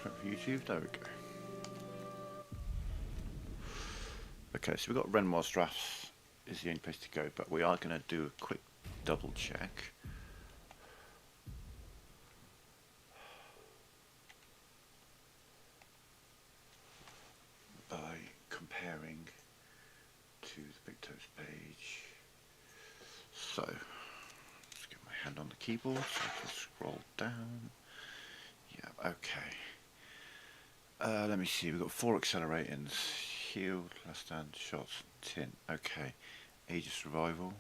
For YouTube, there we go. Okay, so we've got Renoir's drafts is the only place to go, but we are going to do a quick double check. By comparing to the Big Toast page. So, let's get my hand on the keyboard so I can scroll down. Yeah, okay. Let me see, we've got 4 accelerators. Heal, last stand, shots, tint. Okay. Age of Survival.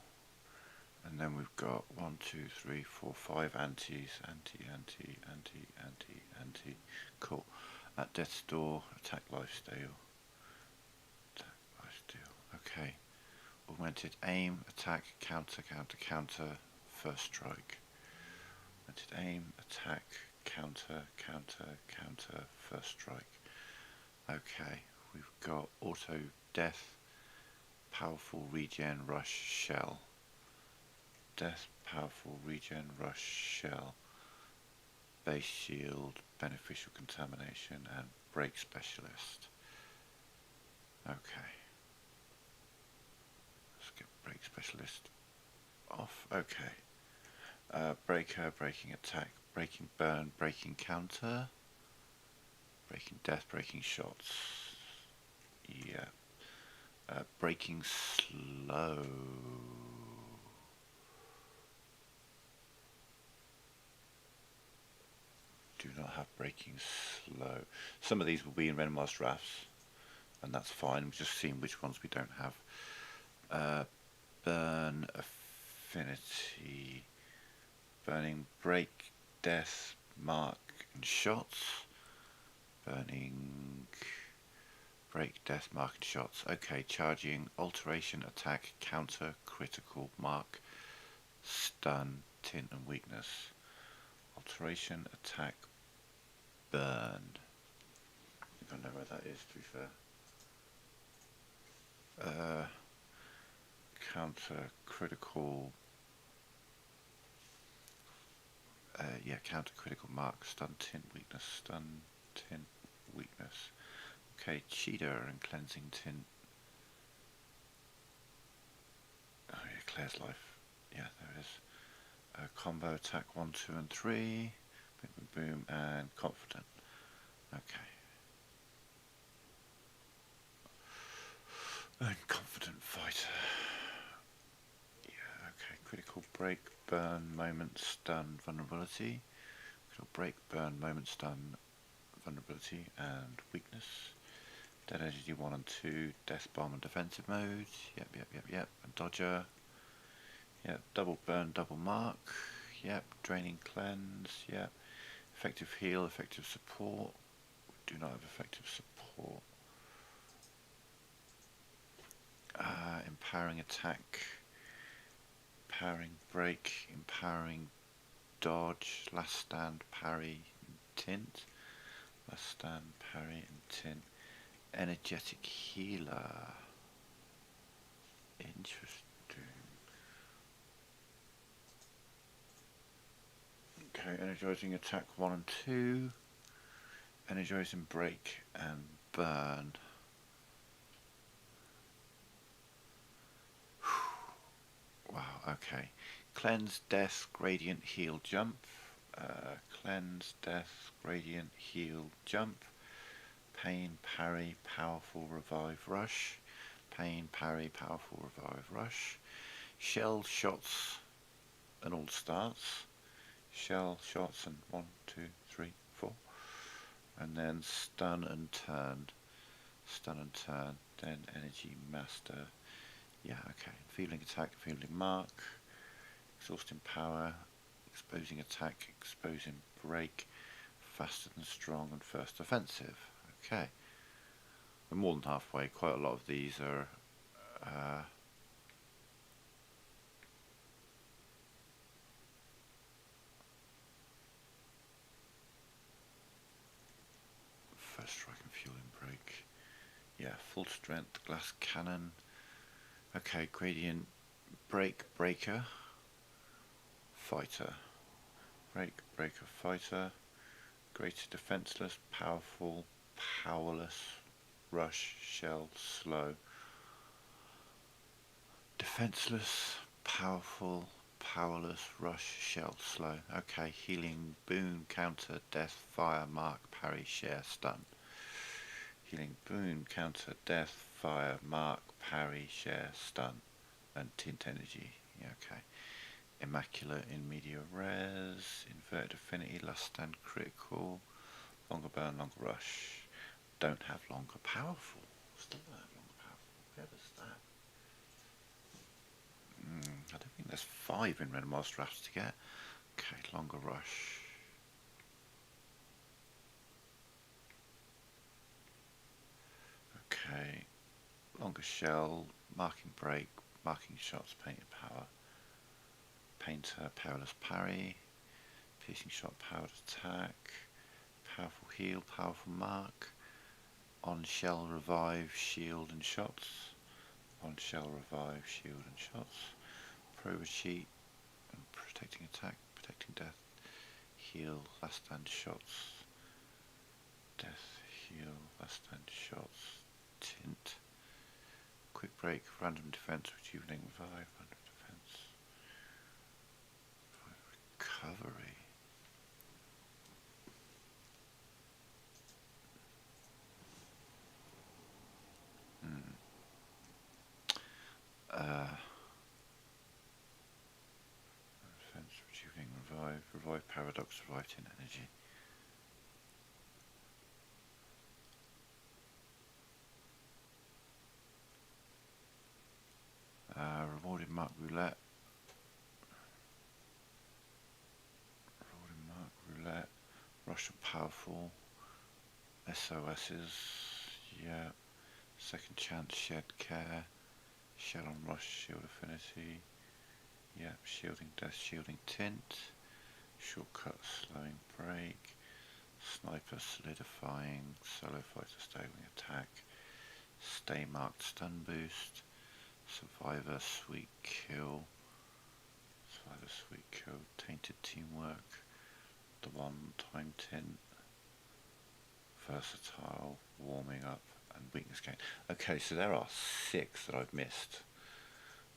And then we've got 1, 2, 3, 4, 5 antis. Anti. Cool. At Death's Door, attack lifesteal. Okay. Augmented aim, attack, counter, first strike. Augmented aim, attack, counter, first strike. Okay, we've got auto death, powerful regen, rush, shell. Death, powerful regen, rush, shell. Base shield, beneficial contamination, and break specialist. Okay. Break specialist off. Okay. Breaker, breaking attack, breaking burn, breaking counter, breaking death, breaking shots. Yeah. Breaking slow. Do not have breaking slow. Some of these will be in randomized drafts, and that's fine. We're just seeing which ones we don't have. Burn, affinity, burning, break, death, mark, and shots. Burning, break, death, mark, and shots. Okay, charging, alteration, attack, counter, critical, mark, stun, tint, and weakness. Alteration, attack, burn. I think I know where that is, to be fair. Counter, critical, yeah, counter, critical, mark, stun, tint, weakness, stun, tint, weakness. Okay, cheater and cleansing tint. Oh yeah, Claire's life. Yeah, there it is. Combo attack 1, 2, and 3. Boom, boom, boom, and confident. Okay. And confident fighter. Yeah, okay. Critical break, burn, moment, stun, vulnerability. Critical break, burn, moment, stun, vulnerability, and weakness. Dead energy 1 and 2. Death bomb and defensive mode. Yep. And dodger. Yep. Double burn, double mark. Yep. Draining cleanse. Yep. Effective heal, effective support. We do not have effective support. Empowering attack, empowering break, empowering dodge, last stand, parry, and tint. Last stand, parry, and tint. Energetic healer. Interesting. Okay, energizing attack 1 and 2. Energizing break and burn. Wow, okay. Cleanse, death, gradient, heal, jump. Cleanse, death, gradient, heal, jump. Pain, parry, powerful, revive, rush. Pain, parry, powerful, revive, rush. Shell, shots, and all starts. Shell, shots, and 1, 2, 3, 4. And then stun and turn. Stun and turn. Then energy master. Yeah, okay. Feeling attack, feeling mark, exhausting power, exposing attack, exposing break, faster than strong, and first offensive. Okay. We're more than halfway. Quite a lot of these are first strike and fueling break. Yeah, full strength, glass cannon. Okay, gradient, break, breaker, fighter. Break, breaker, fighter. Greater defenseless, powerful, powerless, rush, shell, slow. Defenseless, powerful, powerless, rush, shell, slow. Okay, healing, boon, counter, death, fire, mark, parry, share, stun. Healing, boon, counter, death, fire, mark, parry, share, stun. And tint energy. Yeah, okay. Immaculate in media res, inverted affinity, last stand critical, longer burn, longer rush. Don't have longer powerful. Still don't have longer powerful. Where was that? I don't think there's 5 in randomized drafts to get. Okay, longer rush. Okay, longer shell, marking break, marking shots, painted power. Painter, powerless parry, piercing shot, powered attack, powerful heal, powerful mark, on shell, revive, shield and shots, on shell, revive, shield and shots, pro cheat, protecting attack, protecting death, heal, last stand shots, death, heal, last stand shots, tint, quick break, random defense, rejuvenating revive, random defense, recovery. Defense, rejuvenating revive, revive paradox, revive tin energy. Rewarded mark roulette. Rewarded mark roulette. Russian powerful. SOS's. Yeah. Second chance shed care. Shell on rush shield affinity. Yeah. Shielding death, shielding tint. Shortcut slowing break. Sniper solidifying. Solo fighter stabiling attack. Stay marked stun boost. Survivor sweet kill. Survivor sweet kill. Tainted teamwork. The one time tint. Versatile. Warming up. And weakness gain. Okay, so there are 6 that I've missed.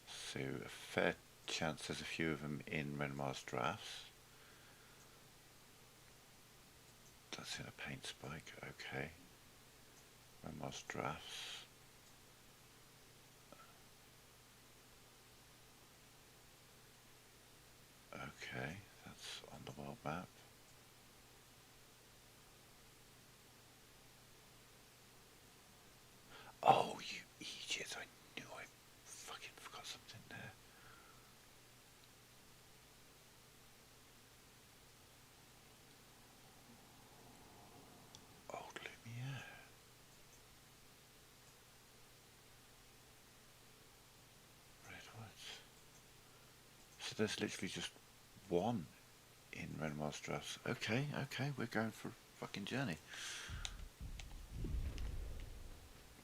So a fair chance there's a few of them in randomized drafts. That's in a paint spike. Okay. Randomized drafts. Okay, that's on the world map. Oh, you idiot! I knew I fucking forgot something there. Old Lumiere. Red Woods. So there's literally just 1 in randomized drafts. Okay, okay, we're going for a fucking journey.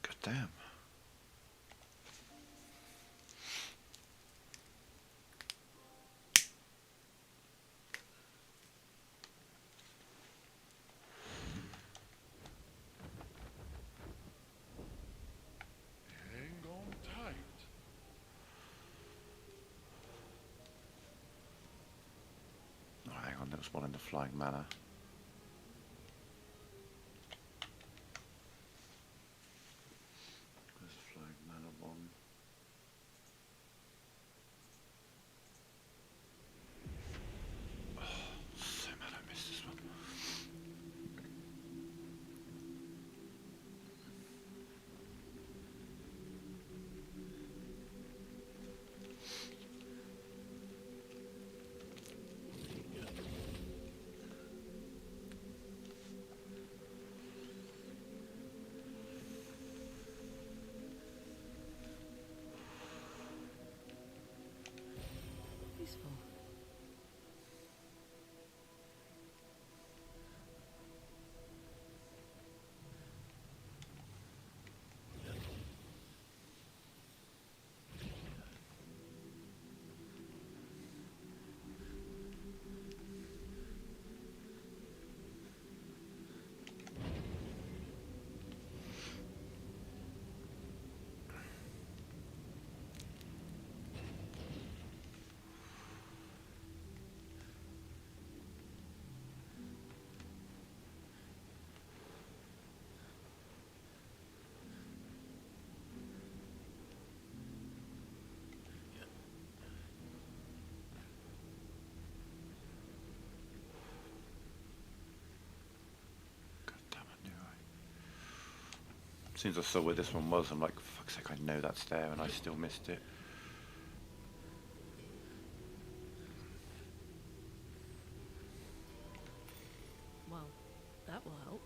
God damn. Hang on tight. Oh, hang on, there was 1 in the Flying Manor. Where's the Flying Manor 1? Oh, so mad I missed this one. As soon as I saw where this one was, I'm like, for fuck's sake, I know that's there, and I still missed it. Well, that will help.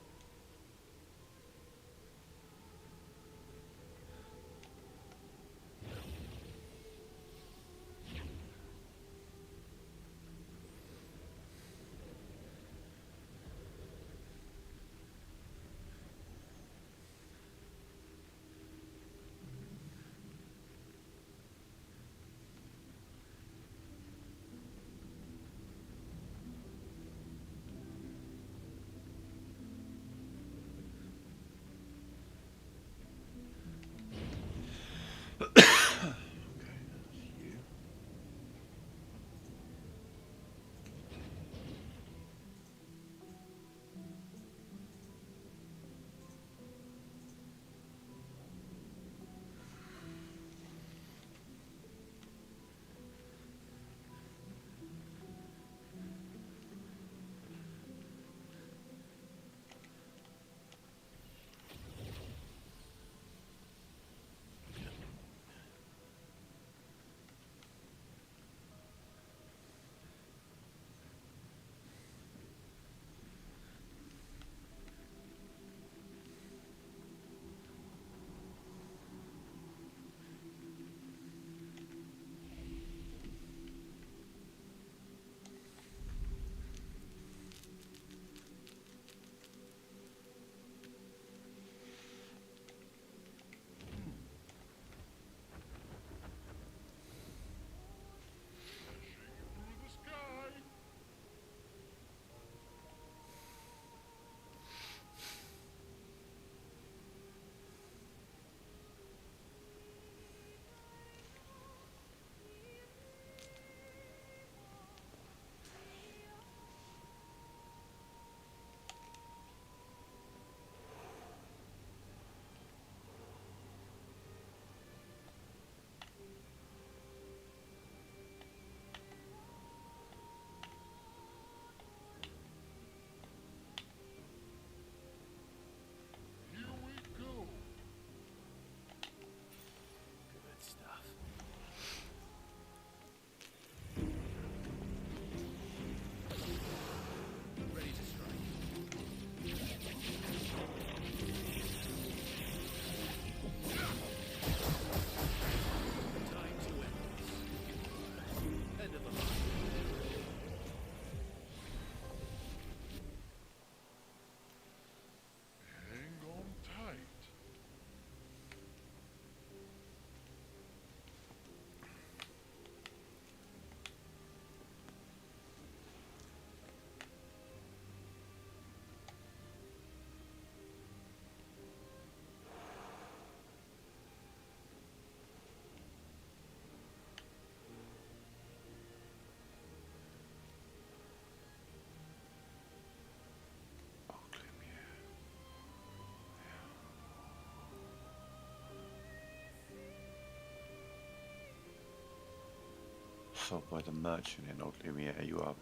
Sold by the merchant in Old Lumiere. You are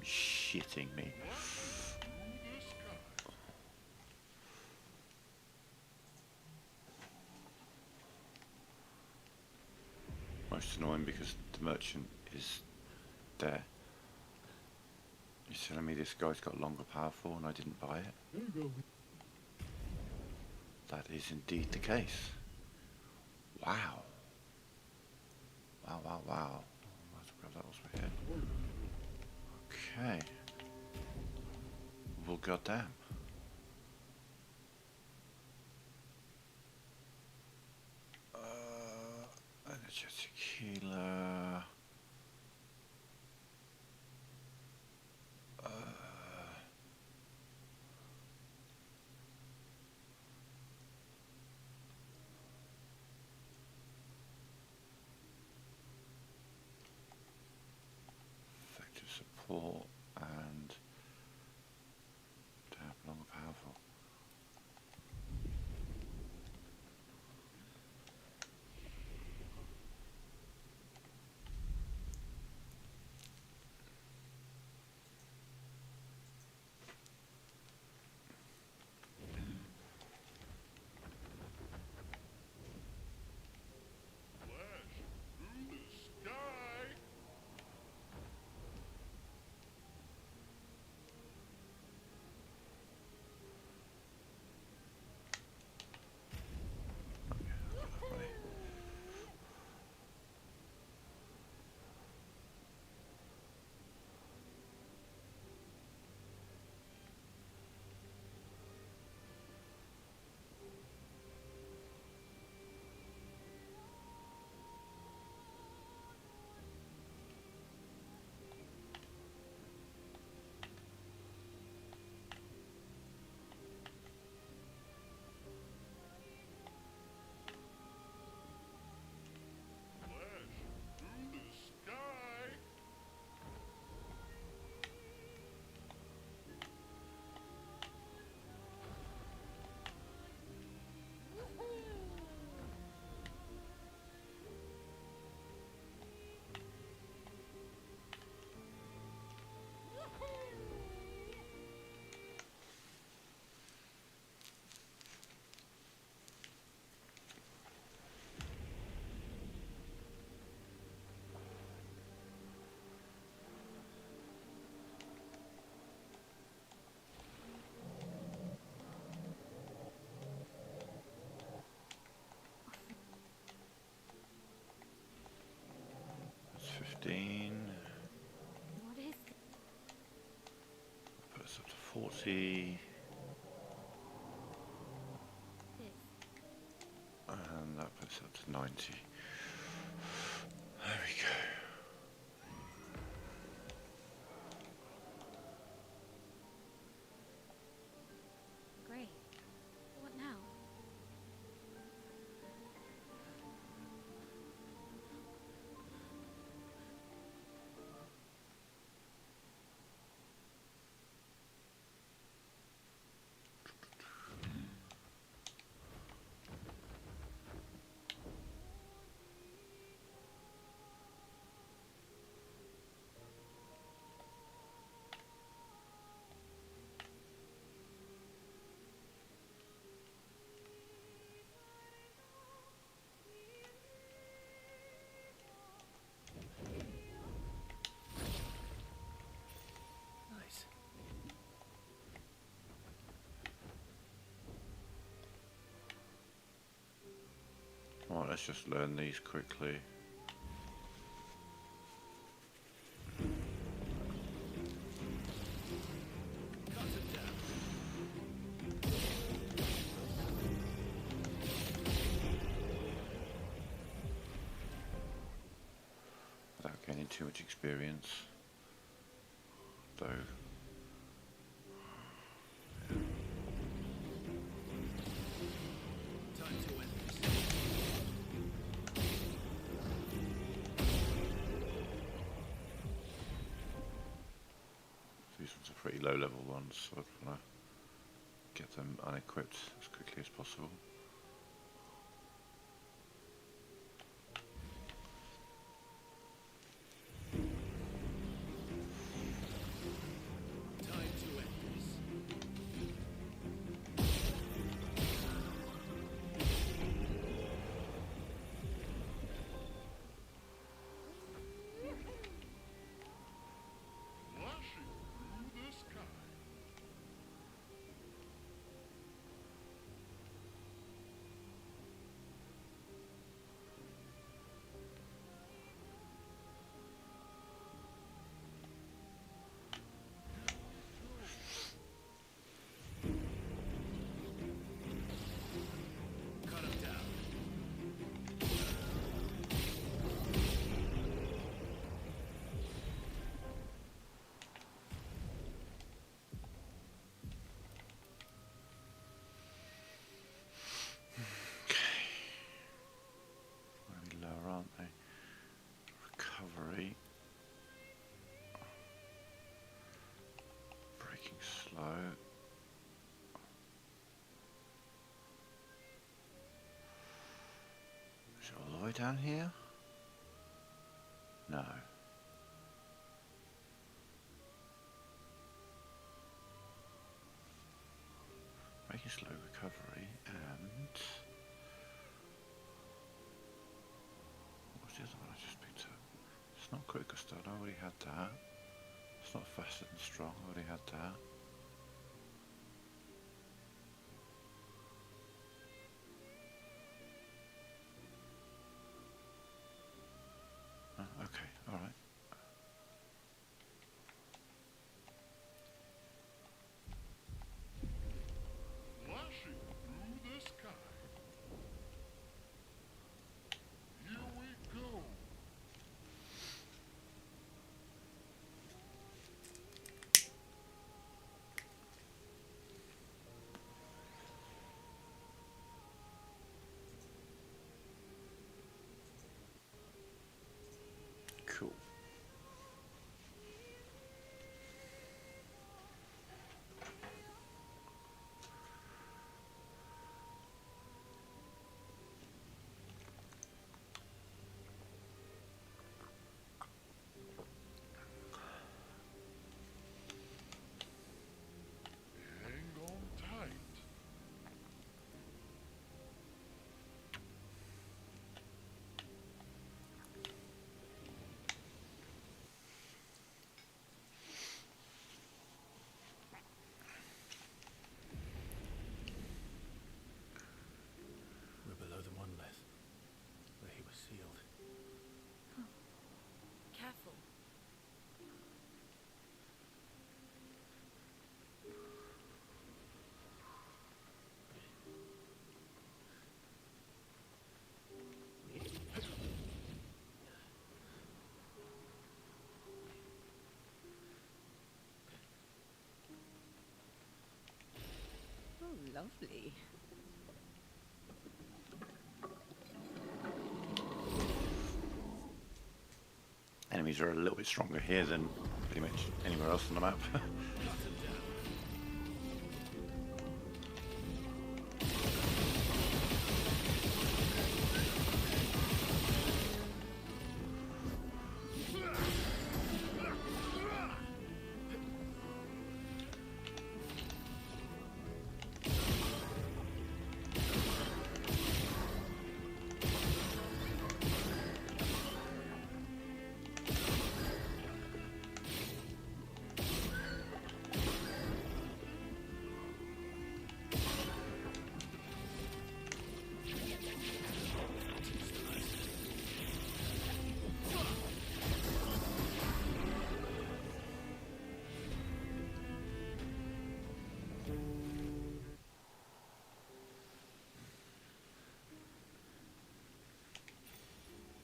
shitting me. Most annoying because the merchant is there. You're telling me this guy's got longer powerful and I didn't buy it? That is indeed the case. Wow. Wow, wow, wow. I have to grab that also here. Okay. Well, goddamn. Energetic healer. Effective support and damn longer powerful. 15. What is Put us up to 40. this? And that puts us up to 90. There we go. Great. What now? Nice. Alright, let's just learn these quickly. Cut it down. Without gaining too much experience. Though. Time to end this. These ones are pretty low level ones, so I'd want to get them unequipped as quickly as possible. Time to end this. Flashing through the sky. Cut him down. Very lower, aren't they? Recovery. Braking slow. Is it all the way down here? No. Braking slow recovery and what was the other one I just picked up? It's not critical start, I already had that. It's not faster than strong, I already had that. Oh, okay, alright. Flashing through the sky. Here we go. lovely. Enemies are a little bit stronger here than pretty much anywhere else on the map. Cut him down.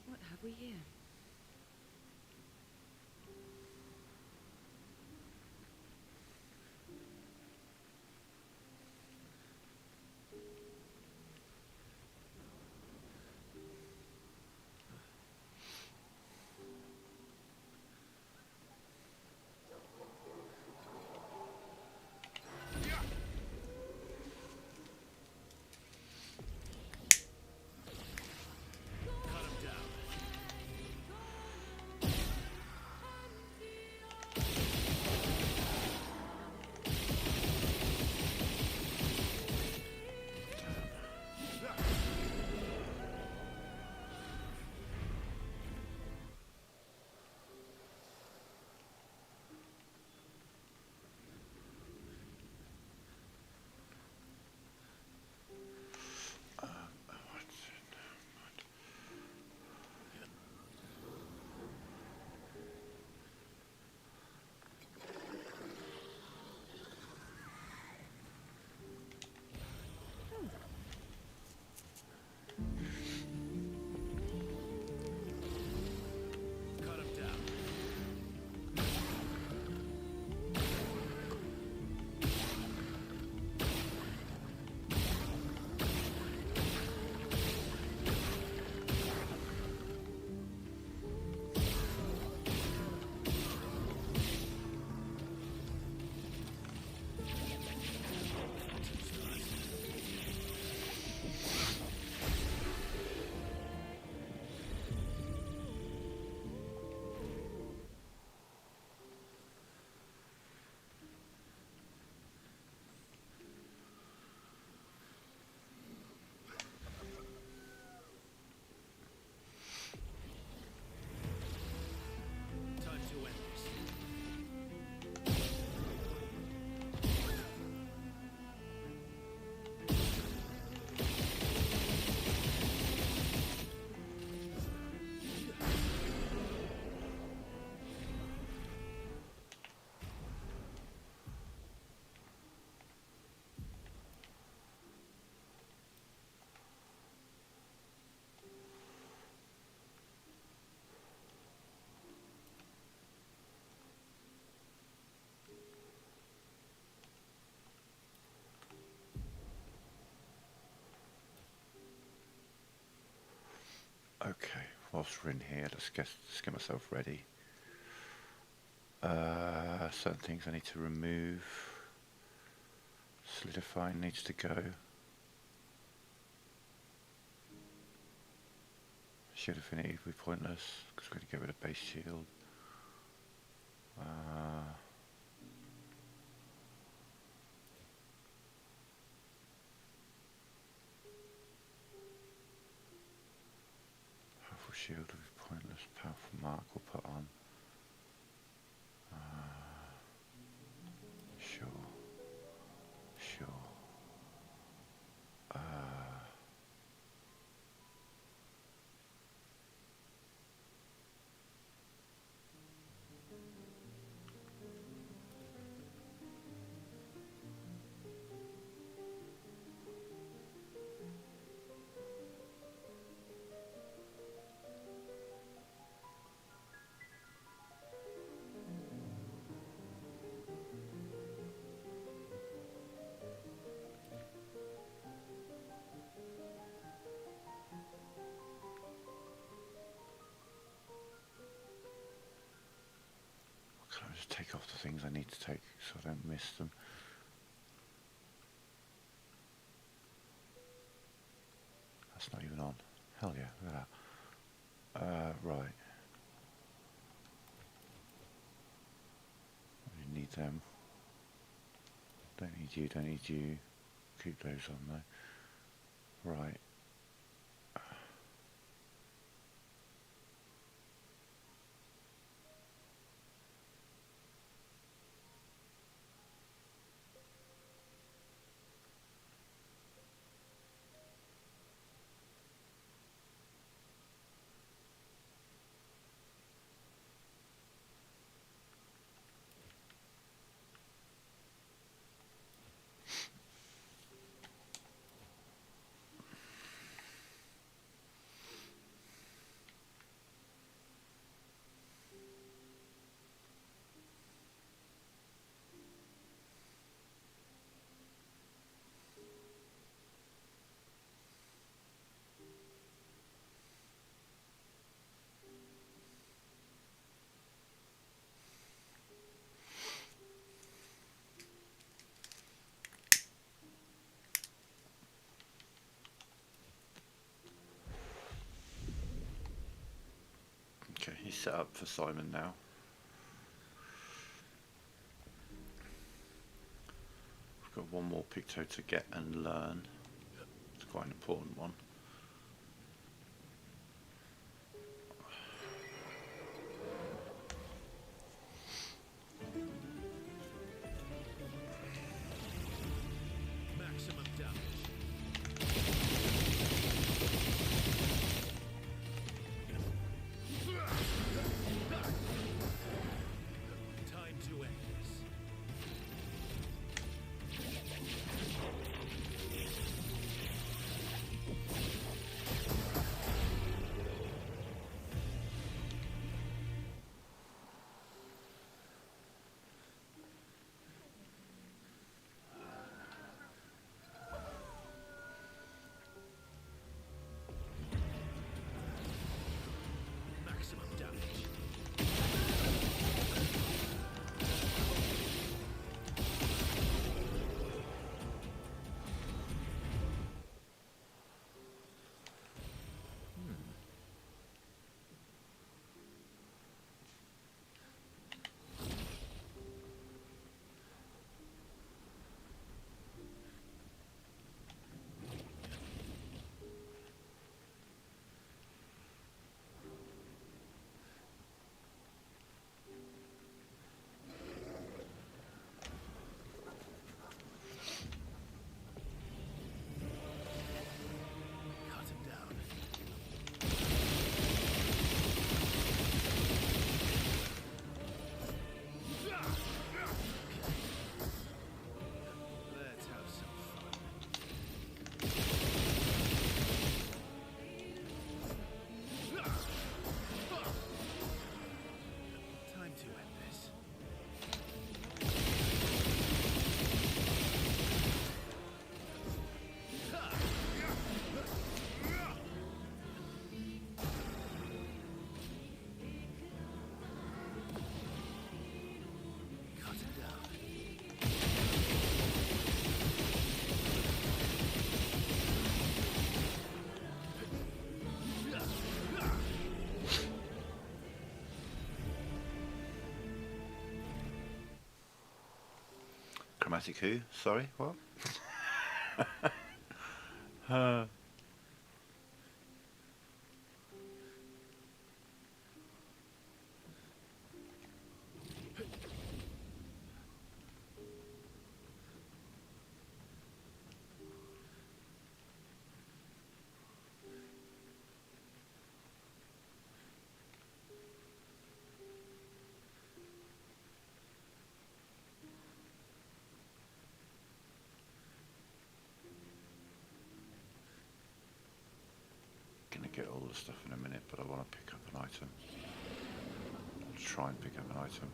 What have we here? Cut him down. Cut him down. Time to end this. Okay, whilst we're in here, let's get myself ready. Certain things I need to remove. Solidifying needs to go. Shield affinity would be pointless because we're going to get rid of base shield. Powerful shield would be pointless. Powerful mark we'll put on. Sure. Sure. things I need to take so I don't miss them. That's not even on. Hell yeah, look at that. Right. I need them. Don't need you, don't need you. Keep those on though. Right. Okay, he's set up for Simon now. We've got one more picto to get and learn. It's quite an important one. Maximum damage. Time to end this. Maximum damage. Cut him down. Let's have some fun. Time to end this. Cut him down. Chromatic who? Sorry, what? Gonna get all the stuff in a minute, but I want to pick up an item. I'll try and pick up an item.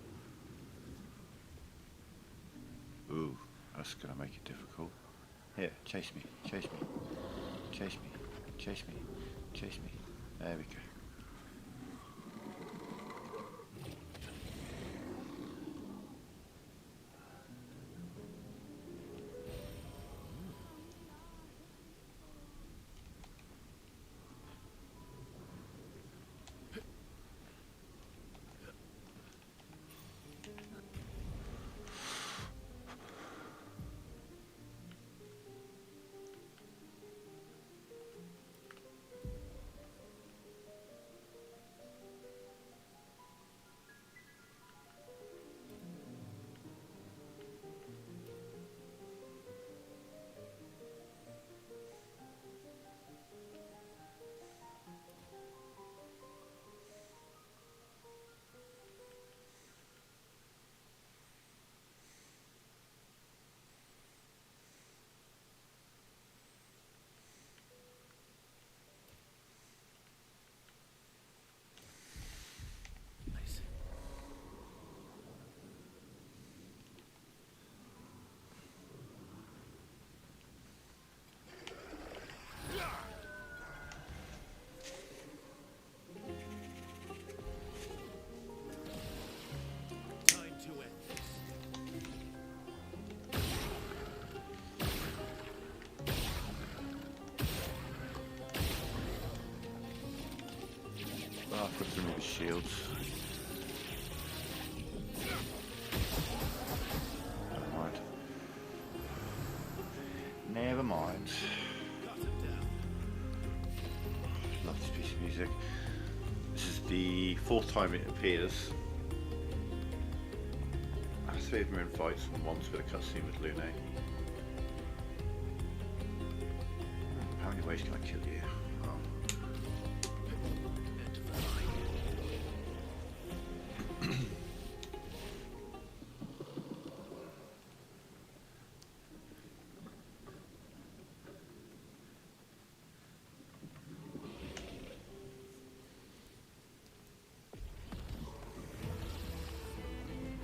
Ooh, that's gonna make it difficult. Here, chase me, chase me, chase me, chase me, chase me. There we go. shields. Never mind. Never mind. Cut him down. Love this piece of music. This is the 4th time it appears. 3 of them are in fights and one's with a cutscene with Lune. How many ways can I kill you? Oh. End of the line.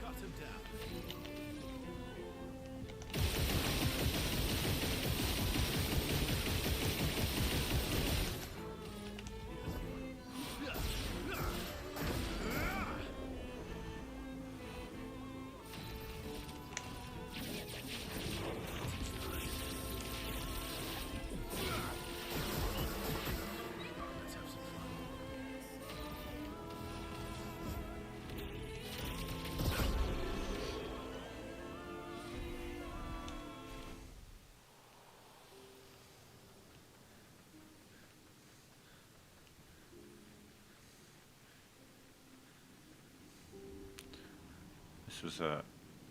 Cut him down. Let's have some fun. This was a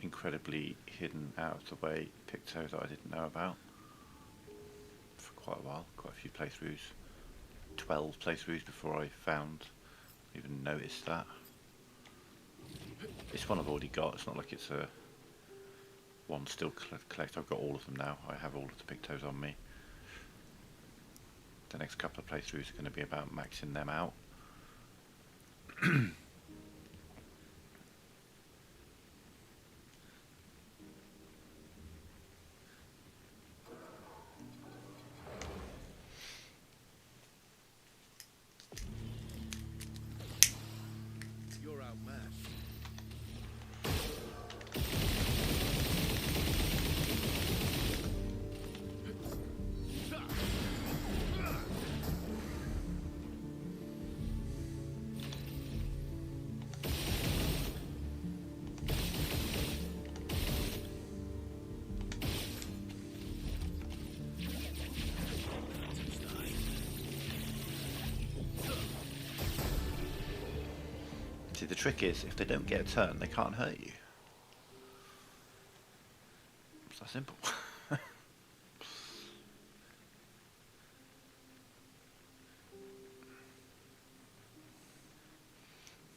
incredibly hidden, out of the way Picto that I didn't know about for quite a while, quite a few playthroughs. 12 playthroughs before I even noticed that. It's one I've already got, it's not like it's a one still collect. I've got all of them now, I have all of the Pictos on me. The next couple of playthroughs are going to be about maxing them out. You're outmatched. See, the trick is, if they don't get a turn, they can't hurt you. It's that simple.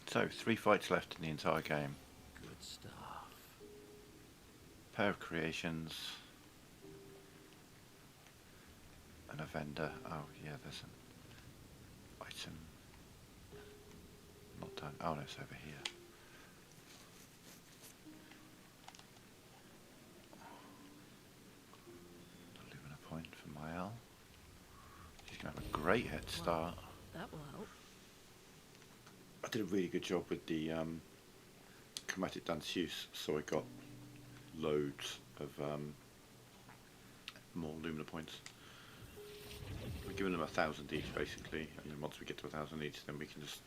So, 3 fights left in the entire game. Good stuff. Pair of creations. And a vendor. Oh, yeah, there's an item. Not done. Oh, no, it's over here. Lumina point for Mael. She's going to have a great head start. That will help. I did a really good job with the chromatic danseuse, so I got loads of more Lumina points. We're giving them 1,000 each, basically, and then once we get to 1,000 each, then we can just...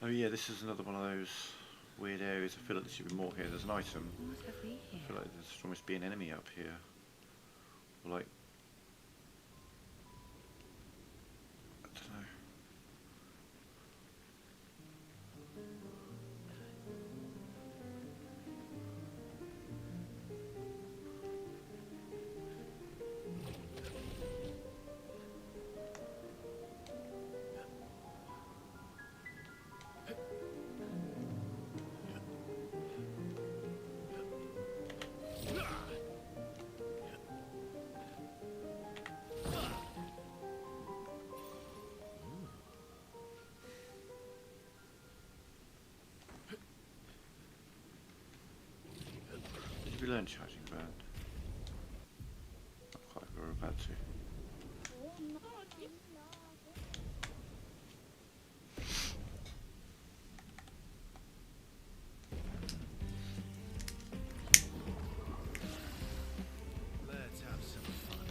Oh yeah, this is another one of those weird areas. I feel like there should be more here. There's an item. What have we I here? feel like there's almost be an enemy up here. Or like... I don't know. Did we learn charging burn? Not quite, we were about to. Let's have some fun.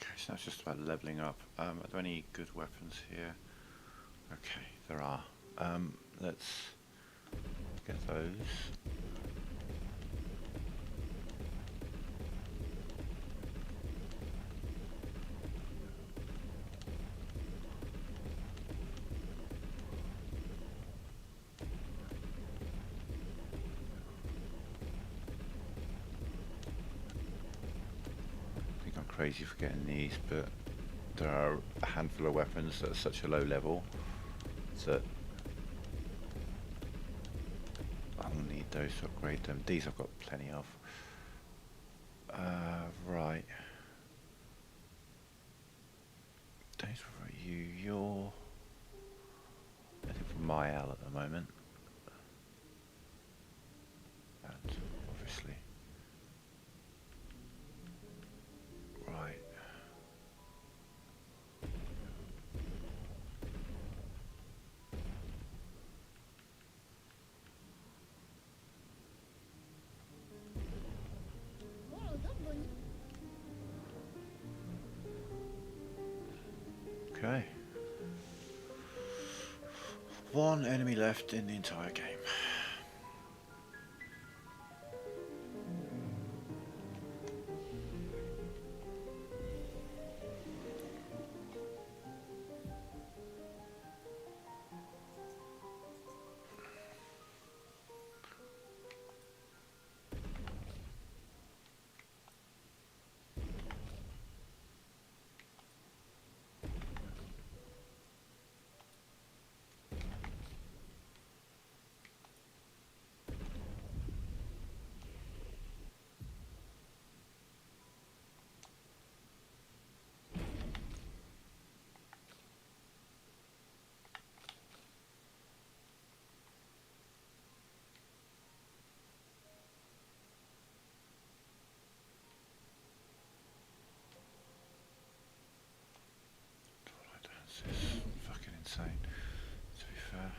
Okay, so that's just about leveling up. Are there any good weapons here? Okay, there are. Let's get those. I think I'm crazy for getting these, but there are a handful of weapons that are such a low level that I'll need those to upgrade them. These I've got plenty of. Right. Those for you. You're I think for my L at the moment. And obviously. Right. Okay. One enemy left in the entire game. This is fucking insane, to be fair.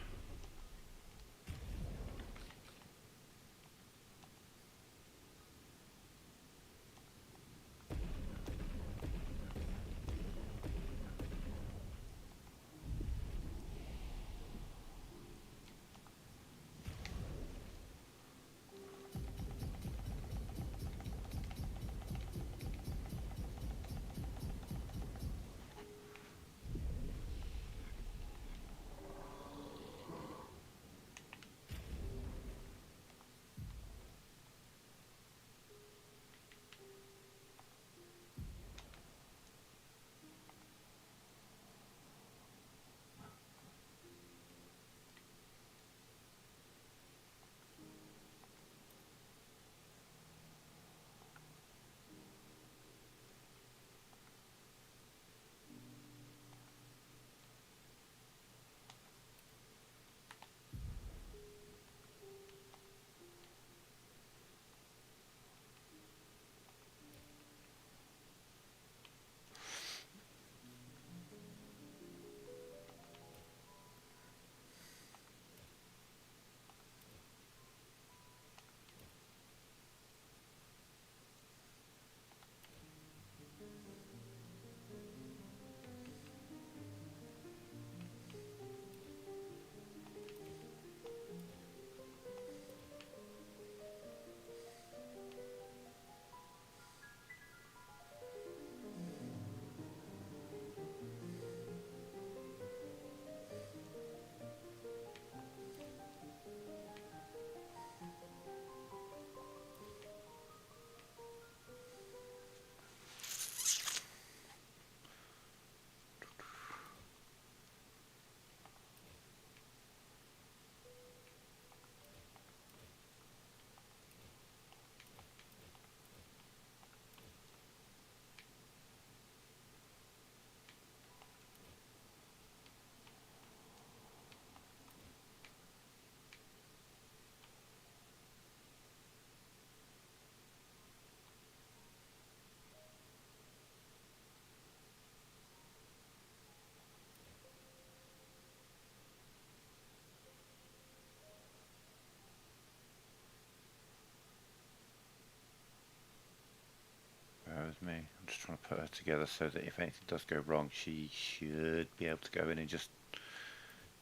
with me. I'm just trying to put her together so that if anything does go wrong, she should be able to go in and just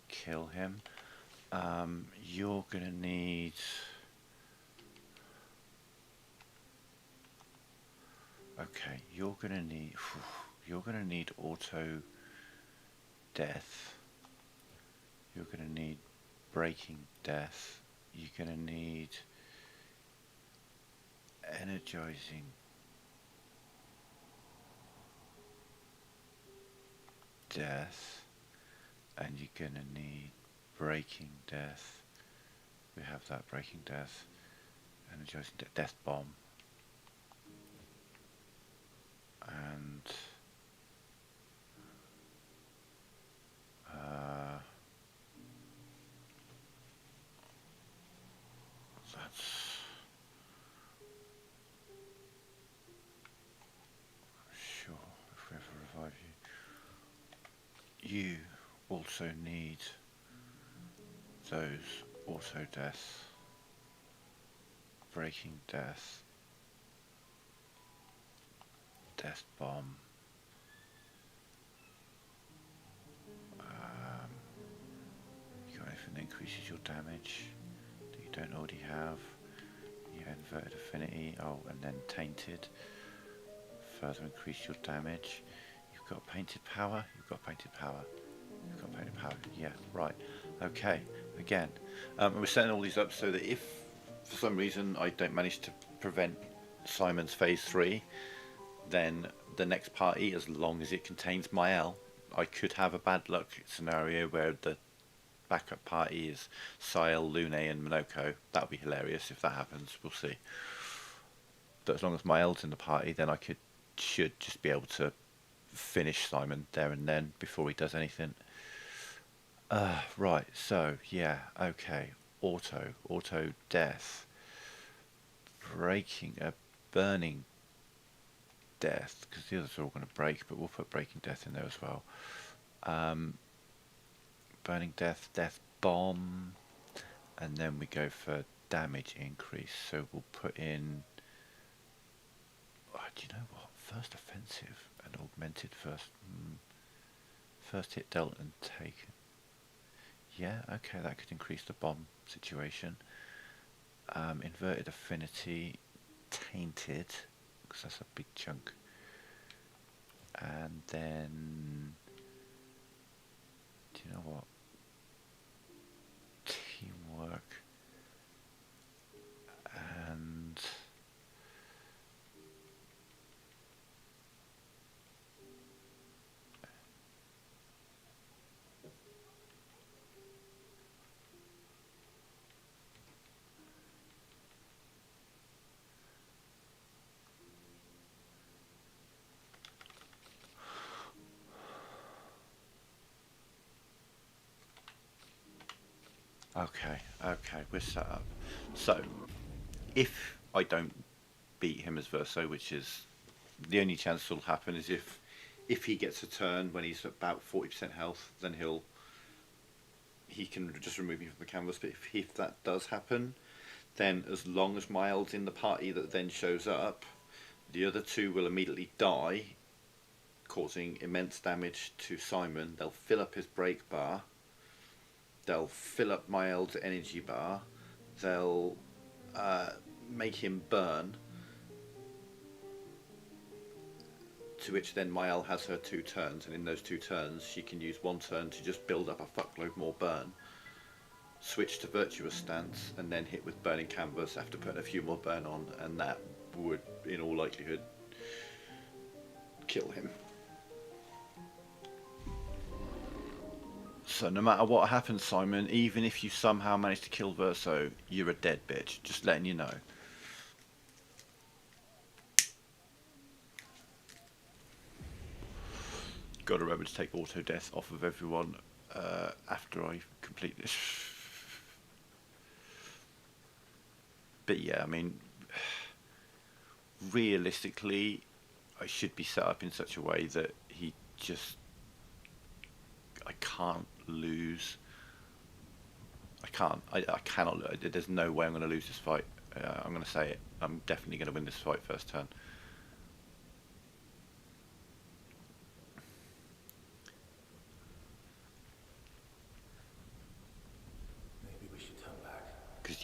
kill him. You're gonna need... Okay, you're gonna need auto death. You're gonna need breaking death. You're gonna need energizing death, and you're gonna need breaking death. We have that breaking death, energizing death bomb, and that's sure if we ever revive you. You also need those auto deaths, breaking death, death bomb, you got anything that increases your damage that you don't already have? Yeah, inverted affinity, oh, and then tainted, further increase your damage. You've got painted power, you've got painted power, you've got painted power, yeah, right, okay, again, we're setting all these up so that if for some reason I don't manage to prevent Simon's phase 3, then the next party, as long as it contains Mael, I could have a bad luck scenario where the backup party is Sile, Lune and Minoko. That would be hilarious if that happens, we'll see. But as long as Mael's in the party, then I should just be able to finish Simon there and then before he does anything. Right, so yeah, okay, auto death, burning death, because the others are all going to break, but we'll put breaking death in there as well. Burning death, death bomb, and then we go for damage increase, so we'll put in, do you know what, first offensive and augmented first hit dealt and taken. Yeah, okay, that could increase the bomb situation. Inverted affinity, tainted, because that's a big chunk. And then, do you know what? Teamwork. And okay, we're set up. So, if I don't beat him as Verso, which is the only chance it'll happen, is if he gets a turn when he's about 40% health, then he can just remove me from the canvas. But if that does happen, then as long as Miles in the party that then shows up, the other two will immediately die, causing immense damage to Simon. They'll fill up his break bar. They'll fill up Miles' energy bar. They'll make him burn. To which then Mael has her 2 turns, and in those 2 turns she can use 1 turn to just build up a fuckload more burn, switch to virtuous stance, and then hit with burning canvas after putting a few more burn on, and that would in all likelihood kill him. So no matter what happens, Simon, even if you somehow manage to kill Verso, you're a dead bitch, just letting you know. Got to remember to take auto death off of everyone after I complete this. But yeah, I mean, realistically, I should be set up in such a way that I can't lose. I cannot. There's no way I'm going to lose this fight. I'm going to say it. I'm definitely going to win this fight first turn.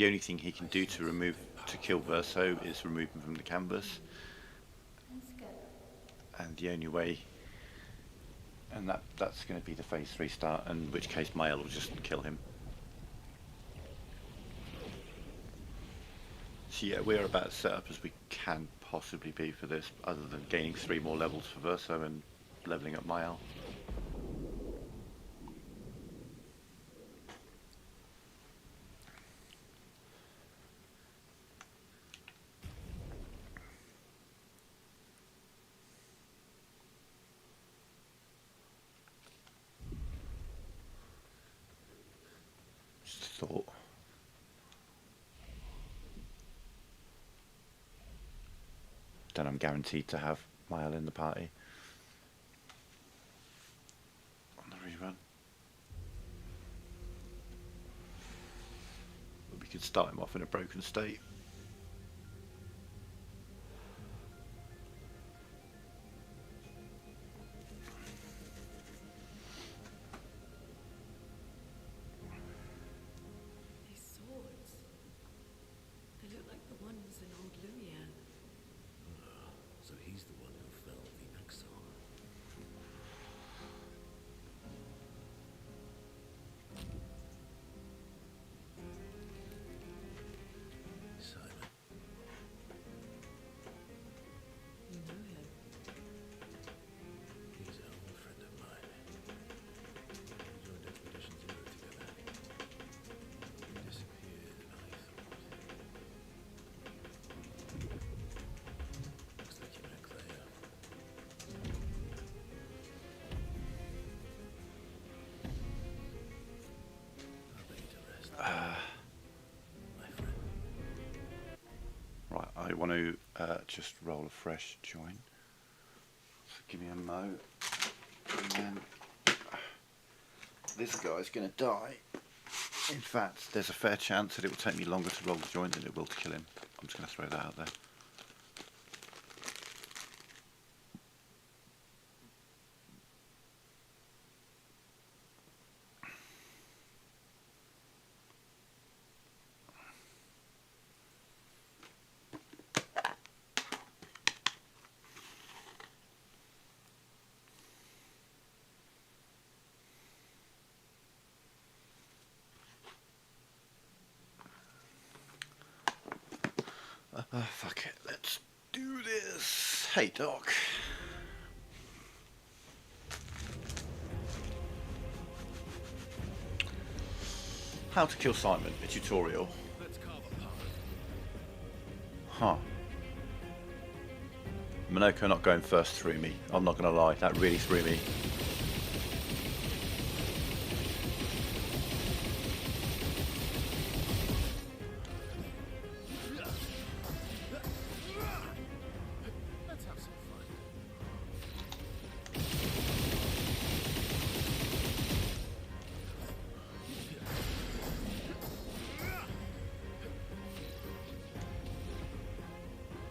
the only thing he can do to kill Verso is remove him from the canvas, and the only way, and that's going to be the phase 3 start, in which case Mael will just kill him. So yeah, we're about as set up as we can possibly be for this, other than gaining 3 more levels for Verso and leveling up Mael. Just a thought. Then I'm guaranteed to have Mael in the party on the rerun. But we could start him off in a broken state. These swords. They look like the ones in old Lumiere. So he's the one who felled the Axon. Simon. You know him. He's an old friend of mine. We joined expeditions in Europe together. He disappeared and I thought... Looks like you're back there. I'll lay you to rest. My friend. Right, I want to just roll a fresh join. So give me a mo. And then this guy's going to die. In fact, there's a fair chance that it will take me longer to roll the join than it will to kill him. I'm just going to throw that out there. Fuck it, let's do this. Hey Doc. How to kill Simon, a tutorial. Let's carve a path. Huh. Minoko not going first threw me. I'm not going to lie, that really threw me. Let's have some fun.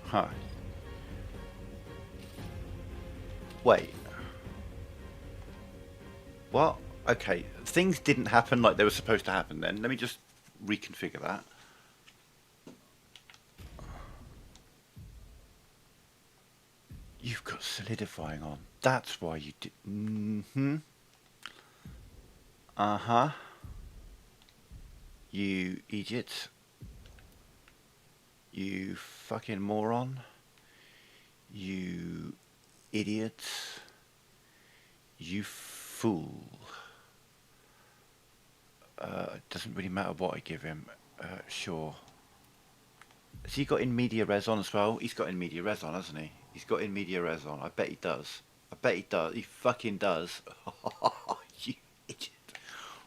Huh. Wait. What? Okay, things didn't happen like they were supposed to happen then. Let me just reconfigure that. You've got solidifying on. That's why you did. Mm-hmm. Uh-huh. You idiot. You fucking moron. You idiot. You fool. It doesn't really matter what I give him. Sure. Has he got in media res on as well? He's got in media res on, hasn't he? He's got in media res on. I bet he does. I bet he does. He fucking does. You idiot.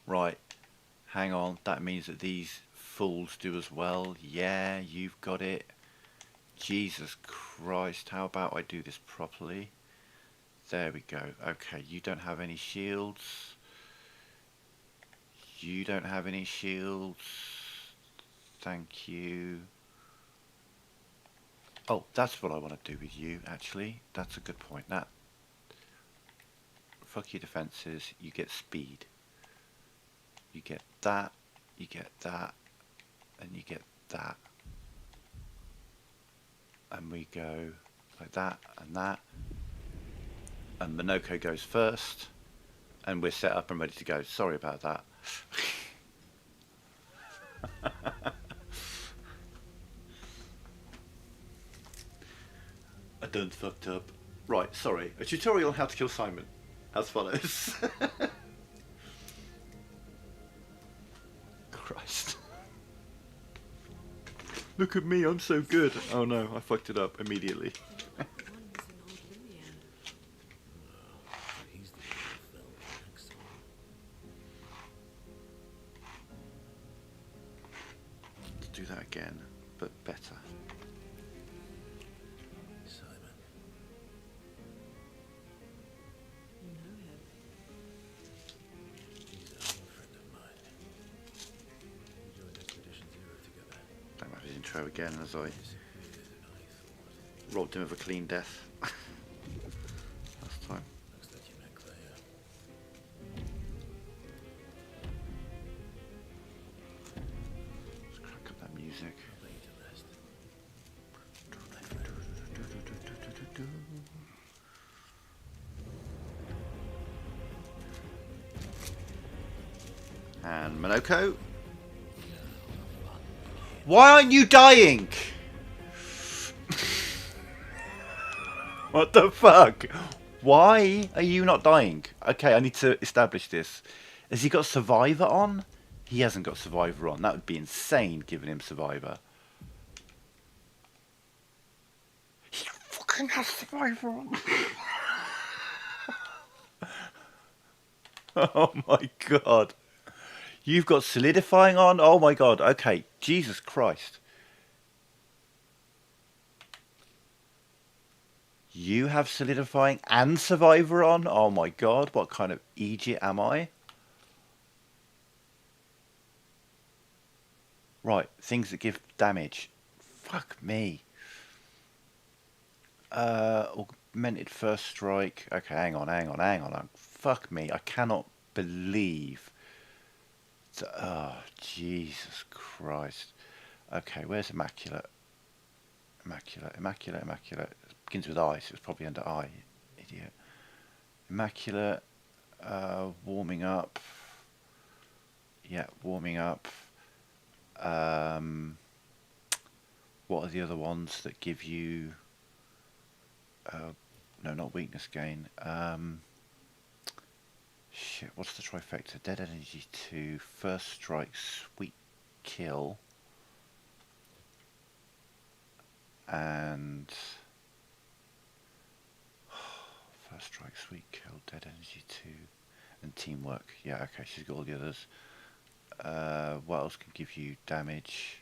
Right. Hang on. That means that these fools do as well. Yeah, you've got it. Jesus Christ. How about I do this properly? There we go. Okay, you don't have any shields. You don't have any shields. Thank you. Oh, that's what I want to do with you, actually. That's a good point. That. Fuck your defences. You get speed. You get that. You get that. and you get that. And we go like that and that. And Minoko goes first. And we're set up and ready to go. Sorry about that. I done fucked up. Right, sorry. A tutorial on how to kill Simon. As follows. Christ. Look at me, I'm so good. Oh no, I fucked it up immediately. The one was an old Lilian. He's the one who fell next time. Let's do that again, but better. Simon. You know him. He's an old friend of mine. We joined Expedition Zero together. Don't have his intro again as I Disappeared and I thought, robbed him of a clean death. Last time. looks like you met Claire. Let's crack up that music. I'll lay you to rest. And Minoko. Why aren't you dying? What the fuck? Why are you not dying? Okay, I need to establish this. Has he got Survivor on? He hasn't got Survivor on. That would be insane giving him Survivor. He fucking has Survivor on. Oh my god. You've got Solidifying on? Oh my god. Okay, Jesus Christ. You have Solidifying and Survivor on? Oh my god, what kind of idiot am I? Right, things that give damage. Fuck me. Augmented First Strike. Okay, hang on. Fuck me, I cannot believe... Oh, Jesus Christ. Okay, where's Immaculate? Immaculate. It begins with I, so it's probably under I, idiot. Immaculate, warming up. Yeah, warming up. What are the other ones that give you... no, not weakness gain. Shit, what's the trifecta? Dead Energy 2, First Strike, Sweet Kill. And... First Strike, Sweet Kill, Dead Energy 2, and Teamwork. Yeah, okay, she's got all the others. What else can give you damage?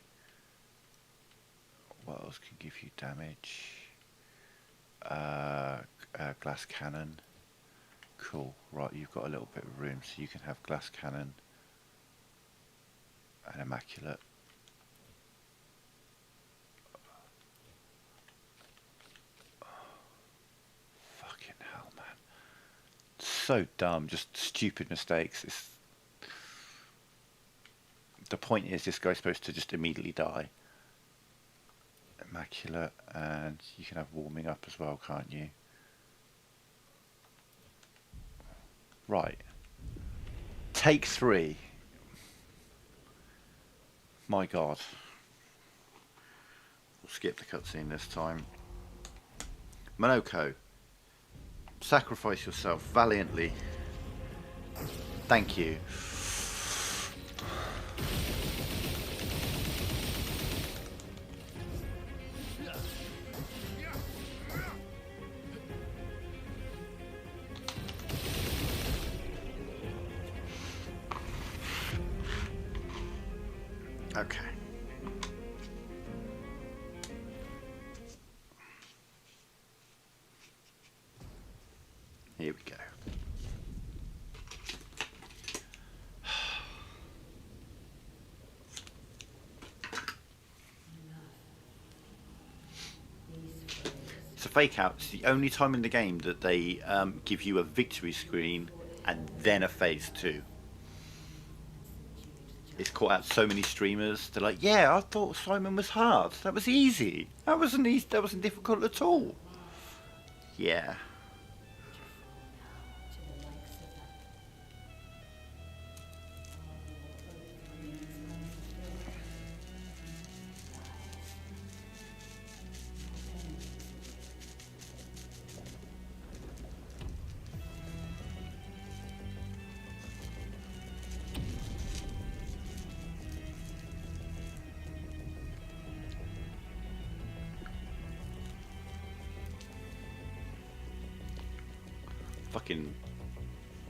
Glass Cannon. Cool. Right, you've got a little bit of room, so you can have Glass Cannon and Immaculate. Fucking hell, man. So dumb, just stupid mistakes. The point is this guy's supposed to just immediately die. Immaculate, and you can have warming up as well, can't you? Right. Take 3. My god. We'll skip the cutscene this time. Minoko, sacrifice yourself valiantly. Thank you. Okay. Here we go. It's a fake out. It's the only time in the game that they give you a victory screen and then a phase 2. it's caught out so many streamers. They're like, yeah, I thought Simon was hard. That was easy. That wasn't easy. That wasn't difficult at all. Yeah. Would you fall now to the likes of that? Fucking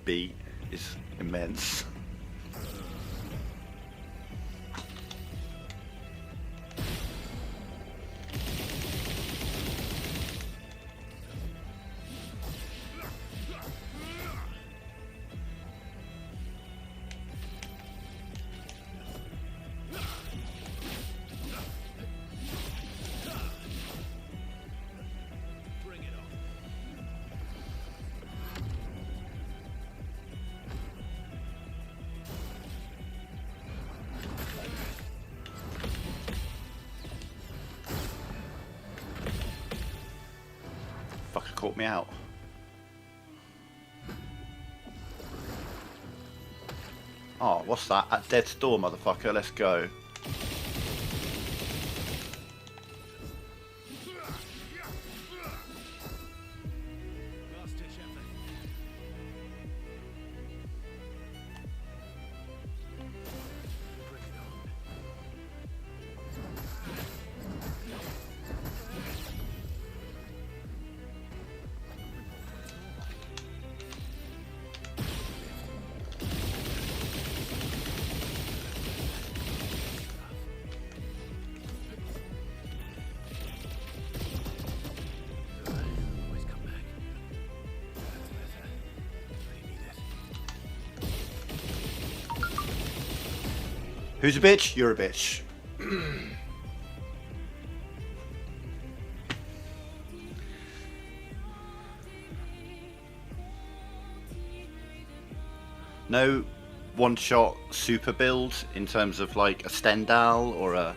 beat is immense. Bring it on. Fucker caught me out. Oh, what's that? At death's door, motherfucker. Let's go. Last ditch effort. Bring it on. Always come back. That's better. I need it. Who's a bitch? You're a bitch. No one-shot super build in terms of like a Stendhal or a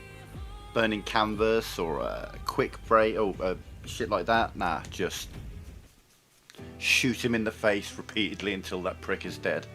burning canvas or a quick break or shit like that. Nah, just shoot him in the face repeatedly until that prick is dead.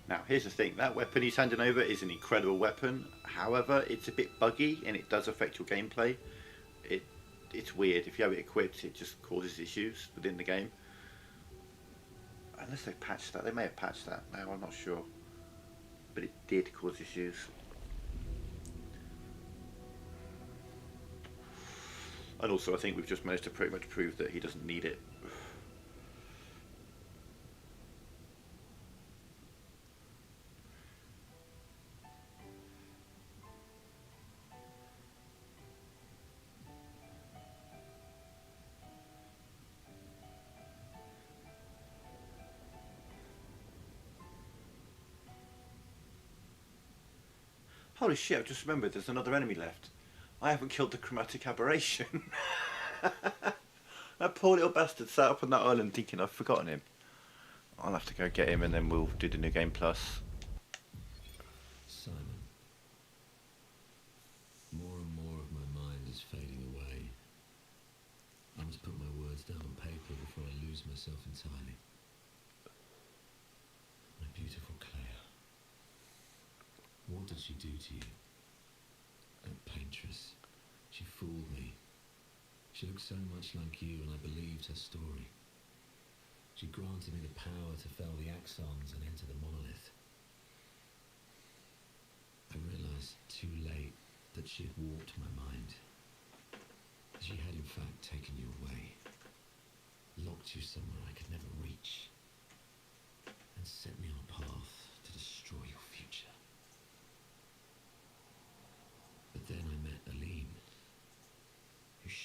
Now, here's the thing. That weapon he's handing over is an incredible weapon. However, it's a bit buggy and it does affect your gameplay. It's weird. If you have it equipped, it just causes issues within the game. Unless they patched that. They may have patched that now, I'm not sure. But it did cause issues. And also, I think we've just managed to pretty much prove that he doesn't need it. Holy shit, I've just remembered there's another enemy left. I haven't killed the chromatic aberration. That poor little bastard sat up on that island thinking I've forgotten him. I'll have to go get him and then we'll do the new game plus. Simon, more and more of my mind is fading away. I must put my words down on paper before I lose myself entirely. My beautiful Claire, what did she do to you? That paintress, she fooled me. She looked so much like you and I believed her story. She granted me the power to fell the axons and enter the monolith. I realized too late that she had warped my mind. She had in fact taken you away, locked you somewhere I could never reach, and set me on a path to destroy your future.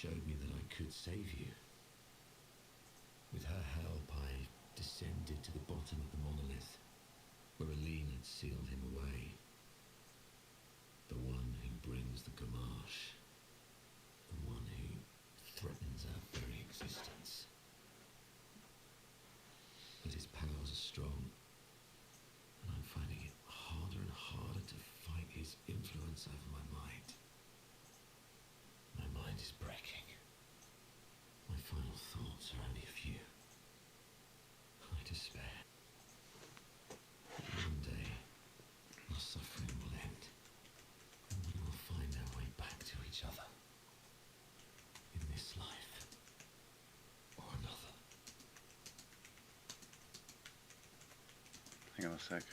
showed me that I could save you. With her help, I descended to the bottom of the monolith, where Aline had sealed him away. The one who brings the Gamache. The one who threatens our very existence. But his powers are strong, and I'm finding it harder and harder to fight his influence over my mind. My mind is breaking. My final thoughts are only a few. I despair. One day, our suffering will end, and we will find our way back to each other. In this life, or another. Hang on a sec.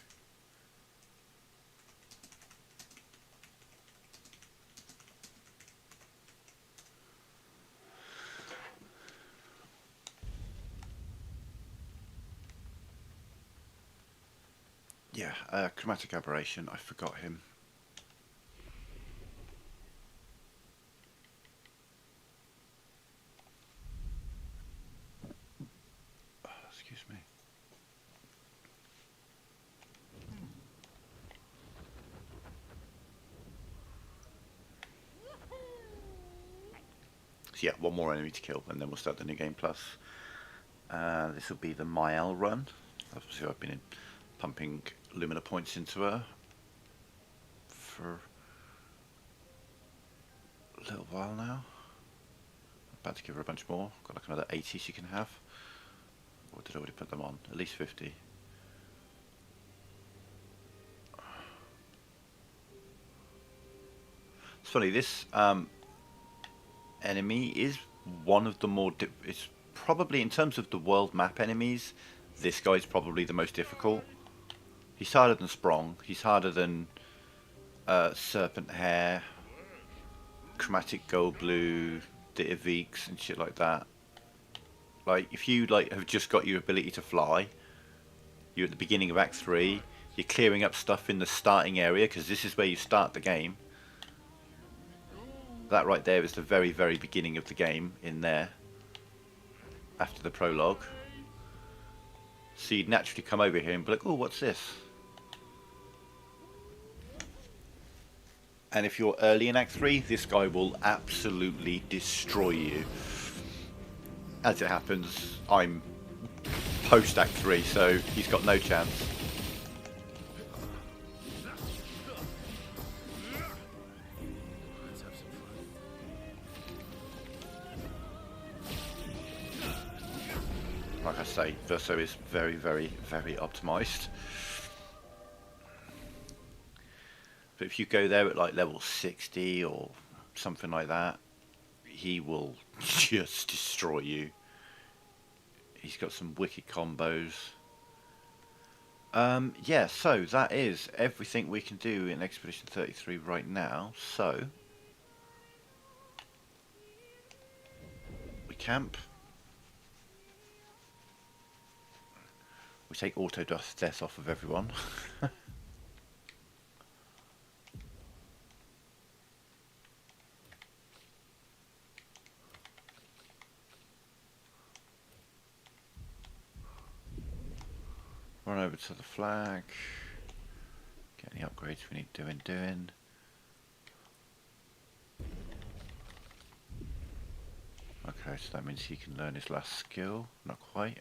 Yeah, chromatic aberration. I forgot him. Oh, excuse me. So yeah, one more enemy to kill, and then we'll start the new game plus. This will be the Mael run. Obviously, I've been pumping Lumina points into her for a little while now. I'm about to give her a bunch more. Got like another 80 she can have. Or did I already put them on? At least 50. It's funny, this enemy is one of the more... it's probably, in terms of the world map enemies, this guy's probably the most difficult. He's harder than Sprong. He's harder than Serpent Hair, Chromatic Gold Blue, Ditaveeks and shit like that. Like, if you like have just got your ability to fly, you're at the beginning of Act 3, you're clearing up stuff in the starting area, because this is where you start the game. That right there is the very, very beginning of the game, in there, after the prologue. So you'd naturally come over here and be like, oh, what's this? And if you're early in Act 3, this guy will absolutely destroy you. As it happens, I'm post Act 3, so he's got no chance. Let's have some fun. Like I say, Verso is very, very, very optimized. But if you go there at like level 60 or something like that, he will just destroy you. He's got some wicked combos. Yeah, so that is everything we can do in Expedition 33 right now. So we camp. We take auto death off of everyone. Run over to the flag. Get any upgrades we need doing. Okay, so that means he can learn his last skill. Not quite.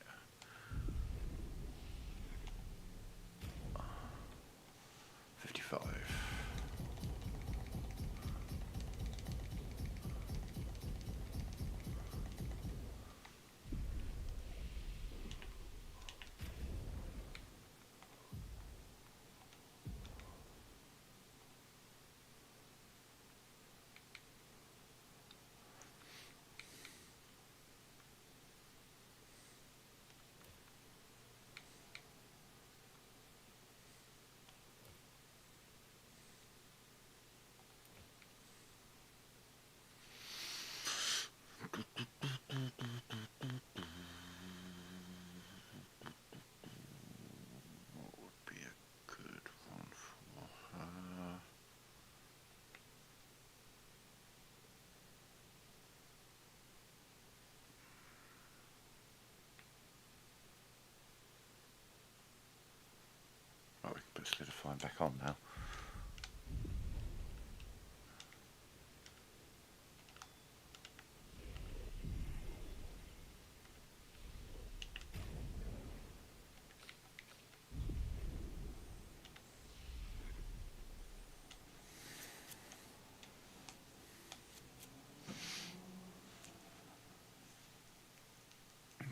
solidifying back on now.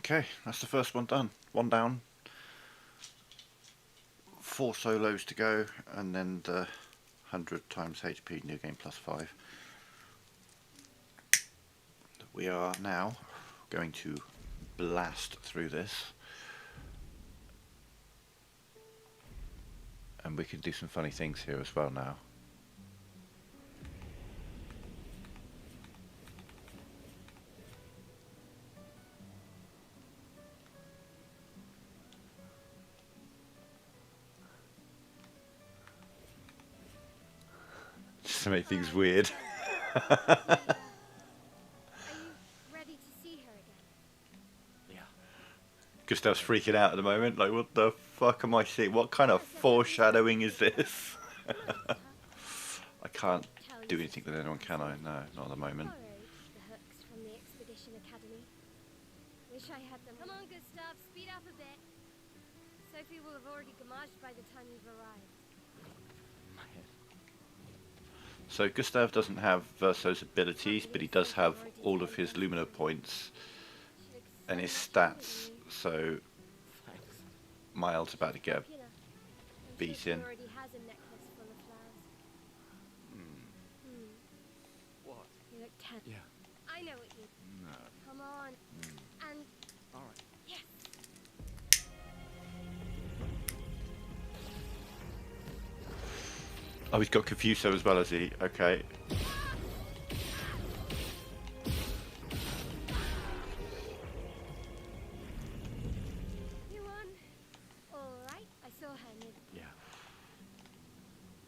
Okay, that's the first one done. One down. 4 solos to go, and then the 100 times HP New Game +5. We are now going to blast through this, and we can do some funny things here as well now. Just to make things weird. Are you ready to see her again? Yeah. Gustav's freaking out at the moment, like, what the fuck am I seeing? What kind of foreshadowing is this? I can't do anything with anyone, can I? No, not at the moment. Borrowed the hooks from the Expedition Academy. Wish I had them. Come on, Gustav, speed up a bit. Sophie will have already gamaged by the time you've arrived. My head. So Gustav doesn't have Verso's abilities, but he does have all of his Lumina points She looks and so his much younger stats, than you. so Thanks. Miles about to get Popular. I'm beat sure in. she already has a necklace full of flowers. What? You look ten. Yeah. I know what you. No. Come on. And All right. yes. Oh, he's got Confuso as well, has he? Okay. You won. All right. I saw her near. Yeah.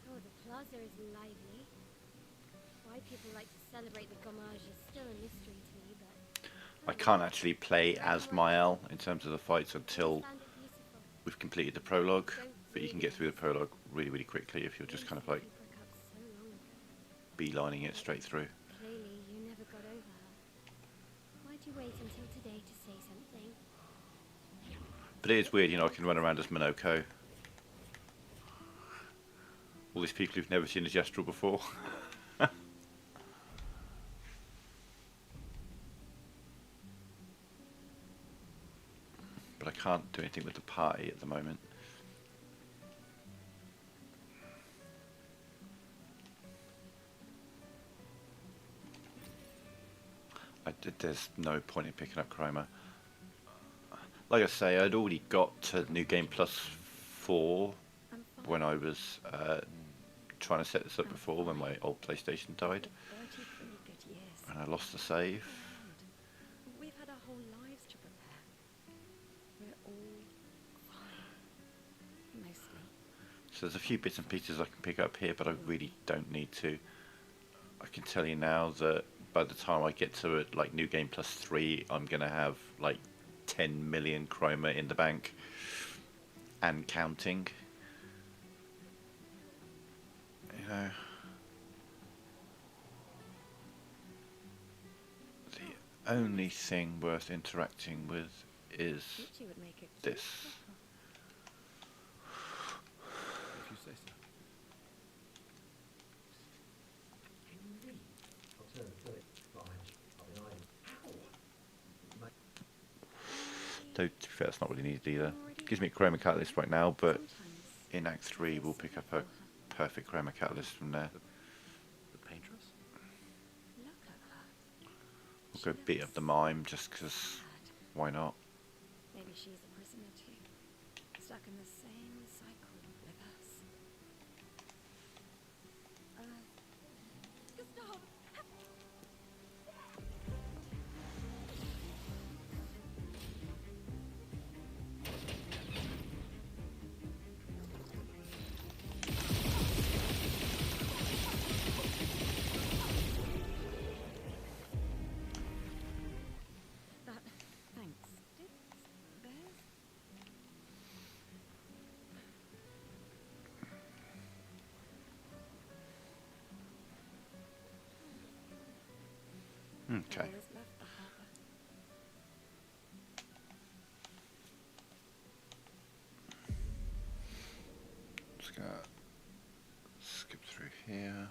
Oh, the plaza is lively. Why people like to celebrate the gommage is still a mystery to me, but I can't actually play as Mael in terms of the fights until found it beautiful. we've completed the prologue, but you can get through the prologue really, really quickly if you're just kind of like You broke up so long ago. beelining it straight through. Clearly, you never got over her. Why'd you wait until today to say something? But it is weird, you know, I can run around as Minoko. All these people who've never seen a Gestural before. But I can't do anything with the party at the moment. There's no point in picking up Chroma. Like I say, I'd already got to New Game +4 I'm fine. when I was trying to set this up before, when my old PlayStation died, 33 good years. and I lost the save. Around. We've had our whole lives to prepare. We're all fine. Mostly. So there's a few bits and pieces I can pick up here, but I really don't need to. I can tell you now that by the time I get to it, like New Game +3, I'm gonna have like 10 million Chroma in the bank and counting. You know, the only thing worth interacting with is Thought you would make it this. If you say so. Though, to be fair, that's not really needed either. Gives me a Chroma Catalyst right now, but Sometimes in Act 3 we'll pick up a perfect Chroma Catalyst from there. The paintress? look at her. We'll go beat up the mime just 'cause why not? Maybe she's a prisoner too. Stuck in the same cycle with us. Gustav! Thanks. Did Bears? Okay. Others left the harbor. Just gonna skip through here.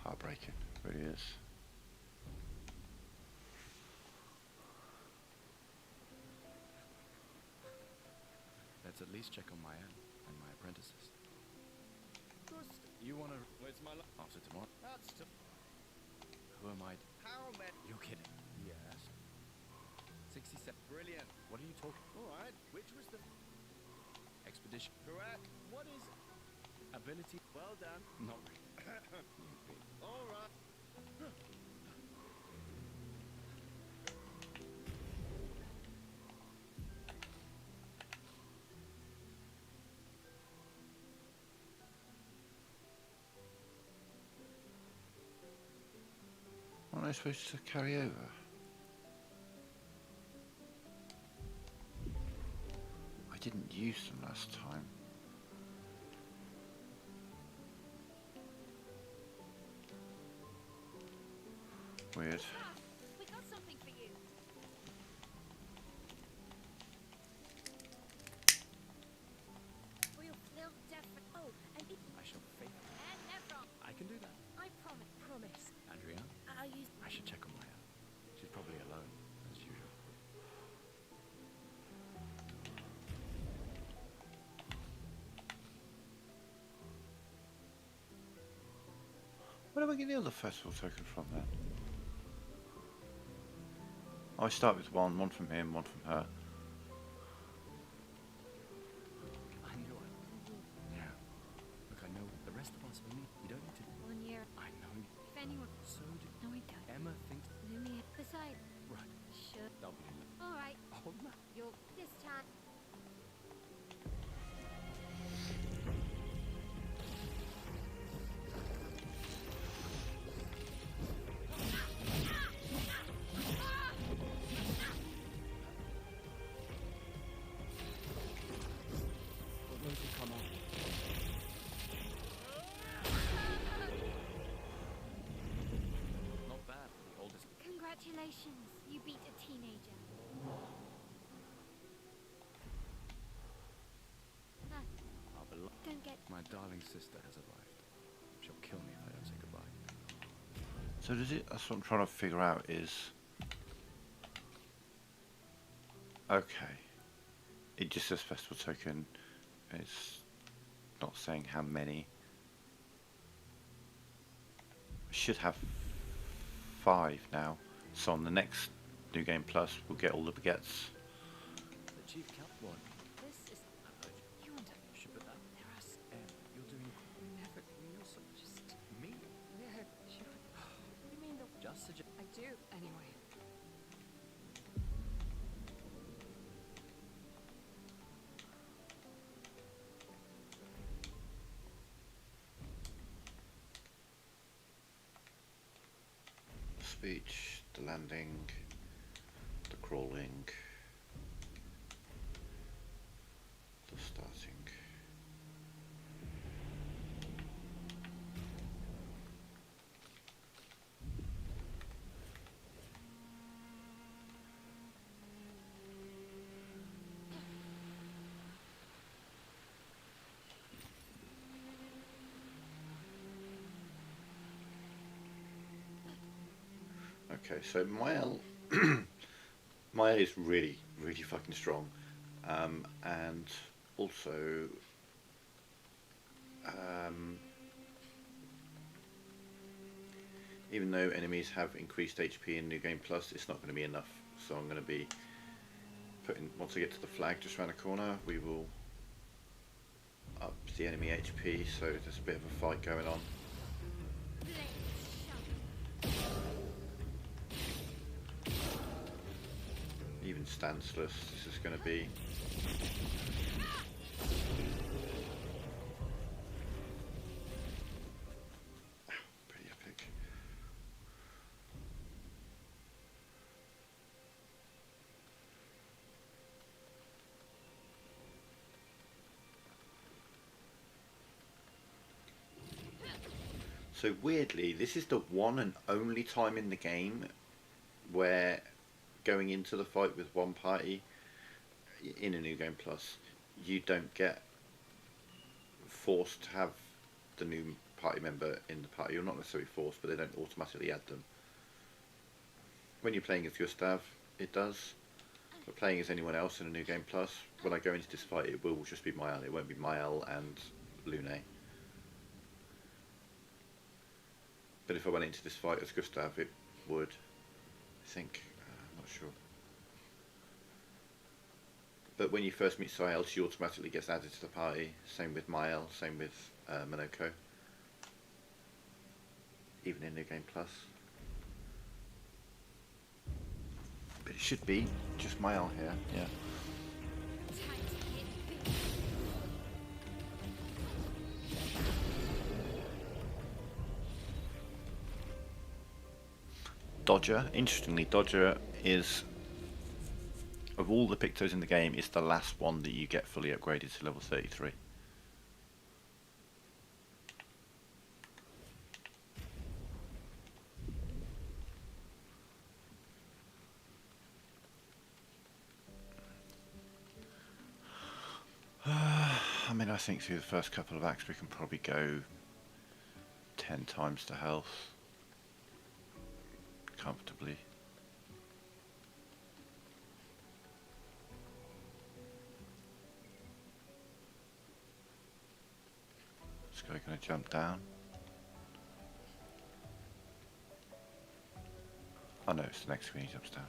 Heartbreaking, really is. Let's at least check on my aunt and my apprentices. You wanna... Where's my after tomorrow? That's Who am I? How many? You're kidding. Yes. 67. Brilliant. What are you talking? Alright. Which was the... Expedition. Correct. What is... Ability. Well done. Not really. Alright. What am I supposed to carry over? I didn't use them last time. Weird. We got something for you. We'll definitely. Oh, and it. I shall faithfully... And never. I can do that. I promise. Promise. Adrienne? I'll use. I should check on my aunt. She's probably alone, as usual. Where do I get the other festival token from then? Oh, I start with one from him, one from her. I knew it. Yeah. Look, I know the rest of us, we don't need to... 1 year. I know. If anyone. So do... No, I don't. Emma thinks... Lumia. Besides. Right. Sure. W. All right. Hold on. You'll. This time. What room can come on? Not bad for the oldest. Congratulations. You beat a teenager. Ah, Our beloved... don't get. My darling sister has arrived. She'll kill me if I don't say goodbye. So does it? That's what I'm trying to figure out is. Okay. It just says festival token. It's not saying how many. I should have 5 now. So on the next New Game Plus, we'll get all the baguettes. The chief count one. This is. I've heard you. You and I. You should put that. There are. You're doing... Never. You're so just. Me? Yeah. Sure. You mean the. Just suggest... I do. Anyway. The speech, the landing, the crawling, the starting. Okay, so Mael, Mael is really, really fucking strong, and also even though enemies have increased HP in New Game Plus, it's not going to be enough. So I'm going to be putting, once I get to the flag just around the corner, we will up the enemy HP. So there's a bit of a fight going on. Even stanceless, this is going to be pretty epic. So weirdly, this is the one and only time in the game where going into the fight with one party in a New Game Plus, you don't get forced to have the new party member in the party. You're not necessarily forced, but they don't automatically add them. When you're playing as Gustav, it does. But playing as anyone else in a New Game Plus, when I go into this fight, it will just be Mael. It won't be Mael and Lune. But if I went into this fight as Gustav, it would. I think. I'm not sure. But when you first meet Sahel, she automatically gets added to the party. Same with Mael, same with Monoko. Even in New Game Plus. But it should be just Mael here, yeah. Time to get big. Dodger, interestingly, Dodger is, of all the Pictos in the game, is the last one that you get fully upgraded to level 33. I mean, I think through the first couple of acts we can probably go 10 times the health comfortably. This guy gonna jump down. Oh no, it's the next screen he jumps down.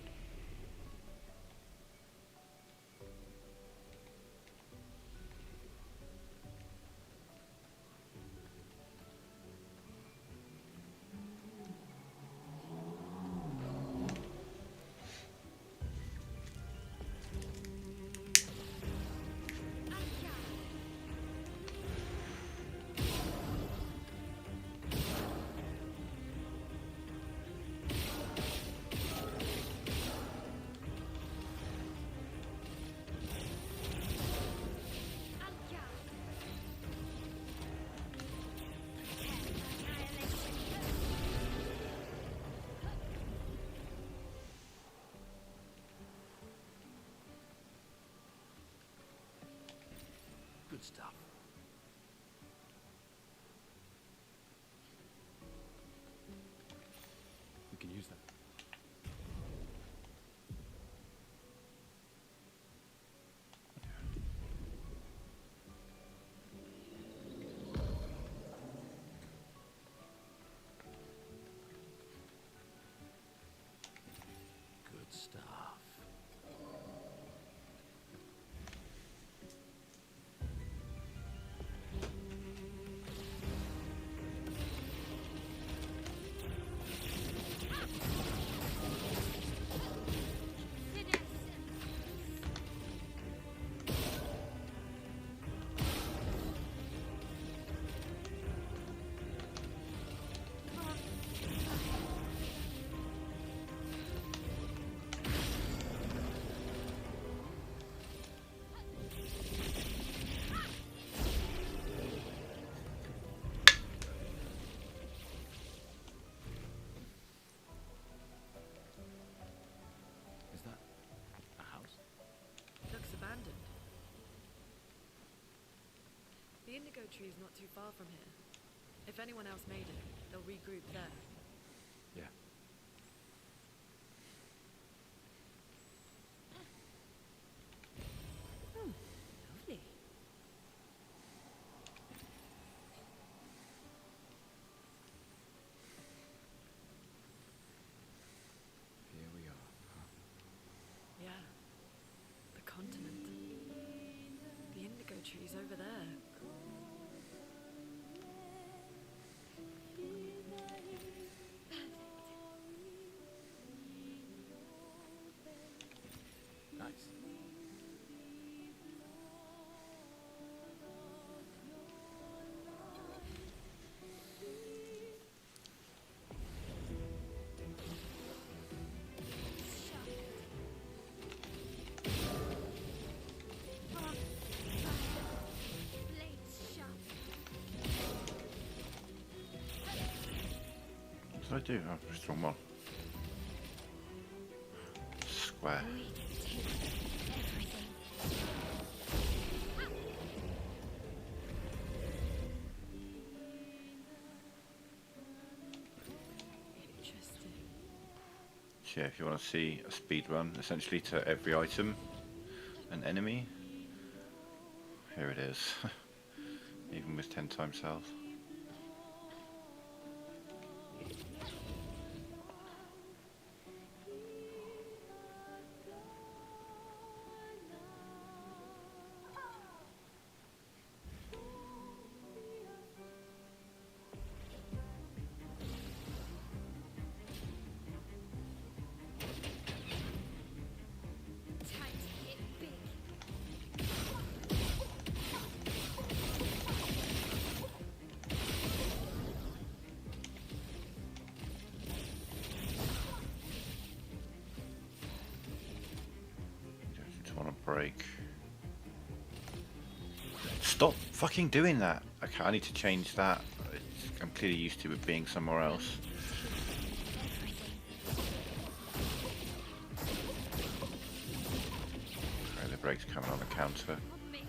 Good stuff. We can use that. Good stuff. Is that a house? Looks abandoned. The indigo tree is not too far from here. If anyone else made it, they'll regroup there. Yeah. Lovely. Here we are. Huh? Yeah. The continent. The indigo tree's over there. What did I do? Oh, just wrong one. Square. We take everything. Interesting. So yeah, if you want to see a speed run, essentially to every item and enemy, here it is. Even with 10 times health. Time to hit big. Just want to break. Stop fucking doing that! Okay, I need to change that. I'm clearly used to it being somewhere else. Okay, the break's coming on the counter. On me.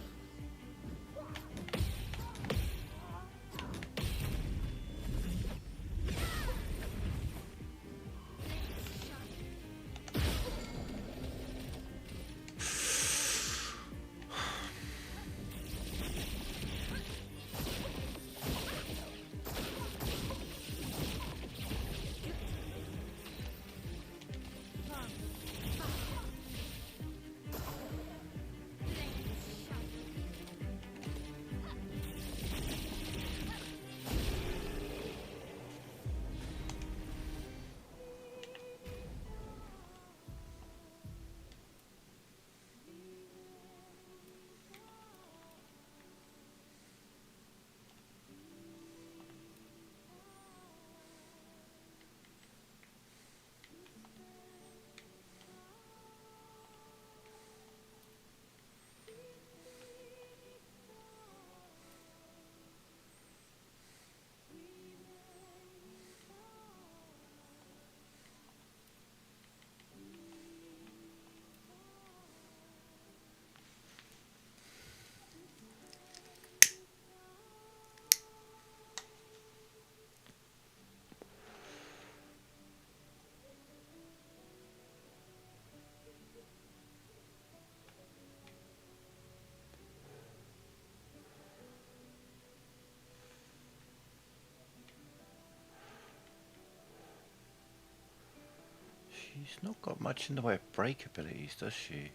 She's not got much in the way of break abilities, does she?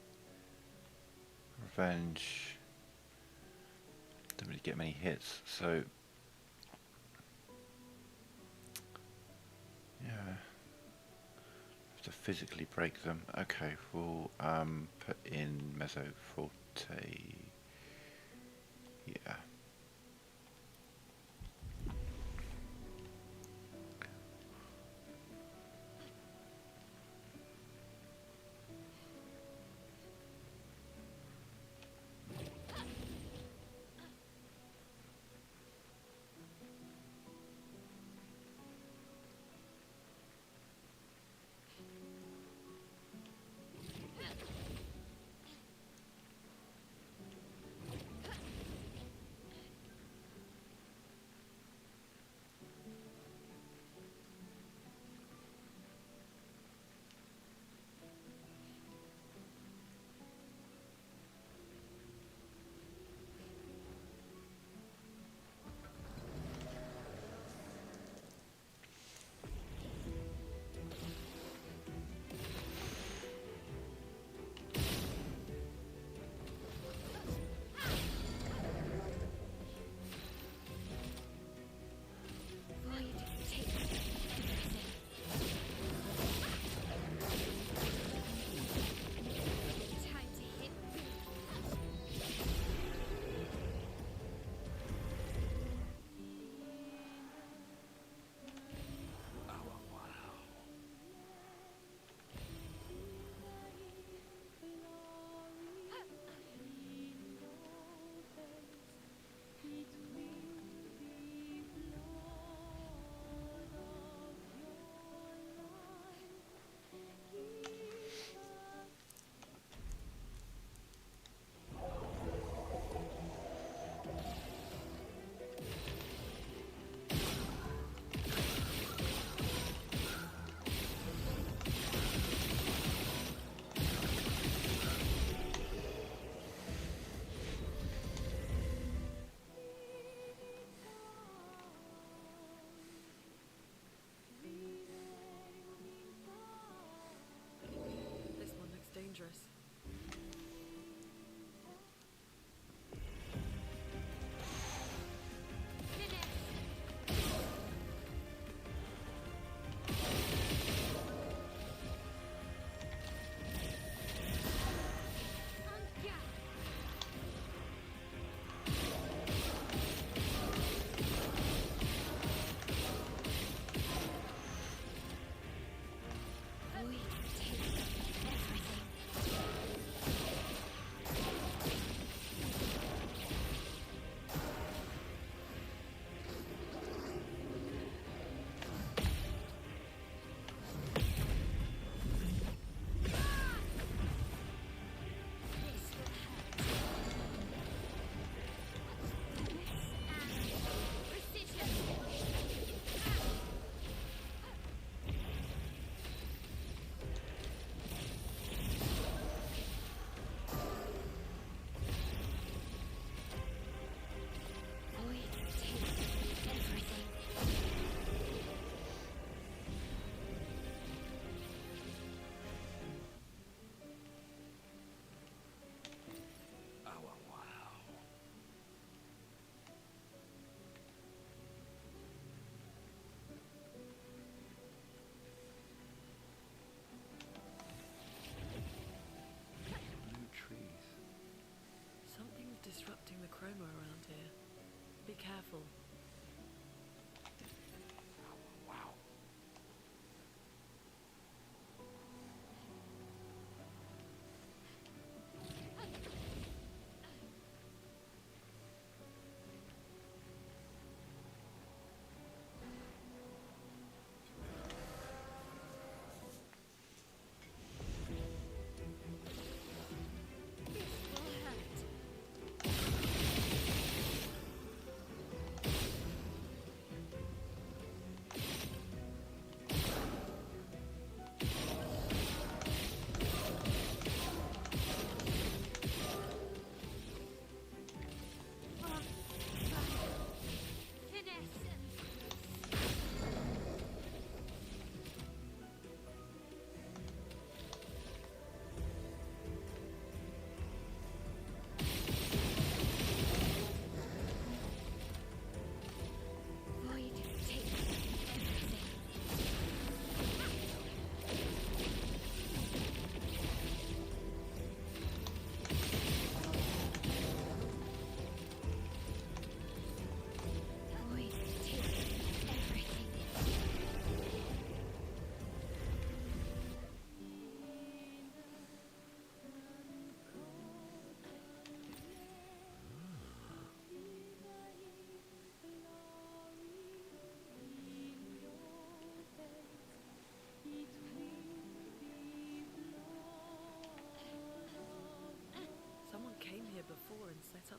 Revenge. Don't really get many hits, so yeah. Have to physically break them. Okay, we'll put in Mezzo Forte. Yeah.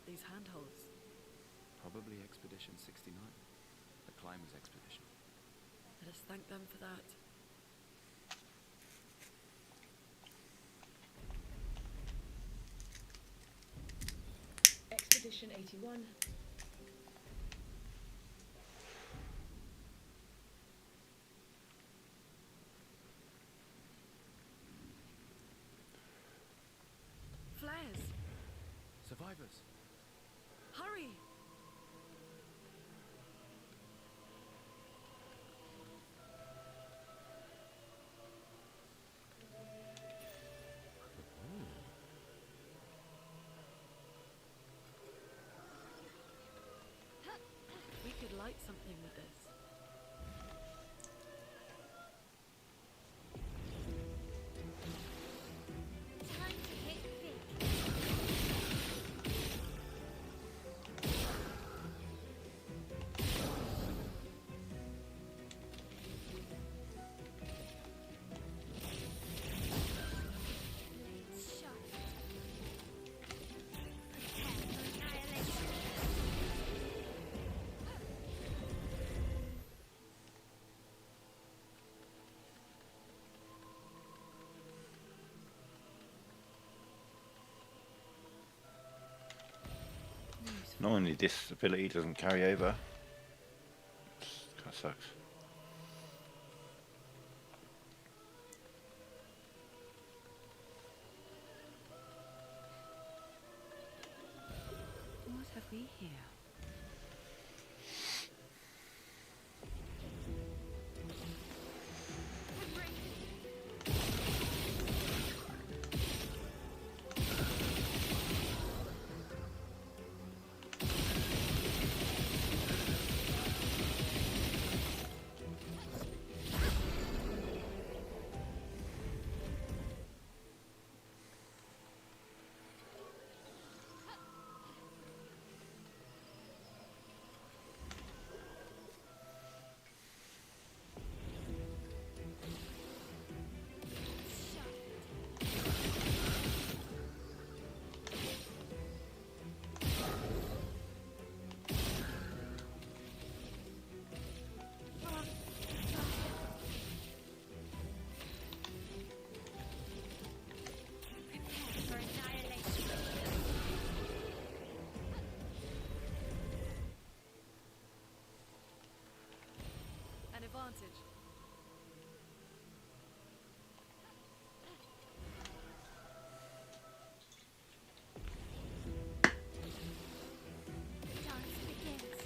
up these handholds? Probably Expedition 69. The climbers expedition. Let us thank them for that. Expedition 81. Flares! Survivors! Hurry! We could light something with this. Time to hit big. Blades sharp. Prepare for annihilation. Normally this ability doesn't carry over. Kind of sucks. What have we here? Prepare for annihilation. An advantage. Dance begins.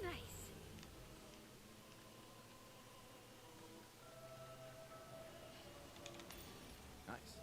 Nice. Nice.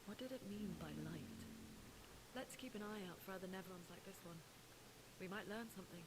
What did it mean by light? Let's keep an eye out for other Nevrons like this one. We might learn something.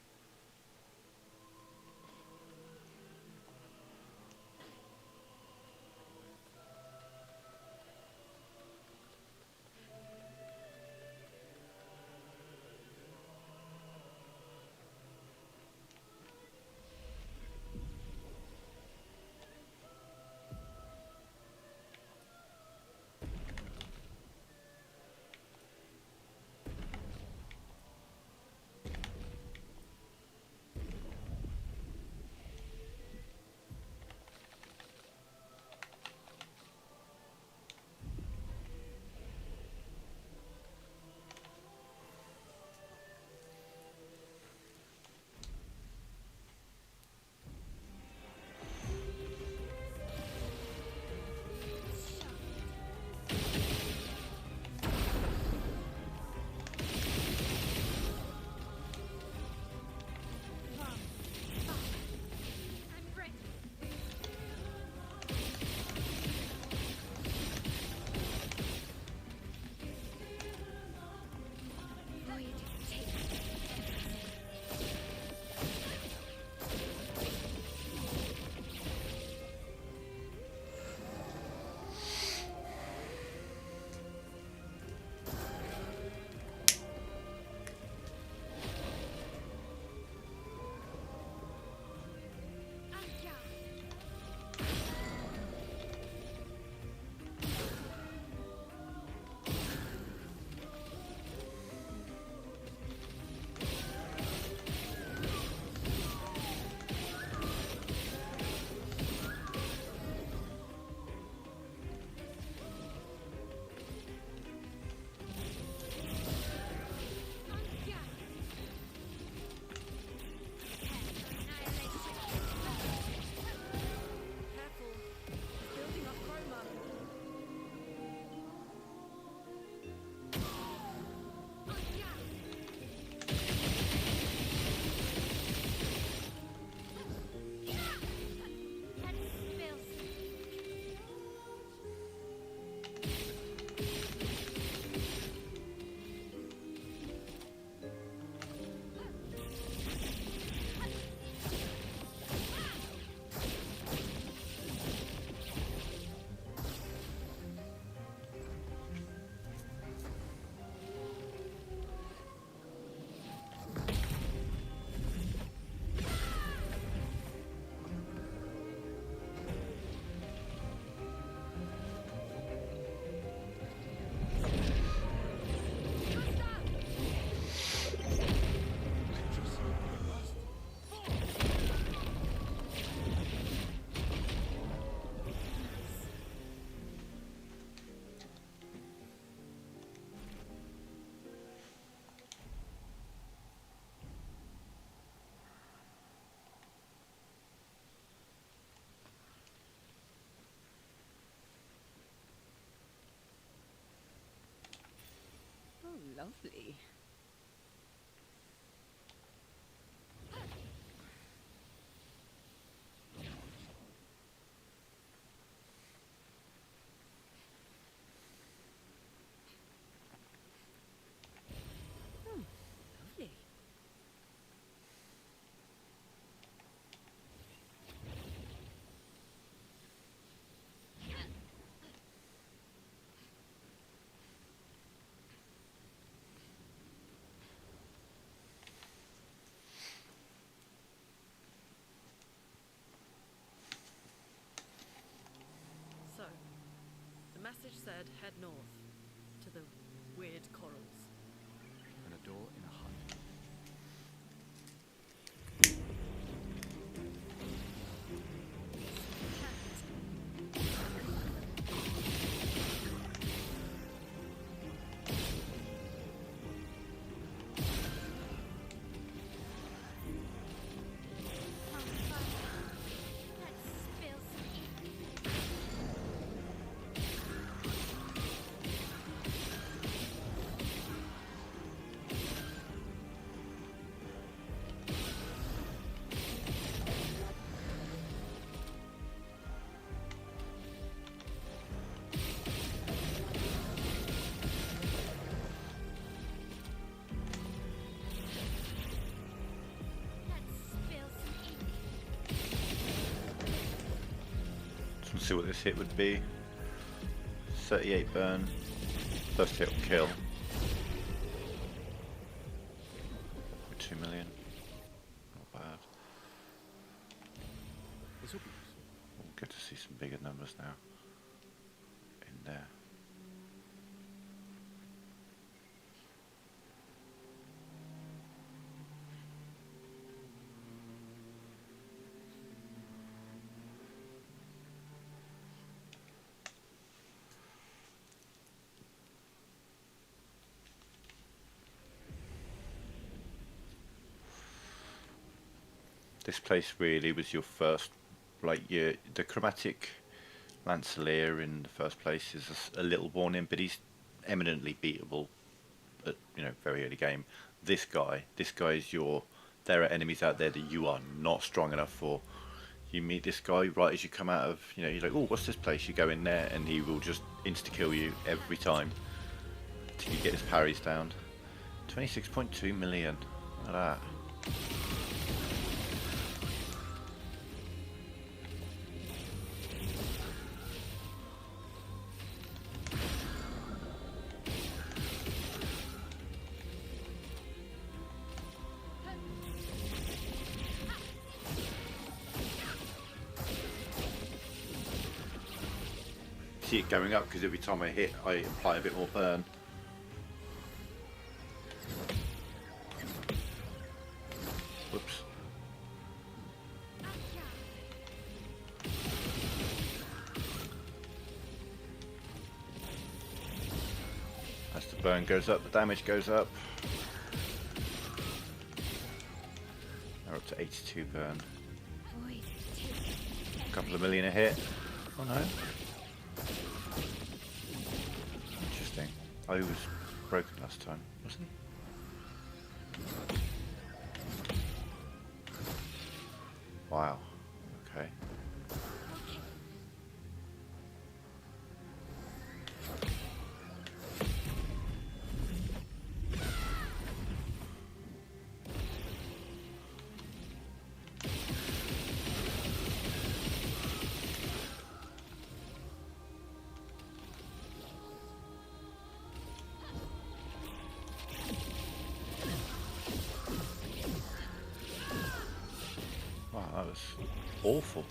lovely. Lovely. So, the message said head north to the weird corals. And a door in a hut. Let's spill some ink. Let's spill some ink. Let's see what this hit would be. 38 burn. First hit will kill. 2 million. Not bad. This will be useful. We'll get to see some bigger numbers now. In there. This place really was your first, like the chromatic Lancelier in the first place is a little worn in, but he's eminently beatable at very early game. This guy is there are enemies out there that you are not strong enough for. You meet this guy right as you come out of, you're like, oh, what's this place? You go in there and he will just insta kill you every time till you get his parries down. 26.2 million. Look at that. See it going up because every time I hit, I apply a bit more burn. Whoops. As the burn goes up, the damage goes up. Now we're up to 82 burn. Void, A couple of million a hit. Oh no. Interesting. Oh, he was broken last time, wasn't he? Wow. Okay. Wow, that was awful.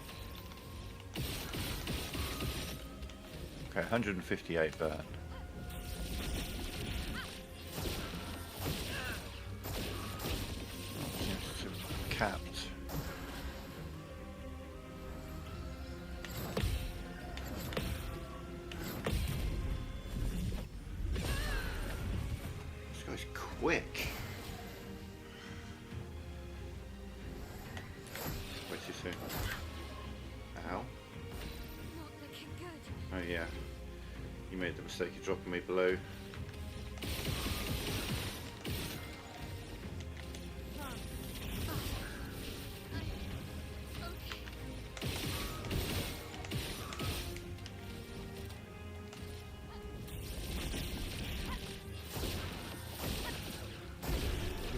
Okay, 158 burn. Seems to have capped. This guy's quick. Way too soon. Ow. not looking good. Oh yeah. You made the mistake of dropping me below.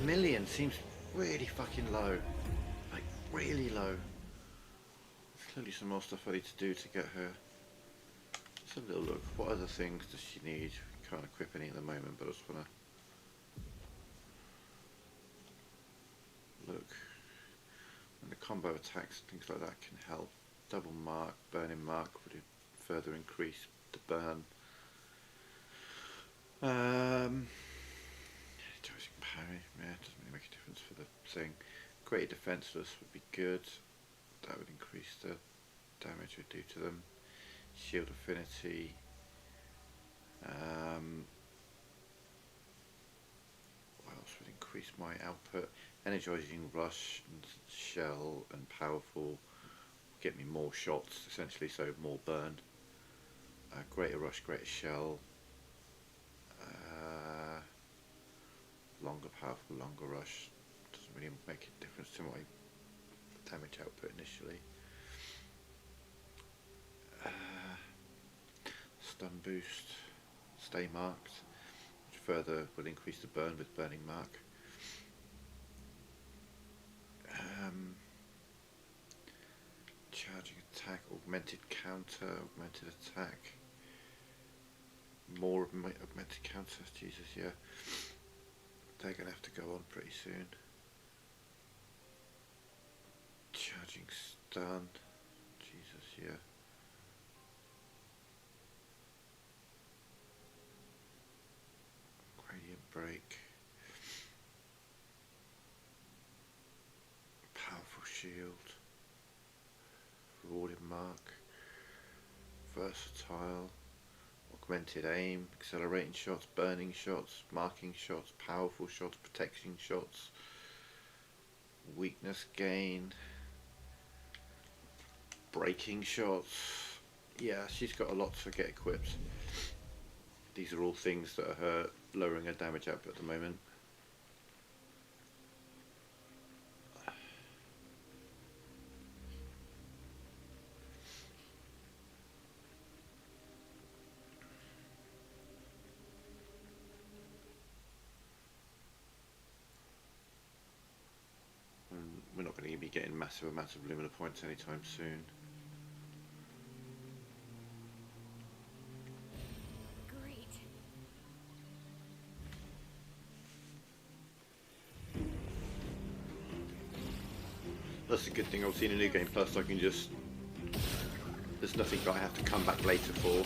million seems really fucking low. Like, really low. There's clearly some more stuff I need to do to get her. Let's have a little look. What other things does she need? Can't equip any at the moment, but I just want to look. And the combo attacks, things like that can help. Double mark, burning mark would further increase the burn. Dosing parry, yeah, it doesn't really make a difference for the thing. Greater defenseless would be good. That would increase the damage we do to them. Shield affinity. What else would increase my output? Energizing rush and shell and powerful get me more shots essentially, so more burn. Greater rush, greater shell. Longer powerful, longer rush. Doesn't really make a difference to my damage output initially. Stun boost, stay marked, which further will increase the burn with burning mark. Charging attack, augmented counter, augmented attack. More augmented counter, Jesus, yeah. They're going to have to go on pretty soon. Charging stun, Jesus, yeah. Gradient break. Powerful shield. Rewarding mark. Versatile. Augmented aim. Accelerating shots. Burning shots. Marking shots. Powerful shots. Protection shots. Weakness gain. Breaking shots. Yeah, she's got a lot to get equipped. These are all things that are her lowering her damage output at the moment. And we're not going to be getting massive amounts of Lumina points anytime soon. That's a good thing. Obviously in a new game plus I can just, there's nothing that I have to come back later for,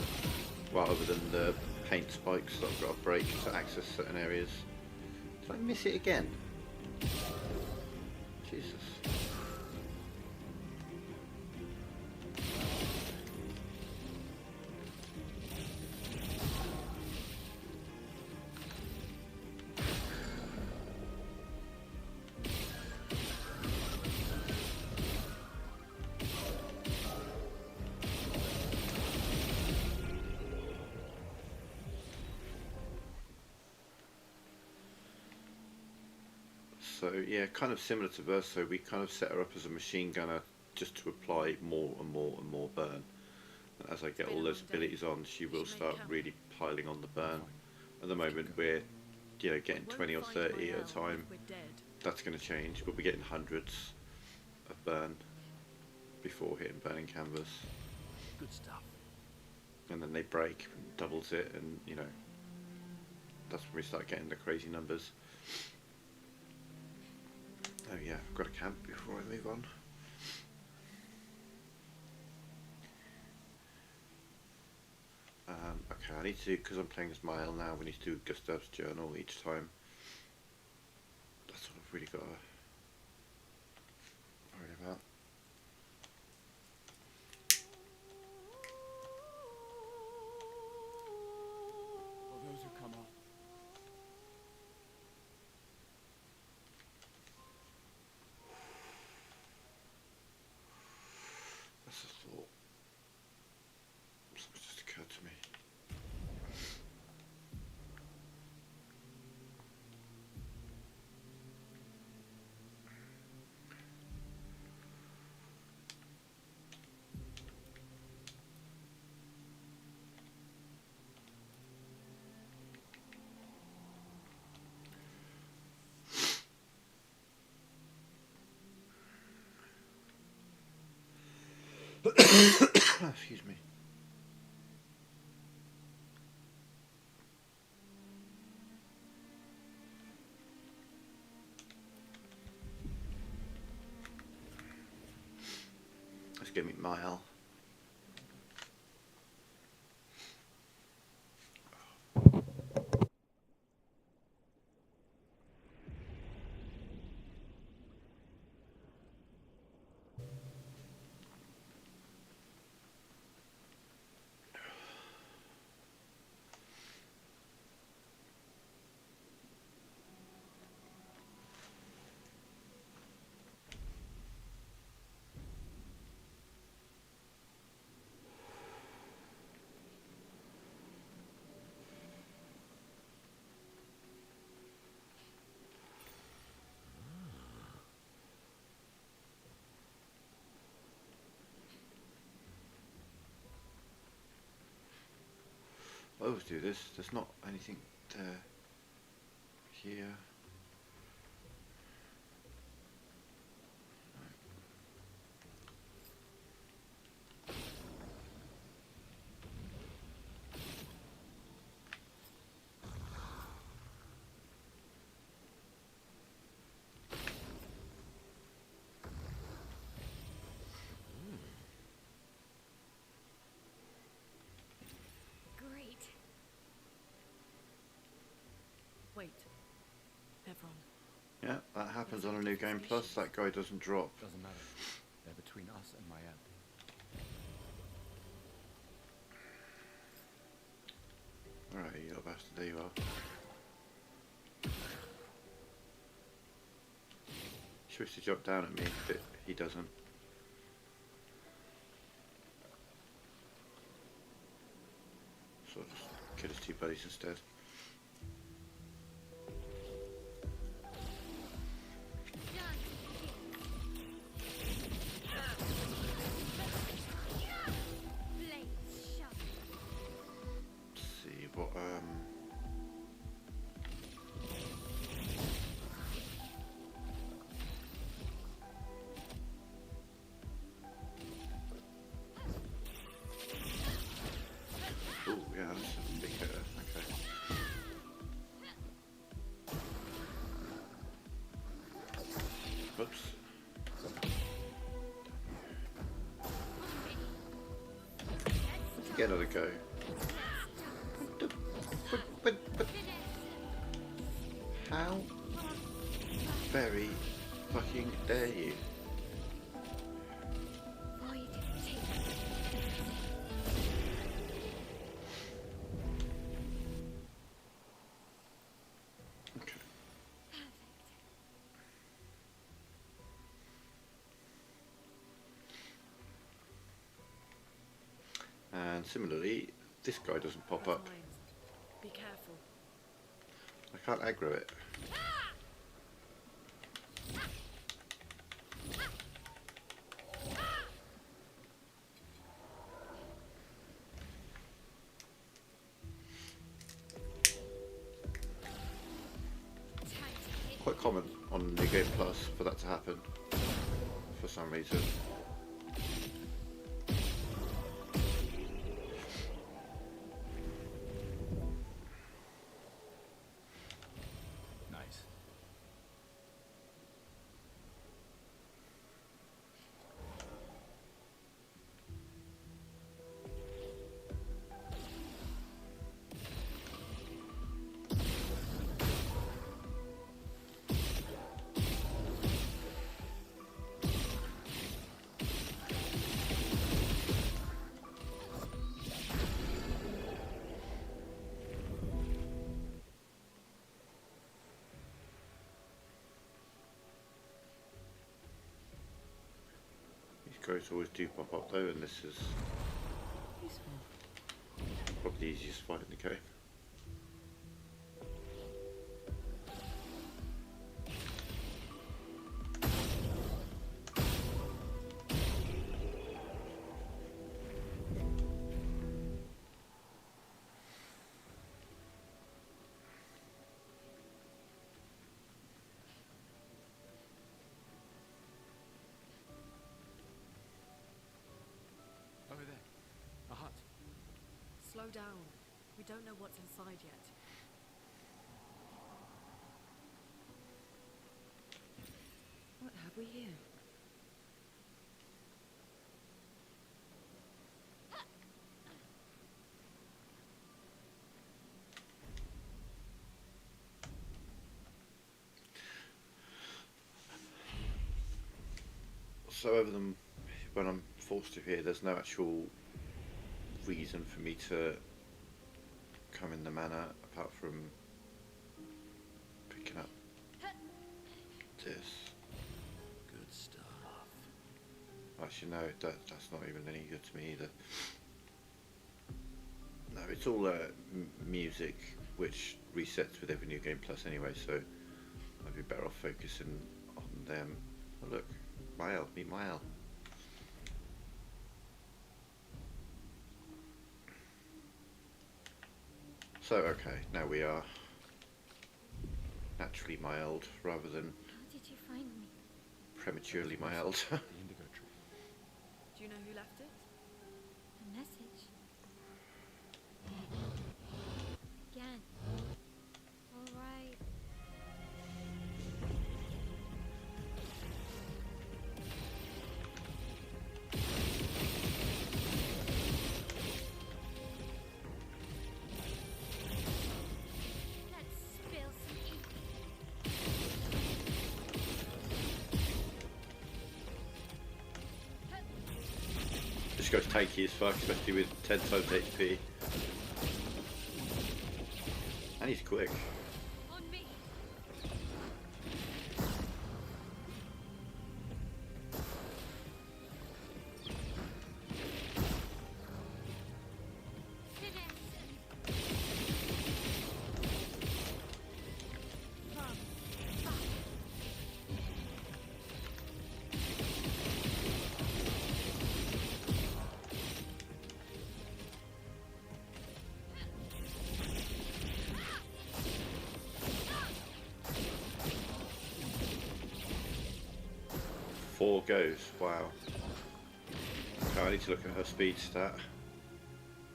rather than the paint spikes that I've got to break to access certain areas. Did I miss it again? Jesus. So yeah, kind of similar to Verso, we kind of set her up as a machine gunner just to apply more and more and more burn. And as I get all those abilities on, she will start really piling on the burn. At the moment we're, you know, getting 20 or 30 at a time. That's going to change, but we're getting hundreds of burn before hitting burning canvas. Good stuff. And then they break, doubles it, and you know, that's when we start getting the crazy numbers. Oh yeah, I've got to camp before I move on. Okay, I need to, because I'm playing as Mael now, we need to do Gustav's journal each time. That's what I've really got to worry about. For those who come up. That's a thought. Something just occurred to me. Excuse me. Let's give me Mile. I always do this. There's not anything there. Here. Great. Wait. Everyone. Yeah, that happens on a new game plus. That guy doesn't drop. Doesn't matter. They're between us and Mayab. Alright, you little bastard, there you are. He's supposed to jump down at me, but he doesn't. So I'll just kill his two buddies instead. Let's see what oh yeah, that's a big hitter. Okay. Oops. Get another go. But how very fucking dare you? Okay. And similarly, this guy doesn't pop Those up. mines. Be careful. I can't aggro it. Quite common on New Game Plus for that to happen for some reason. Nice. These guys always do pop up though, and this is Useful. probably the easiest fight in the game. Slow down. We don't know what's inside yet. What have we here? So other than when I'm forced to here, there's no actual reason for me to come in the manor apart from picking up this. Good stuff. Actually, no, that's not even any good to me either. No, it's all music, which resets with every new game plus anyway, so I'd be better off focusing on them. Oh look, Mael, meet Mael. So, okay, now we are naturally mild rather than How did you find me? prematurely mild. The indigo tree. Do you know who left it? A message. Again. All right. Let's spill some ink. This guy's tanky as fuck, especially with 10 times HP. And he's quick. On me. Four goes, wow. Okay, I need to look at her speed stat.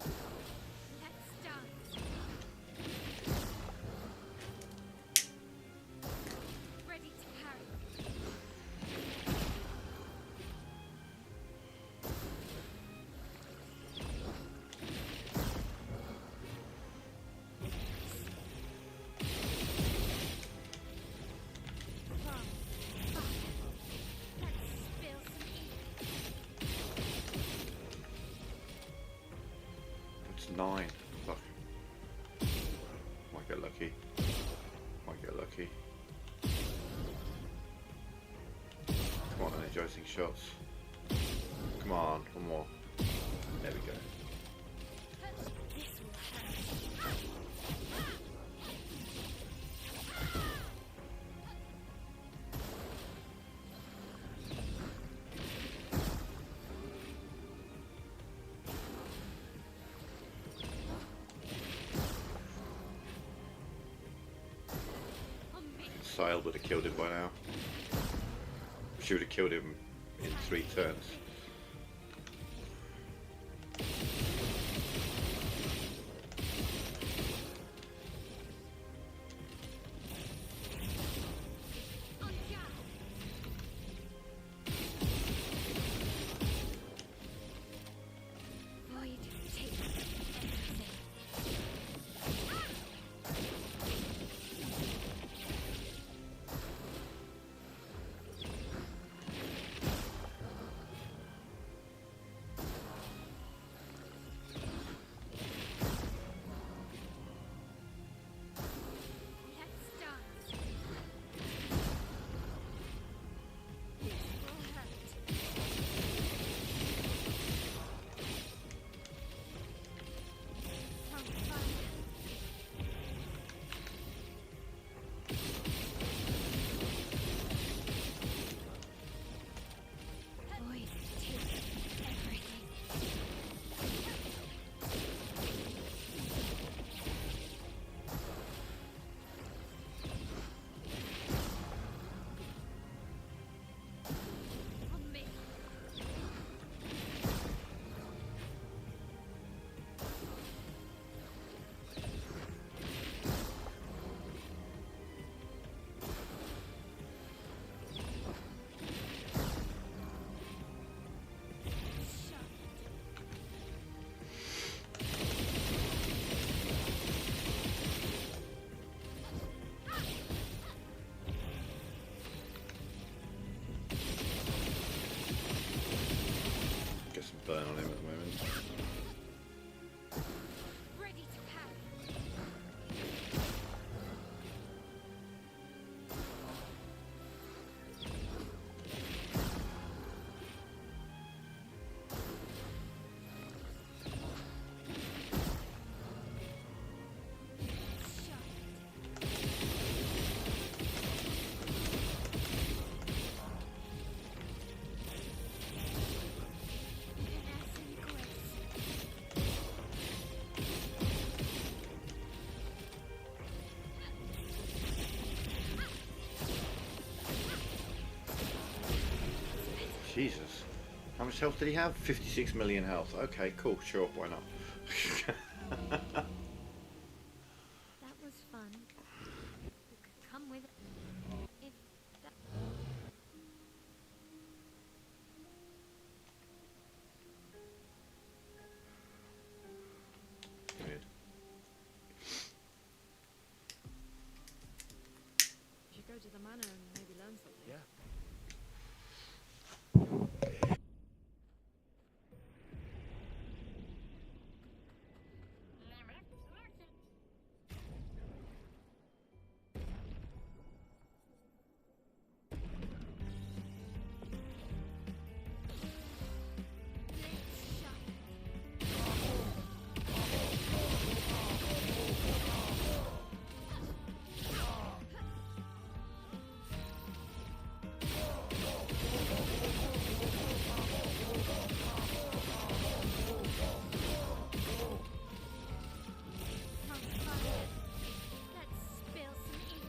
Let's dance. Ready to carry. Let's spill some ink. It's 9. Fuck. Might get lucky. Might get lucky. Come on, energizing shots. Come on, one more. There we go. This will hurt. On me. Sile would have killed him by now. She would have killed him in 3 turns. On guard. Void take everything. Jesus. How much health did he have? 56 million health. Okay, cool, sure, why not? That was fun. You could come with if that. Weird. We should go to the manor and maybe learn something. Yeah. Let's spill some ink.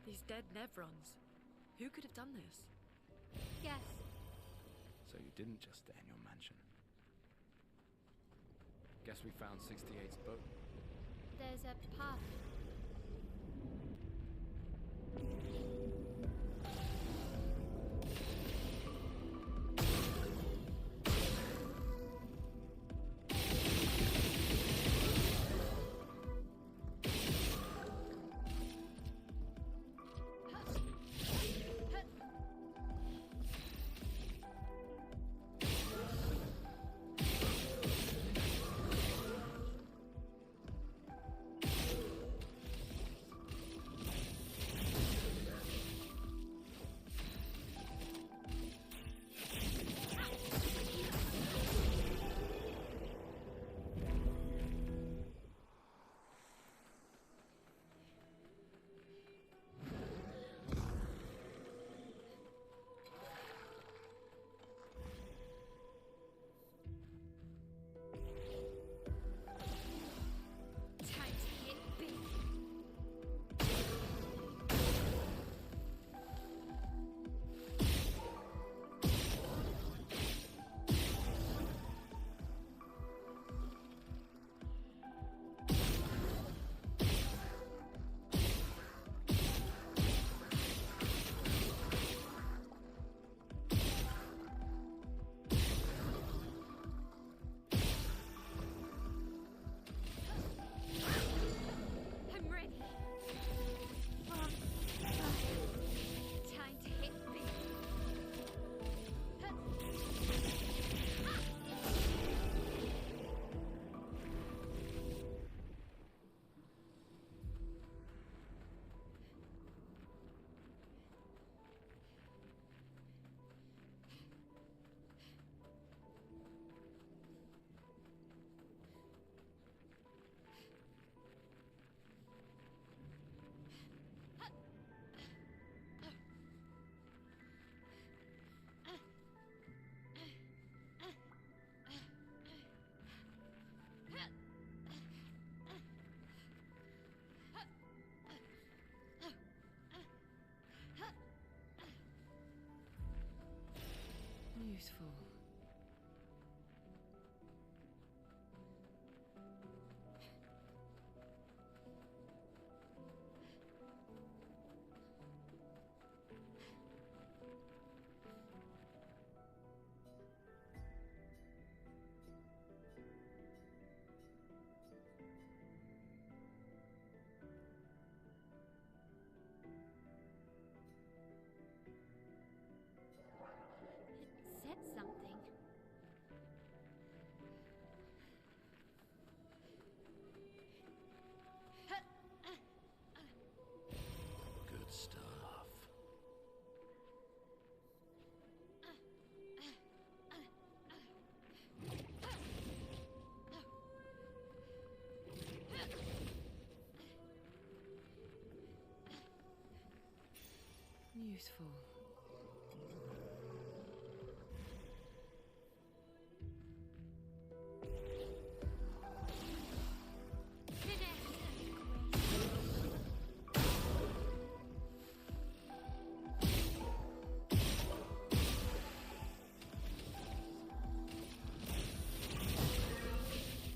These dead Nevrons. Who could have done this? Guess. So you didn't just stay in your mansion. Guess we found 68's boat. There's a path. Time to hit big. I'm ready. Time to hit big. Useful. It said something. useful.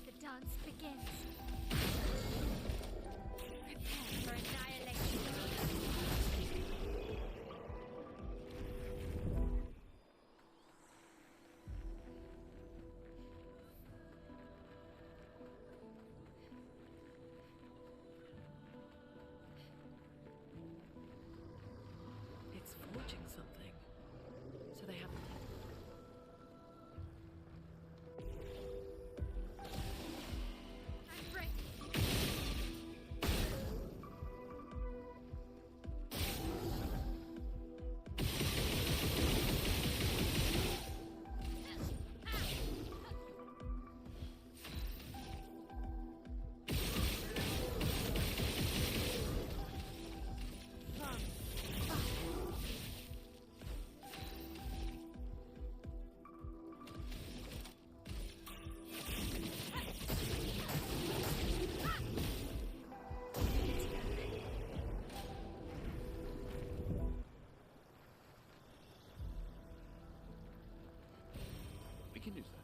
The dance begins. Prepare for annihilation. It's forging something. So they haven't. I'm breaking. We can use that.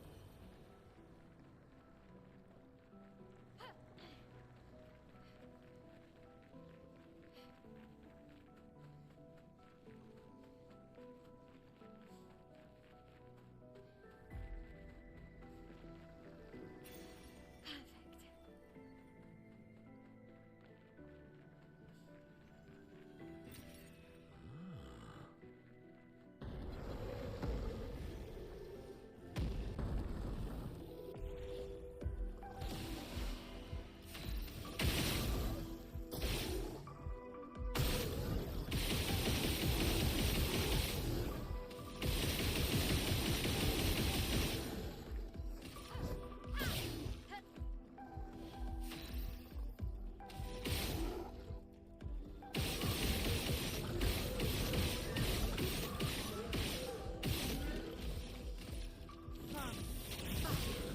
Perfect.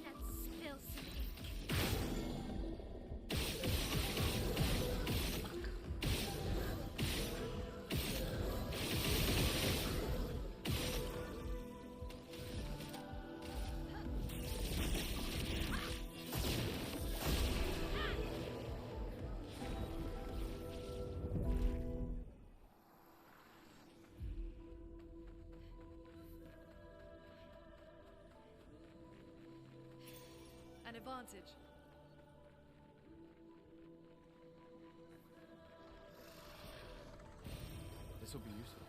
Let's spill some ink. An advantage. This will be useful.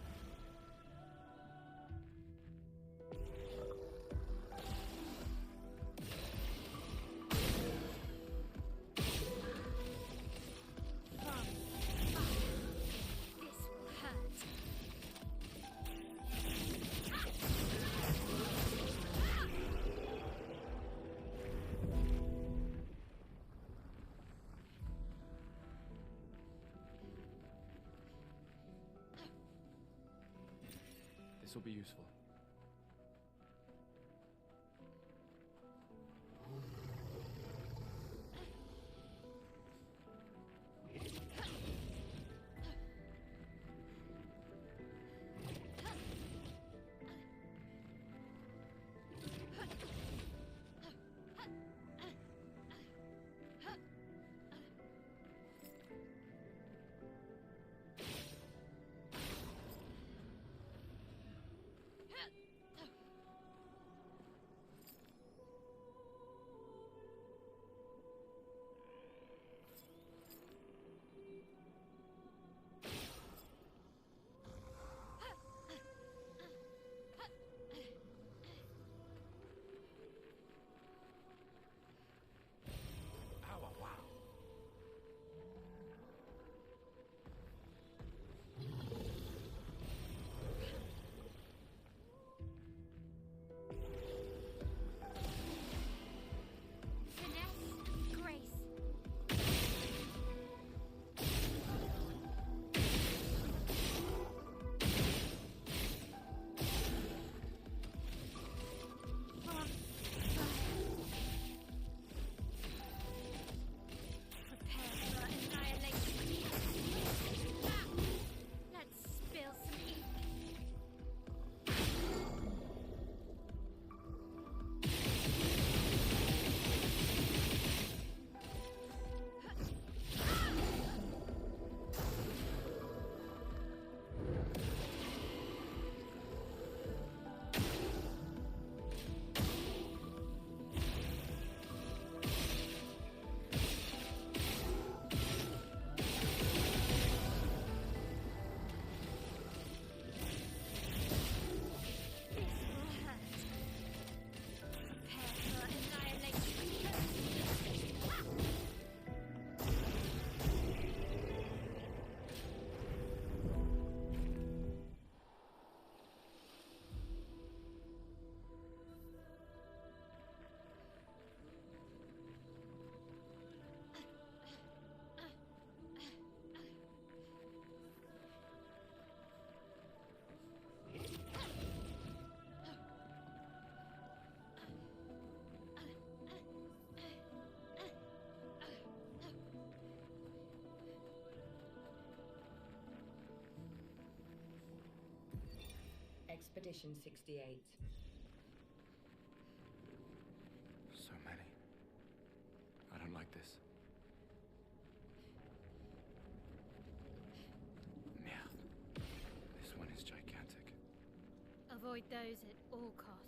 This will hurt. This will be useful. Expedition 68. So many. I don't like this. Merde. This one is gigantic. Avoid those at all costs.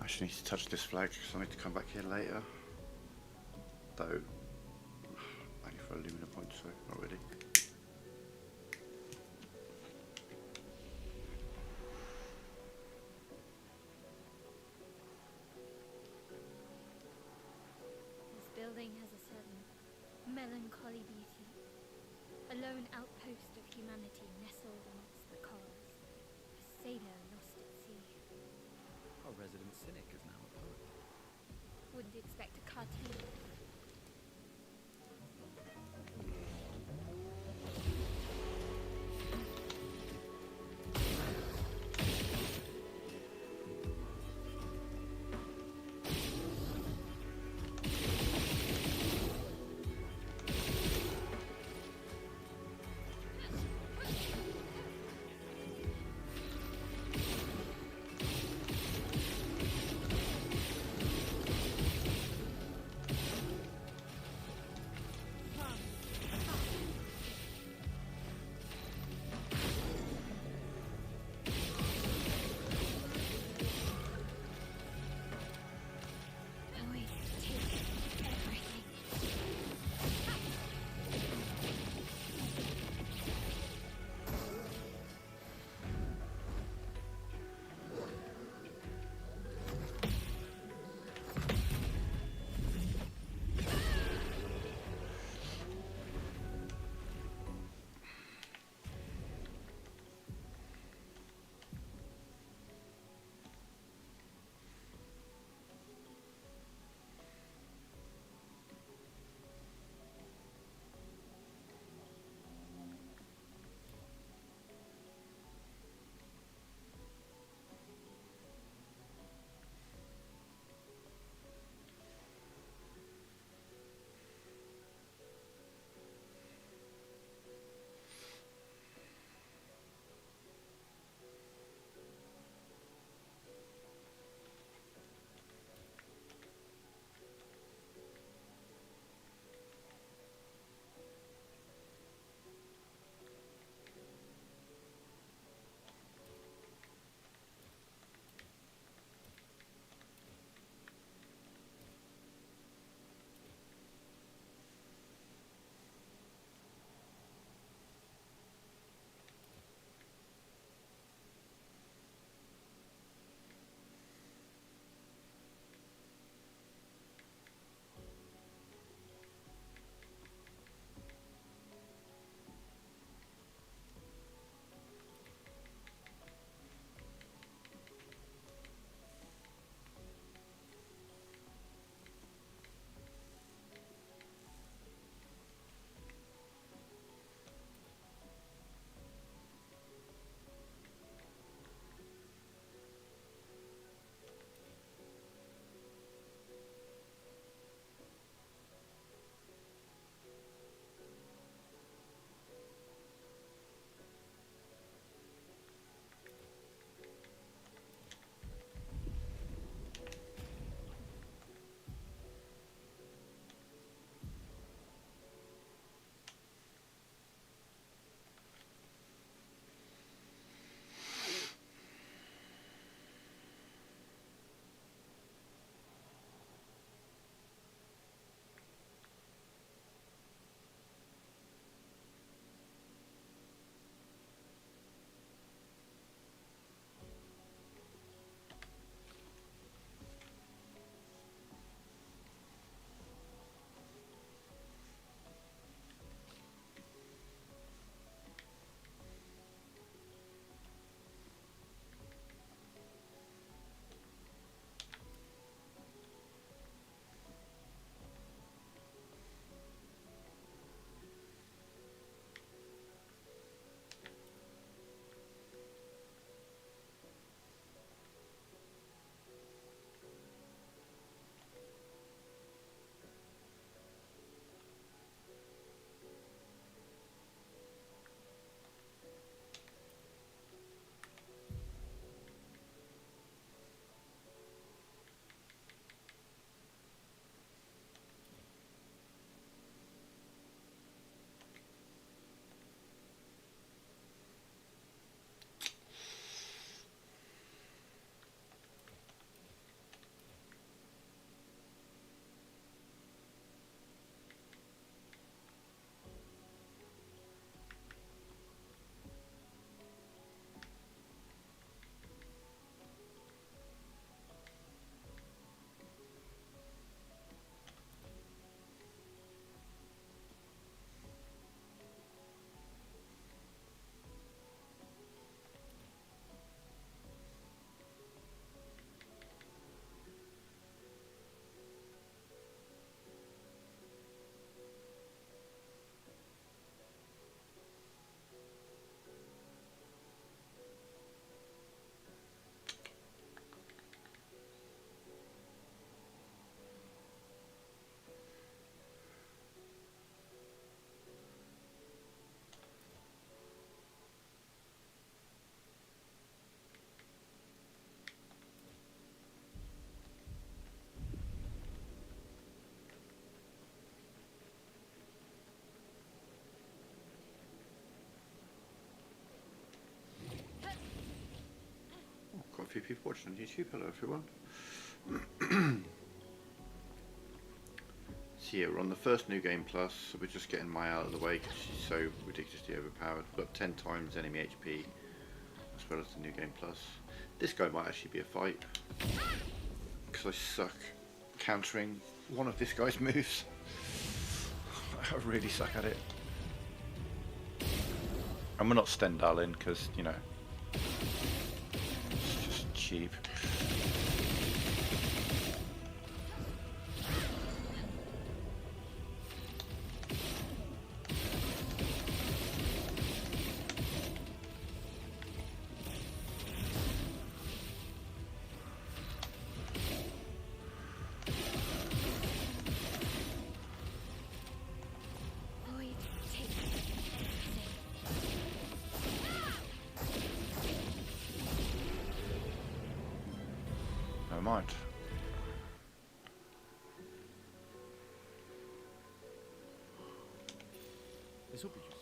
I actually need to touch this flag because I need to come back here later. Though, only for a lunar point, so not really. This building has a certain melancholy beauty. A lone outpost of humanity nestled amongst the corals. A sailor lost at sea. Our resident cynic is now a poet. Wouldn't expect a cartoon. watching on YouTube. Hello everyone. So yeah, we're on the first New Game Plus, so we're just getting Maya out of the way because she's so ridiculously overpowered. We've got 10 times enemy HP as well as the New Game Plus. This guy might actually be a fight because I suck countering one of this guy's moves. I really suck at it. And we're not Stendhalin because, you know, it's just cheap. Void, take it. Never mind. This will be useful.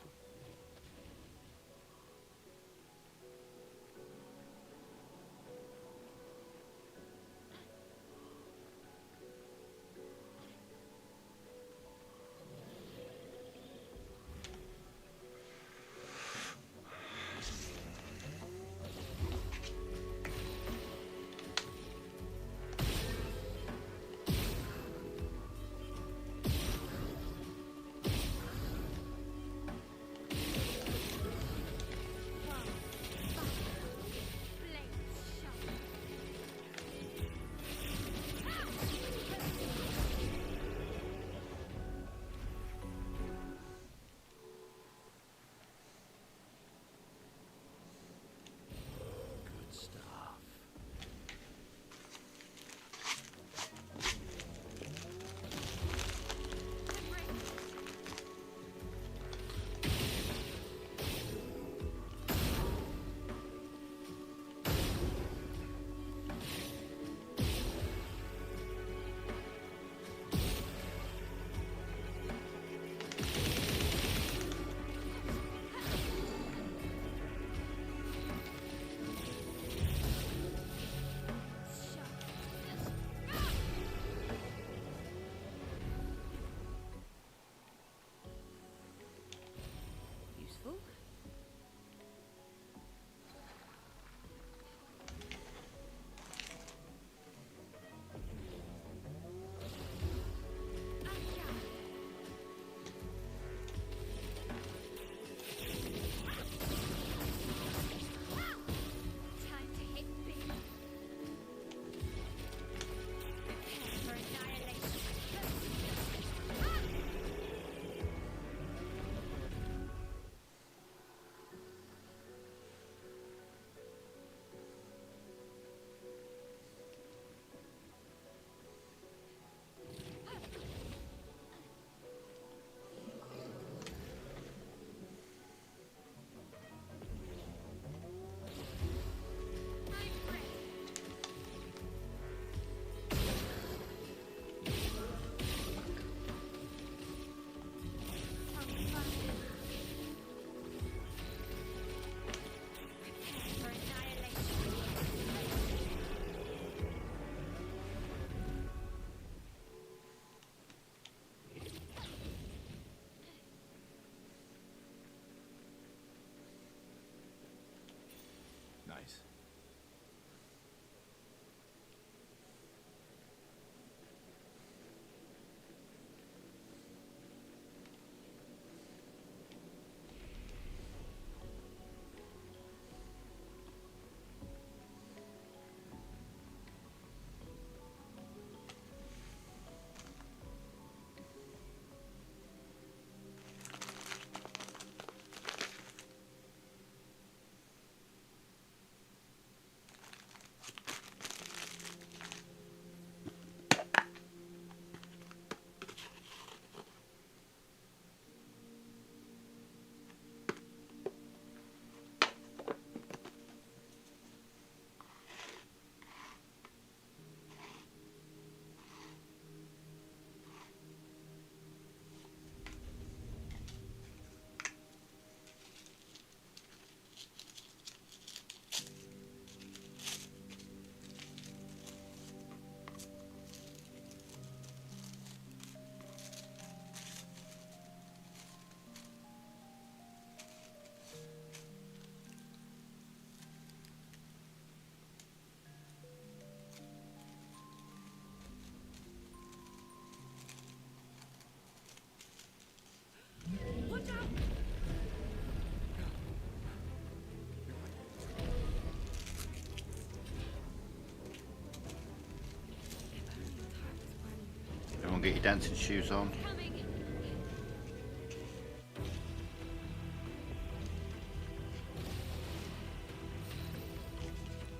Get your dancing shoes on. Coming.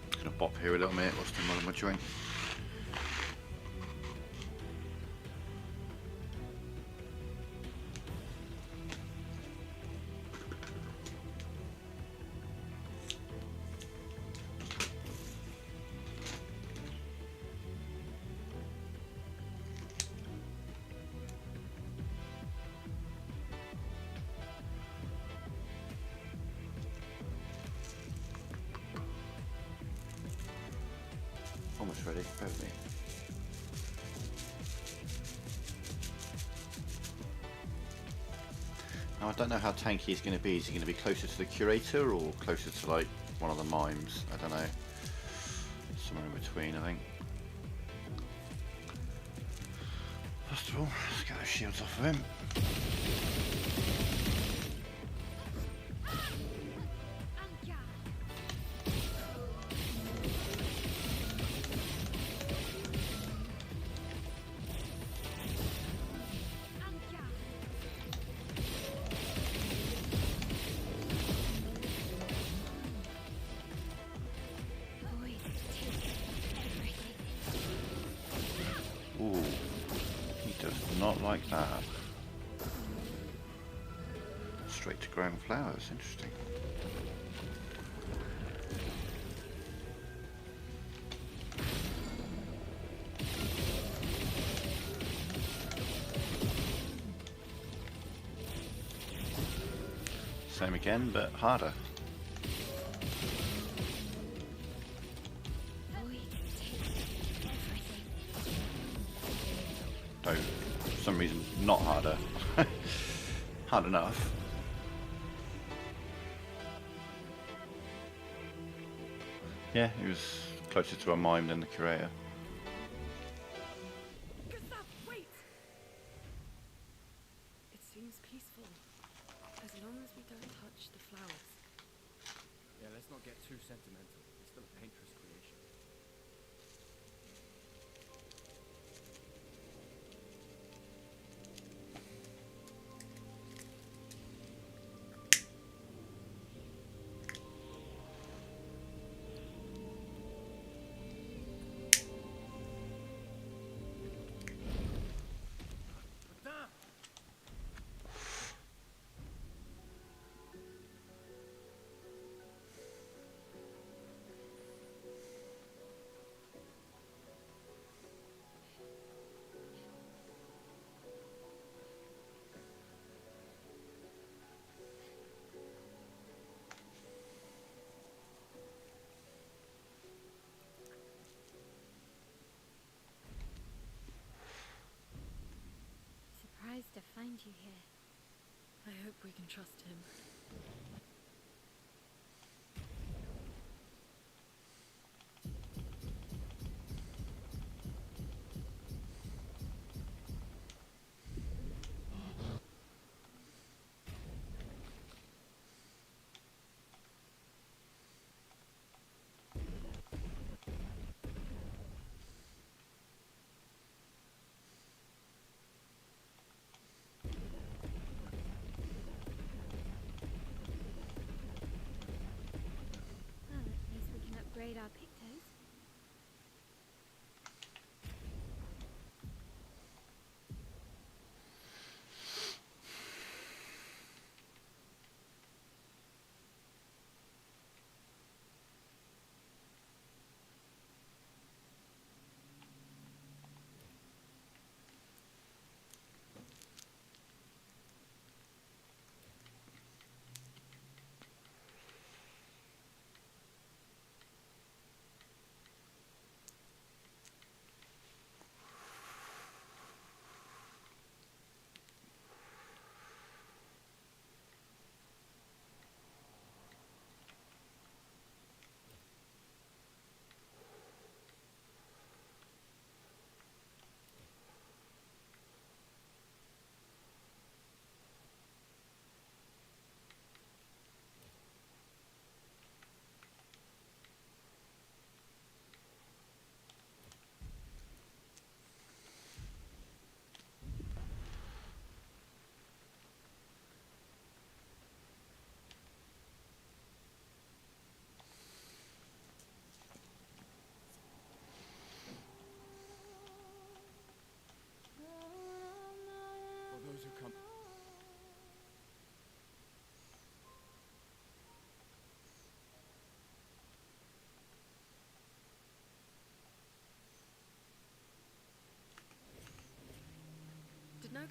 Just gonna bop here a little minute whilst I'm rolling my joint. Almost ready, bear with me. Now I don't know how tanky he's going to be. Is he going to be closer to the curator or closer to like one of the mimes? I don't know. Somewhere in between, I think. First of all, let's get those shields off of him. Ooh, he does not like that. Straight to growing flowers, interesting. Same again, but harder. Though, for some reason, not harder. Hard enough. Yeah, he was closer to a mime than the curator. Gustav, wait! It seems peaceful. As long as we don't touch the flowers. Yeah, let's not get too sentimental. It's still a painter's creation. Surprised to find you here. I hope we can trust him.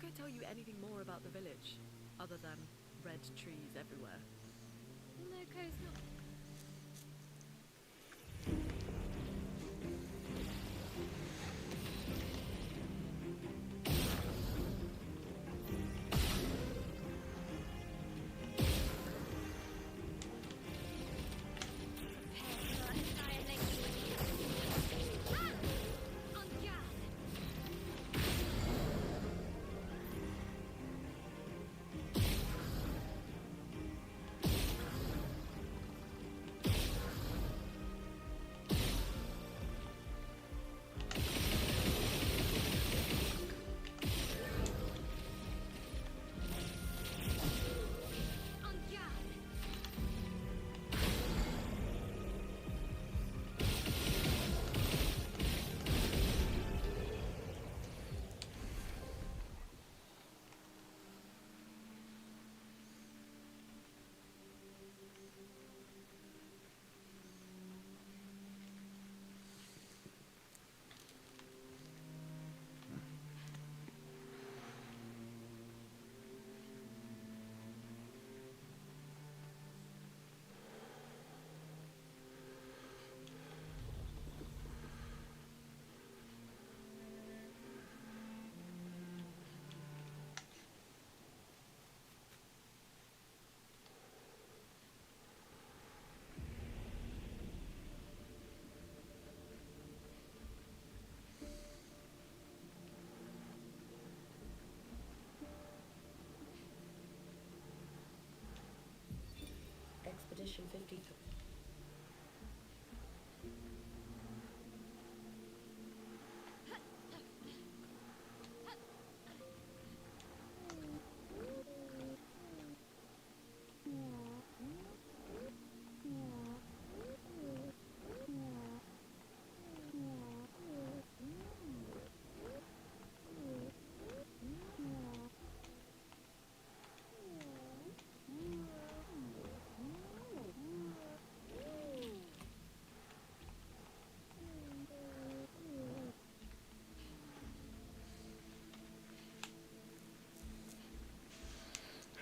Could I tell you anything more about the village, other than red trees everywhere? Loco's not. Expedition 53.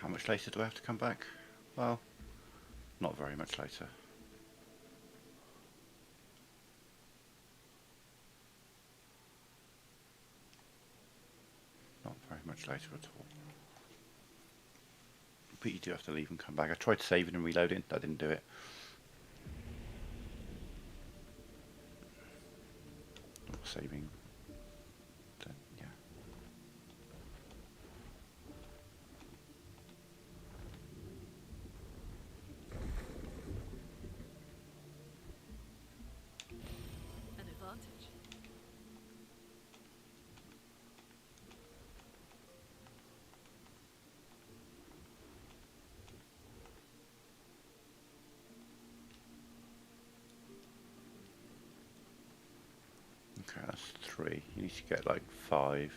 How much later do I have to come back? Well, not very much later. Not very much later at all. But you do have to leave and come back. I tried saving and reloading, I didn't do it. Not saving. Then, yeah. An advantage. Okay, that's 3. You need to get like 5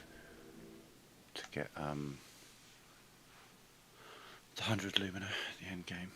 to get the 100 lumina at the end game.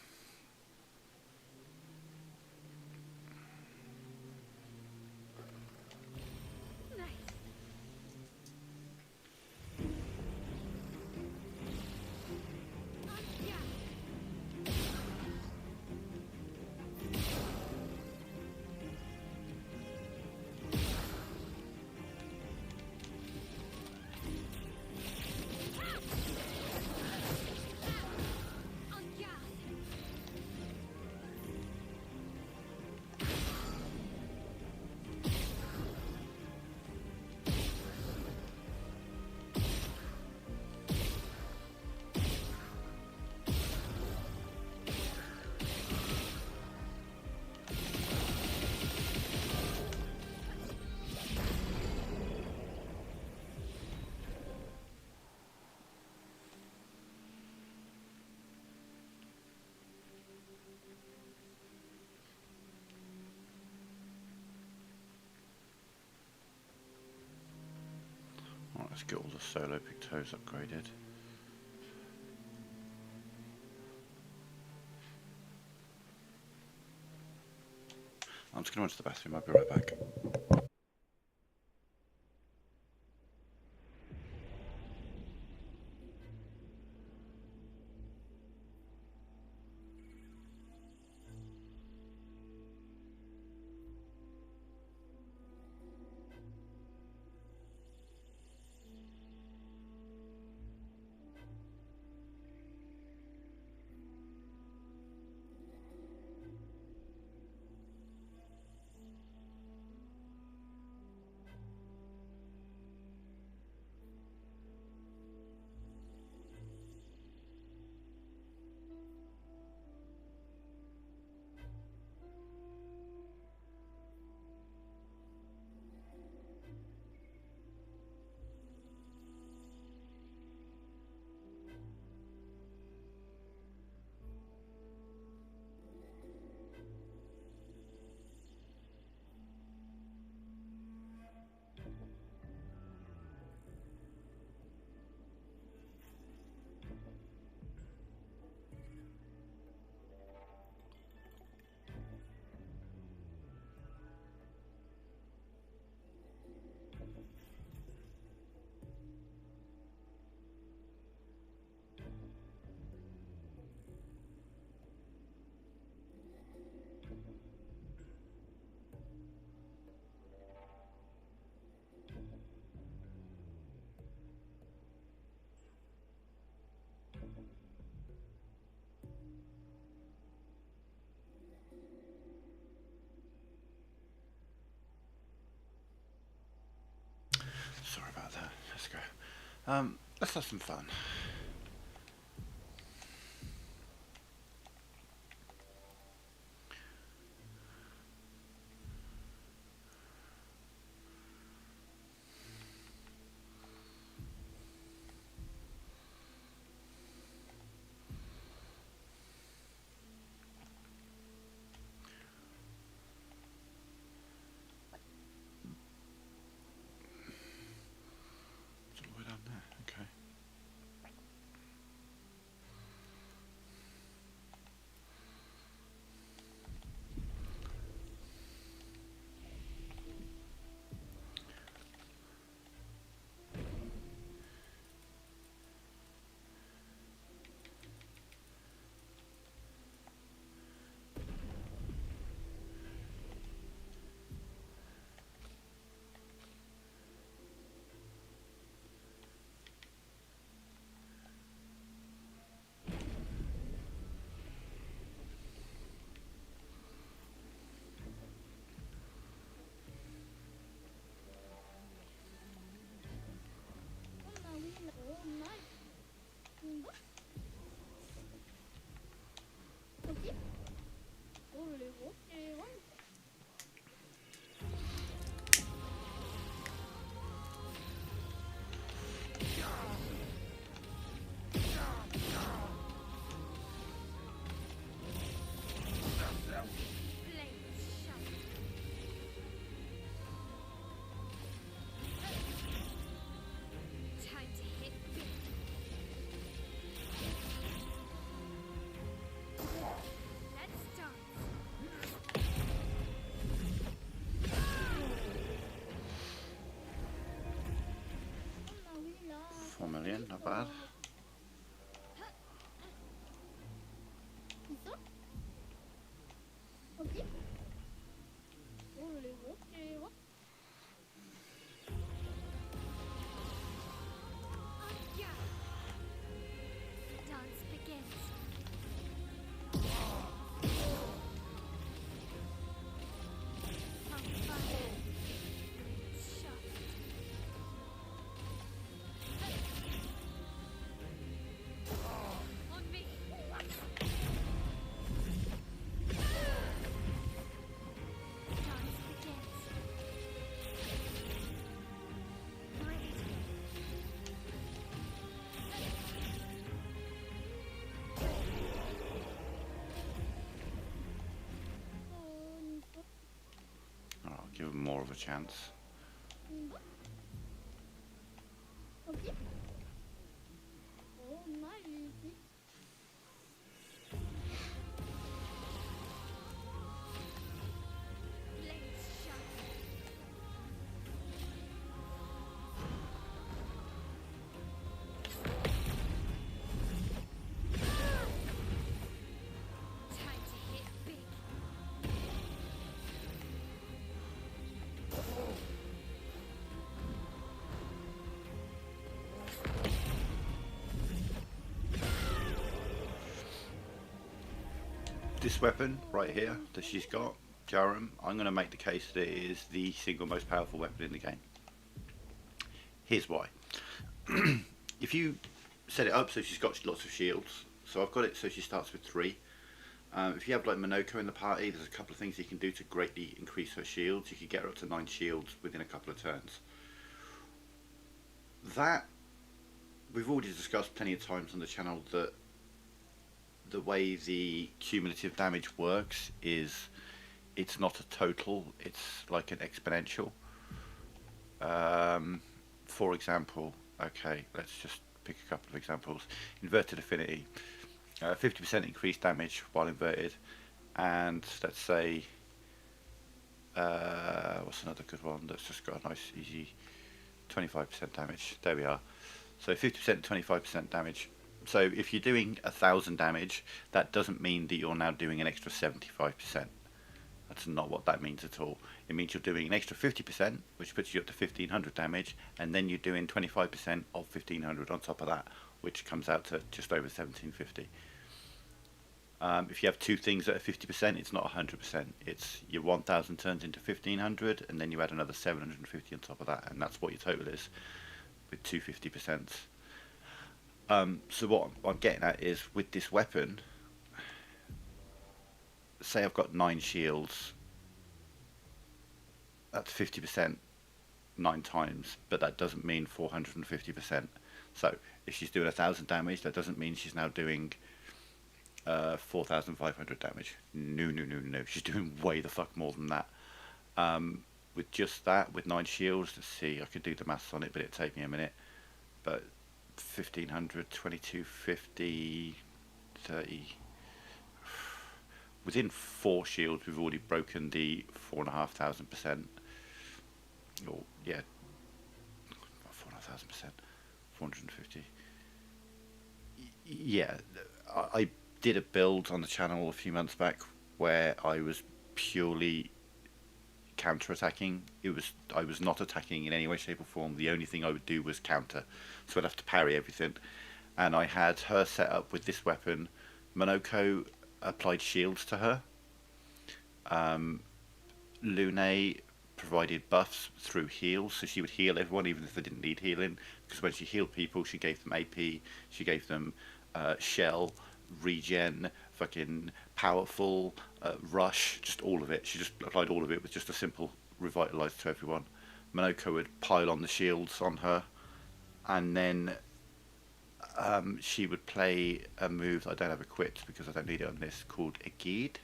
Right, let's get all the solo pictos upgraded. I'm just going to run to the bathroom, I'll be right back. Let's have some fun. It's all the way down there. Okay. Time to hit big. Let's dance. 4 million, not bad. Yeah. Dance begins. On fire. Shaft. On me. Dance begins. Right. I'll give him more of a chance. Blades sharp. Time to hit big. This weapon right here that she's got, Jarum, I'm going to make the case that it is the single most powerful weapon in the game. Here's why. If you set it up so she's got lots of shields, so I've got it so she starts with 3. If you have like Minoko in the party, there's a couple of things you can do to greatly increase her shields. You can get her up to 9 shields within a couple of turns. That, we've already discussed plenty of times on the channel that the way the cumulative damage works is it's not a total, it's like an exponential. For example, okay, let's just pick a couple of examples. Inverted affinity, 50% increased damage while inverted, and let's say, what's another good one that's just got a nice easy 25% damage. There we are. So 50%, 25% damage. So if you're doing 1,000 damage, that doesn't mean that you're now doing an extra 75%. That's not what that means at all. It means you're doing an extra 50%, which puts you up to 1,500 damage, and then you're doing 25% of 1,500 on top of that, which comes out to just over 1,750. If you have 2 things that are 50%, it's not 100%. It's your 1,000 turns into 1,500, and then you add another 750 on top of that, and that's what your total is. with 250%. So what I'm getting at is with this weapon, say I've got 9 shields, that's 50% 9 times, but that doesn't mean 450%. So if she's doing 1,000 damage, that doesn't mean she's now doing 4,500 damage. No. She's doing way the fuck more than that. With just that, with 9 shields, let's see, I could do the maths on it, but it'd take me a minute. But 1,500, 2,250, 30. Within 4 shields, we've already broken the 4,500%. Or, yeah, 4,500%, 450. Yeah, I did a build on the channel a few months back where I was purely counter-attacking. I was not attacking in any way, shape or form. The only thing I would do was counter, so I'd have to parry everything. And I had her set up with this weapon. Monoko applied shields to her. Lune provided buffs through heals, so she would heal everyone even if they didn't need healing, because when she healed people she gave them AP, she gave them shell, regen, fucking powerful, rush, just all of it. She just applied all of it with just a simple revitalize to everyone. Monoko would pile on the shields on her, and then she would play a move that I don't have equipped because I don't need it on this, called Aegid,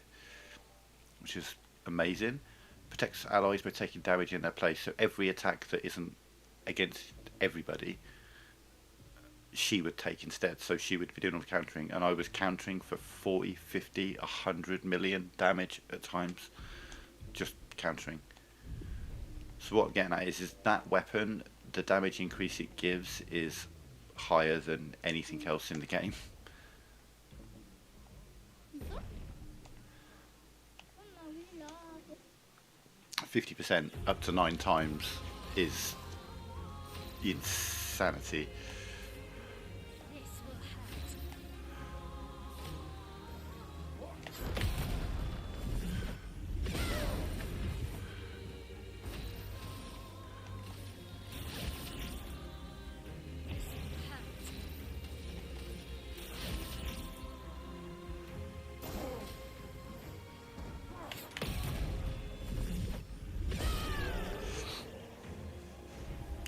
which is amazing. Protects allies by taking damage in their place, so every attack that isn't against everybody she would take instead. So she would be doing all the countering, and I was countering for 40, 50, 100 million damage at times, just countering. So what I'm getting at is that weapon, the damage increase it gives is higher than anything else in the game. 50% up to 9 times is insanity. This will hurt. This will hurt.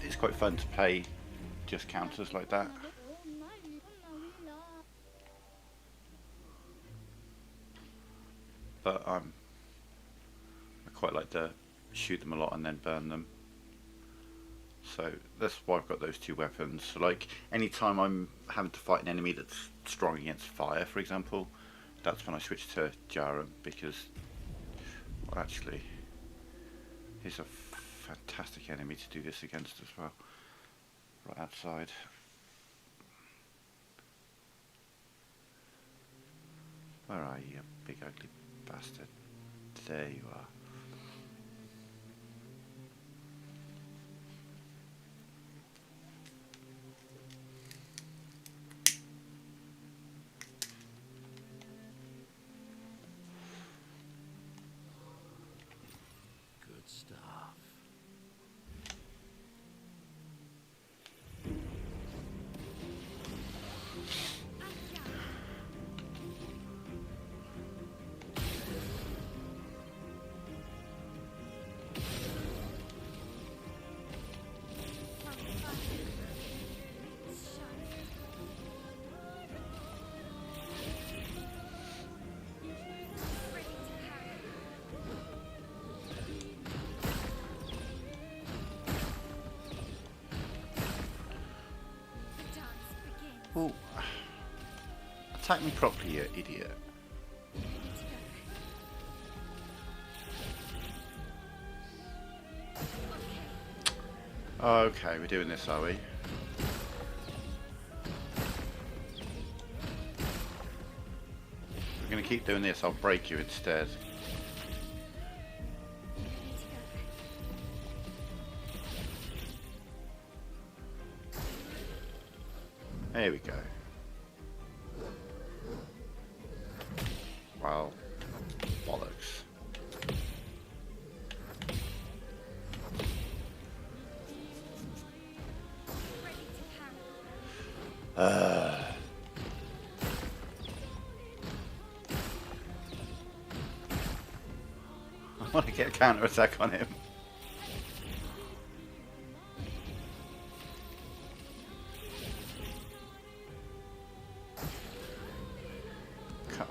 It's quite fun to play just counters like that. But I quite like to shoot them a lot and then burn them. So that's why I've got those 2 weapons. So like anytime I'm having to fight an enemy that's strong against fire, for example, that's when I switch to Jarum, because well, actually he's a fantastic enemy to do this against as well. Right outside. Where are you, big ugly bastard? There you are. Good stuff. Well, attack me properly, you idiot. Okay, we're doing this, are we? We're going to keep doing this, I'll break you instead. There we go. Well, bollocks. Ready want to get a counter attack on him.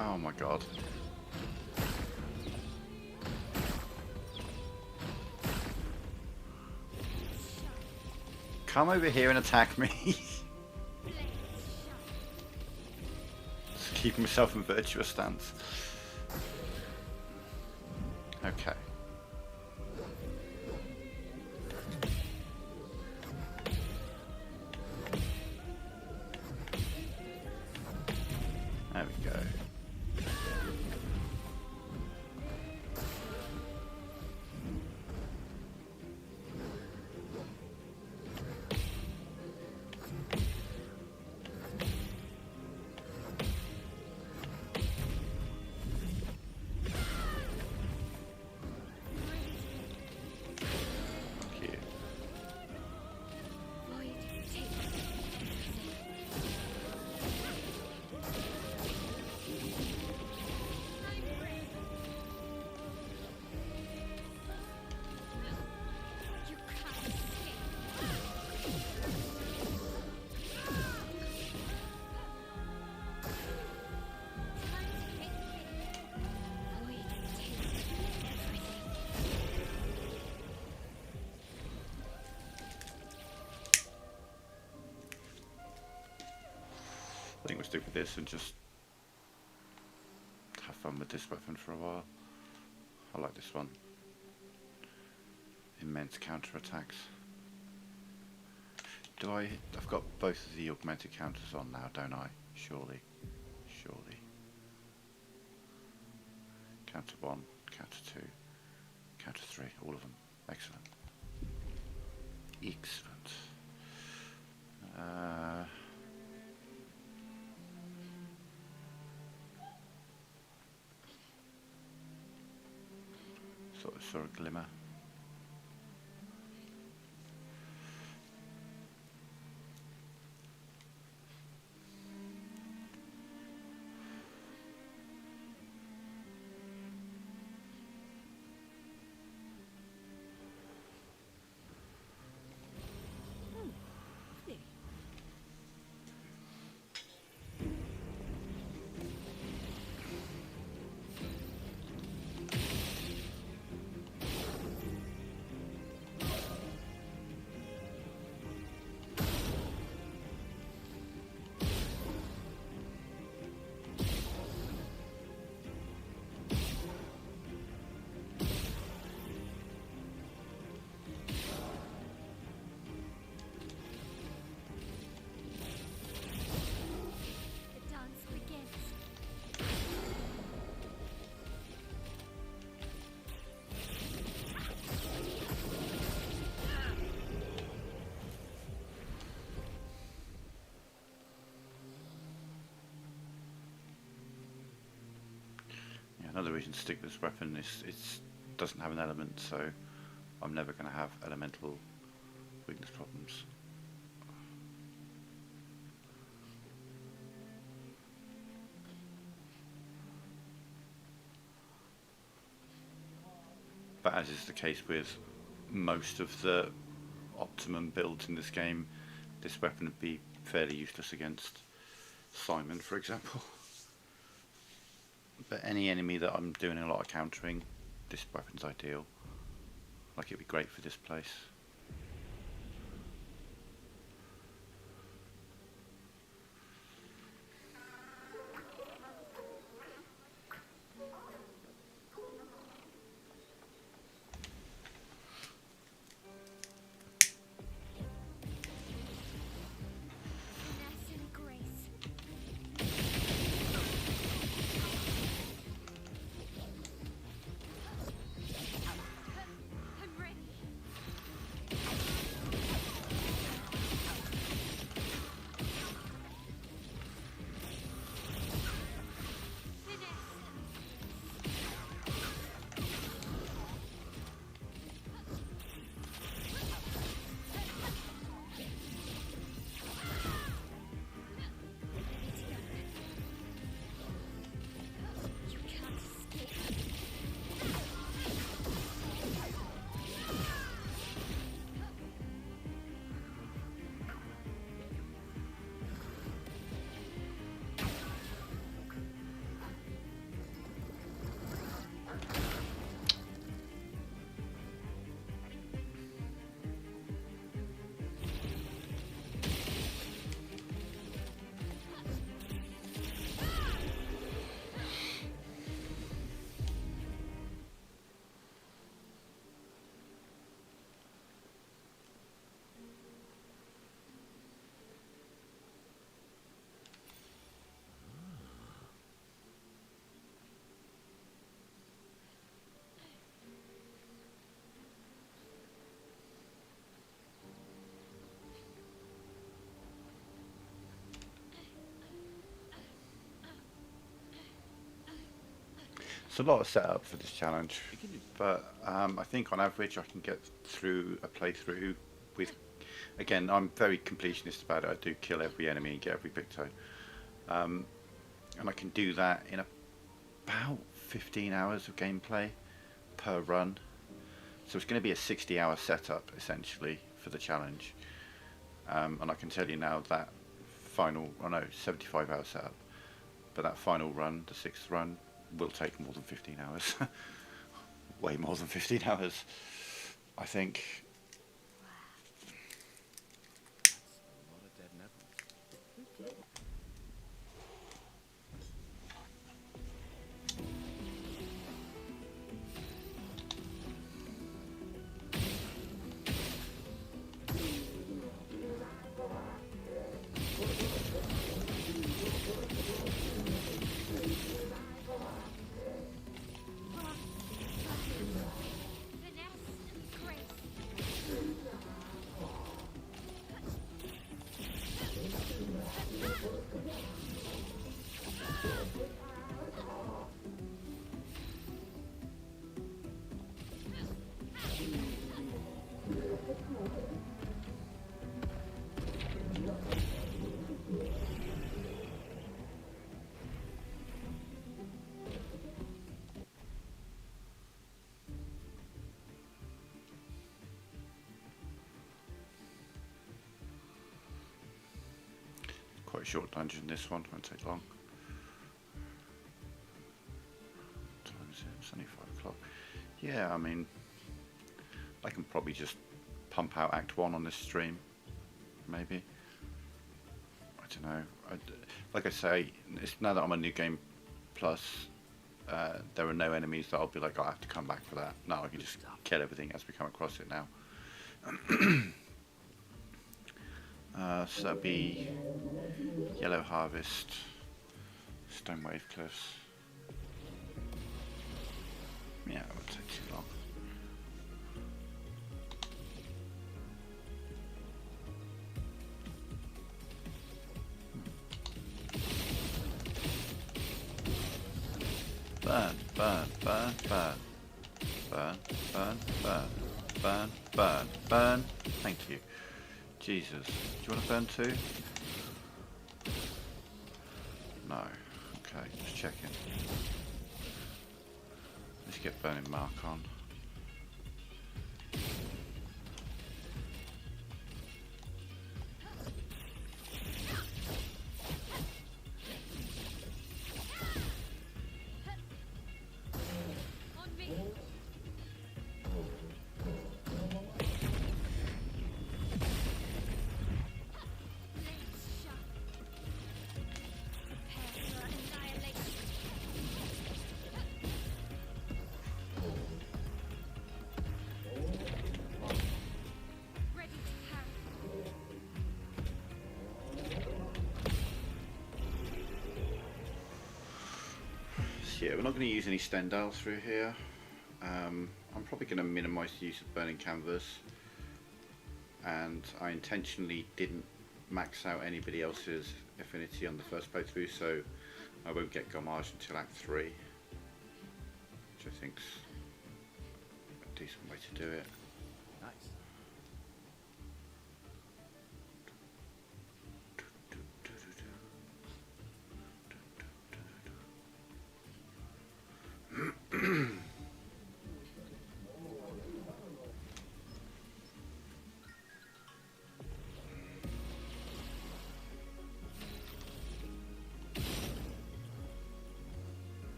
Oh my god. Come over here and attack me. Just keeping myself in virtuous stance. Okay. There we go. Cute. Void take. You can't escape. Time to hit big. Void take everything. I think we'll stick with this and just have fun with this weapon for a while. I like this one. Immense counter attacks. I've got both of the augmented counters on now, don't I? Surely. Surely. Counter 1, counter 2, counter 3, all of them. Excellent. Excellent. Sort of saw a glimmer. Lovely. The dance begins. Yeah, another reason to stick with this weapon is it doesn't have an element, so I'm never going to have elemental weakness problems. But as is the case with most of the optimum builds in this game, this weapon would be fairly useless against Simon, for example. But any enemy that I'm doing a lot of countering, this weapon's ideal. Like, it'd be great for this place. Finesse and grace. I'm ready. It's a lot of setup for this challenge, but I think on average I can get through a playthrough with, again, I'm very completionist about it. I do kill every enemy and get every Picto, and I can do that in about 15 hours of gameplay per run. So it's going to be a 60-hour setup essentially for the challenge, and I can tell you now that final, 75-hour setup, but that final run, the 6th run, will take more than 15 hours. Way more than 15 hours, I think. That's a lot of dead Netherlands. Finesse and grace. Quite a short dungeon, this one, won't take long. What time is it? It's only 5 o'clock. Yeah, I mean, I can probably just pump out Act 1 on this stream, maybe. I don't know. Like I say, it's, now that I'm on New Game Plus, there are no enemies that I'll be like, I have to come back for that. No, I can just kill everything as we come across it now. So that'd be Yellow Harvest, Stone Wave Cliffs. Yeah, it won't take too long. Burn, burn, burn, burn. Burn, burn, burn, burn, burn, burn. Thank you. Jesus. Do you want to burn too? No. Okay, just checking. Let's get burning mark on. On me. Flames sharp. Prepare for annihilation. Ready to parry. So yeah, we're not going to use any Stendhal through here. I'm probably going to minimise the use of burning canvas, and I intentionally didn't max out anybody else's affinity on the first playthrough, so I won't get Gommage until Act 3, which I think's a decent way to do it. Nice.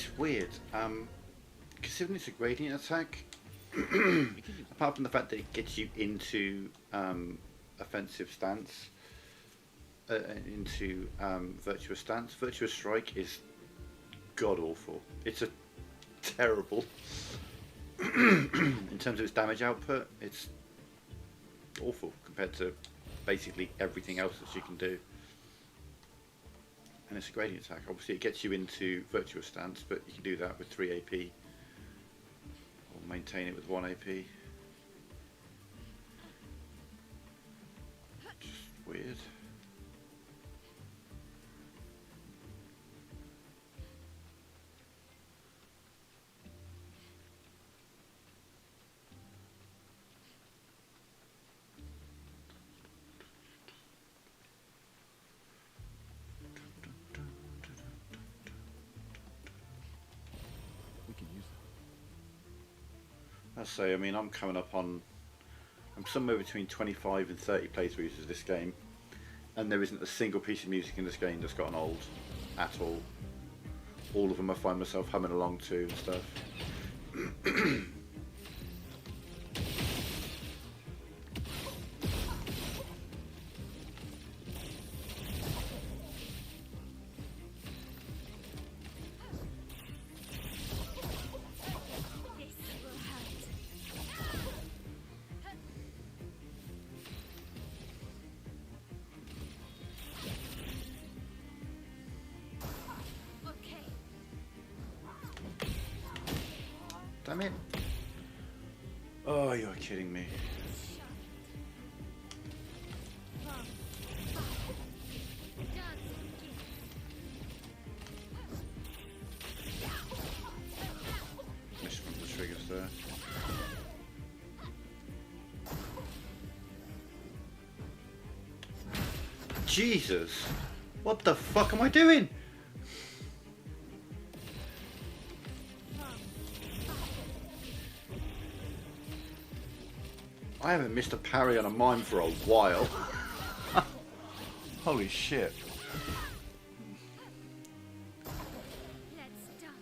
It's weird. Considering it's a gradient attack, apart from the fact that it gets you into offensive stance, into virtuous stance, virtuous strike is god awful. It's a terrible. In terms of its damage output, it's awful compared to basically everything else that she can do. And it's a gradient attack. Obviously it gets you into virtuous stance, but you can do that with 3 AP or maintain it with 1 AP. Just weird. I say, I mean, I'm coming up on, I'm somewhere between 25 and 30 playthroughs of this game, and there isn't a single piece of music in this game that's gotten old at all. All of them I find myself humming along to and stuff. Damn it. Oh, you're kidding me. Missed one of the triggers there. Jesus! What the fuck am I doing? I haven't missed a parry on a mime for a while. Holy shit. Let's dance.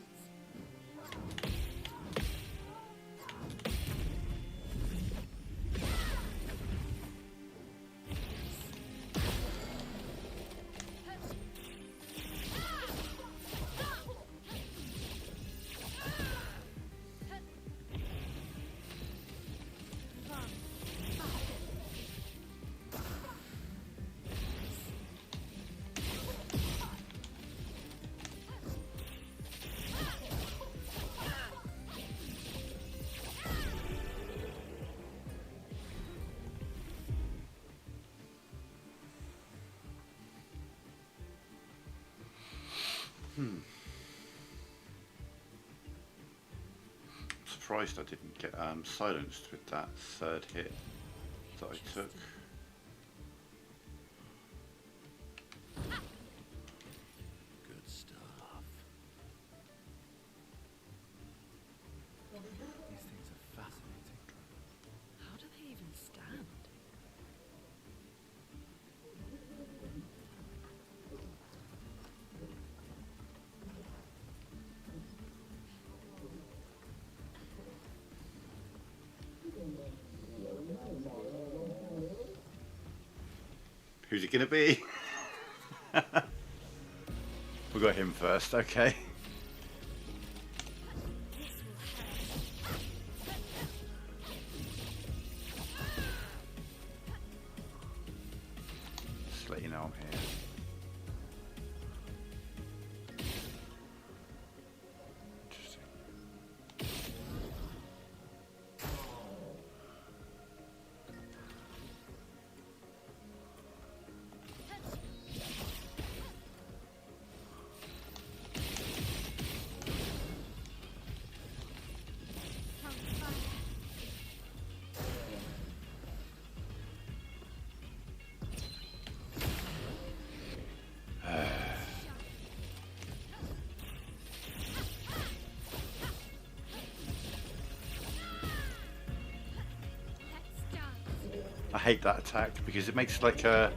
Surprised I didn't get silenced with that third hit that I took. Good stuff. These things are fascinating. How do they even stand? Who's it gonna be? We got him first, okay. Just let you know I'm here. Interesting. I hate that attack because it makes like a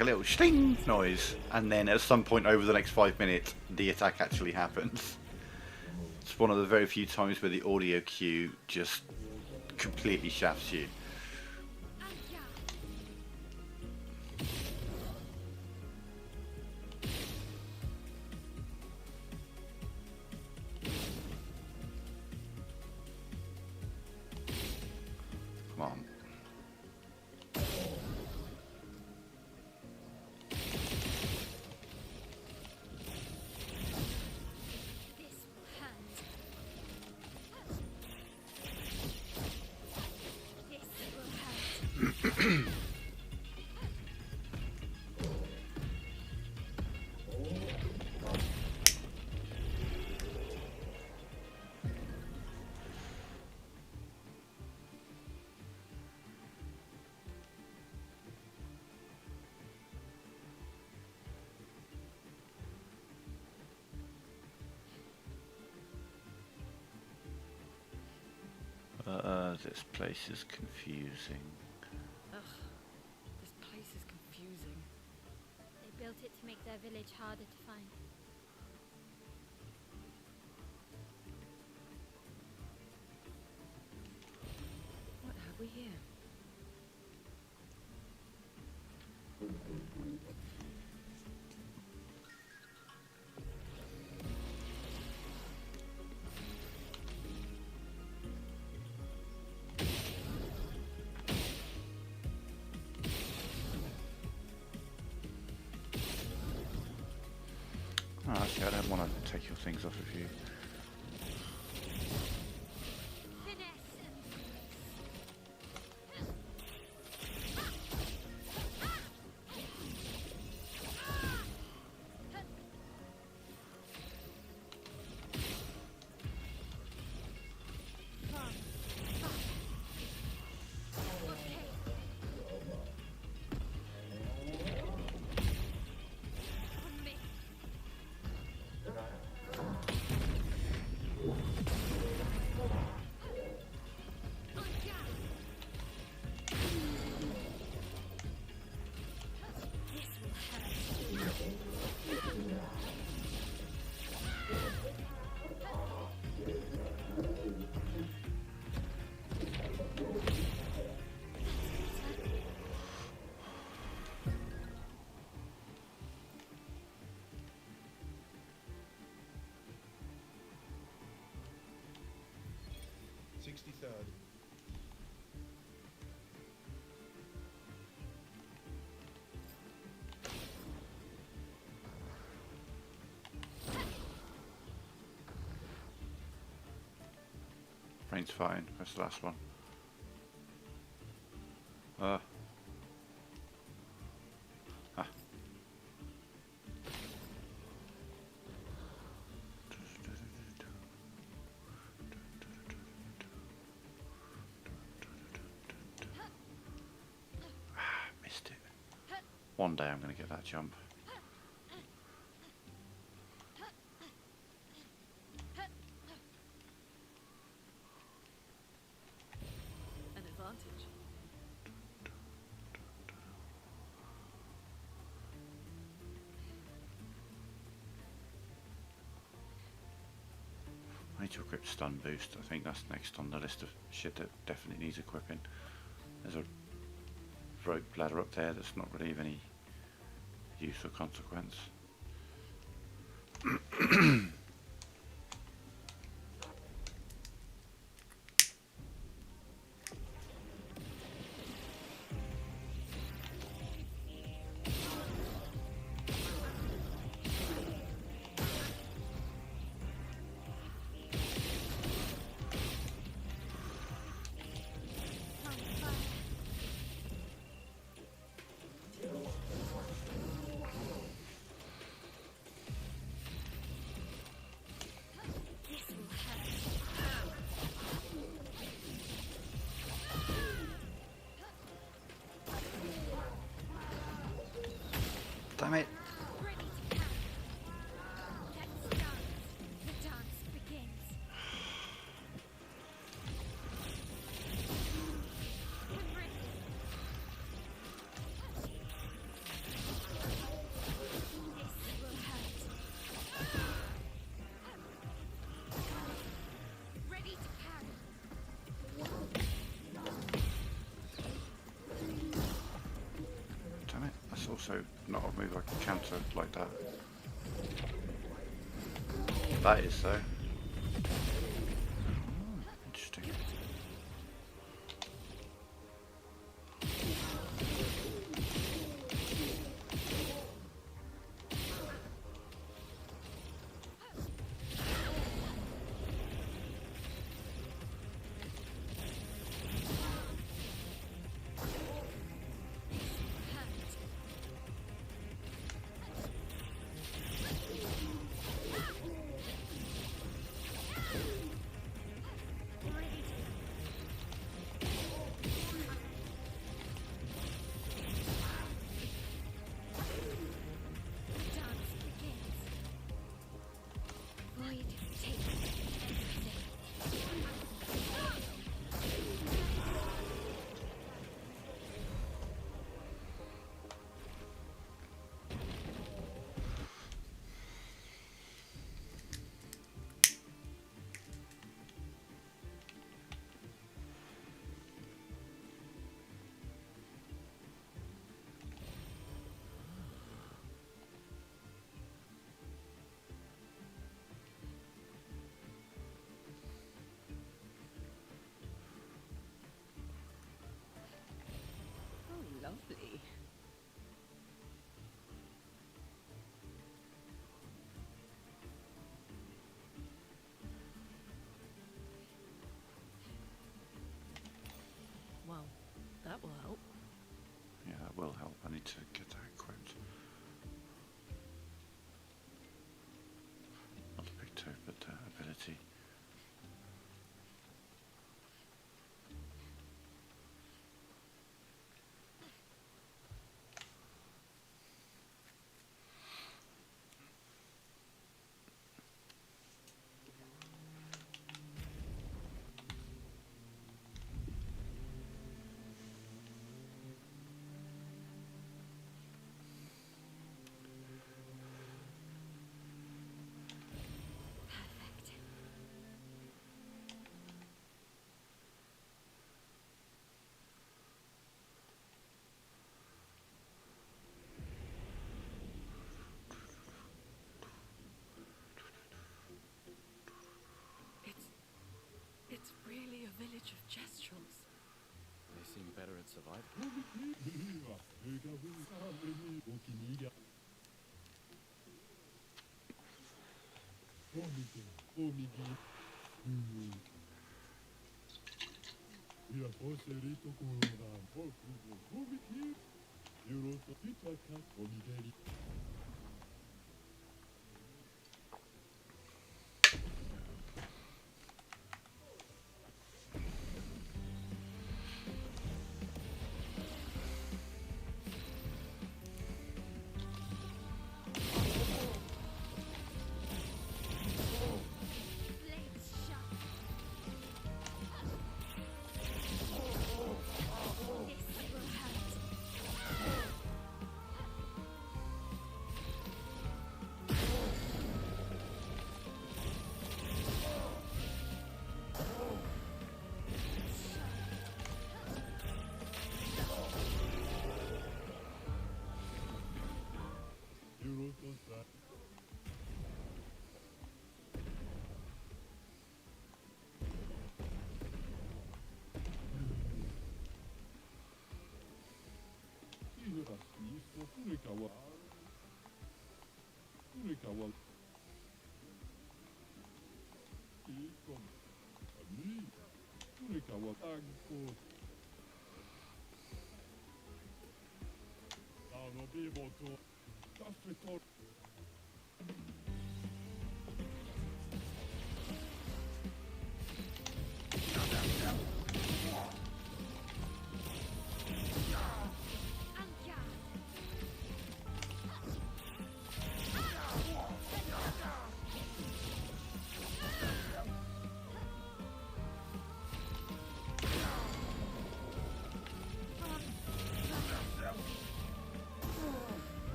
little sting noise, and then at some point over the next 5 minutes the attack actually happens. It's one of the very few times where the audio cue just completely shafts you. Come on. This will hurt. This will hurt. This place is confusing. Ugh, this place is confusing. They built it to make their village harder to find. What have we here? Oh, actually, I don't want to take your things off of you. Finesse and Brain's fine. That's the last one. Ah. Missed it. One day I'm going to get that jump. An advantage. I need to equip stun boost. I think that's next on the list of shit that definitely needs equipping. There's a rope ladder up there that's not really of any use or consequence. Damn it. ready to camp. Let's dance. The dance begins. I'm ready. This will hurt. that's also not a move I can counter like that. That is though. Interesting. Oh, lovely. Well, that will help. Yeah, that will help. I need to get that equipped. Not a big toe, but ability. It's really a village of Jestrels. They seem better at surviving. Blades sharp. This will hurt.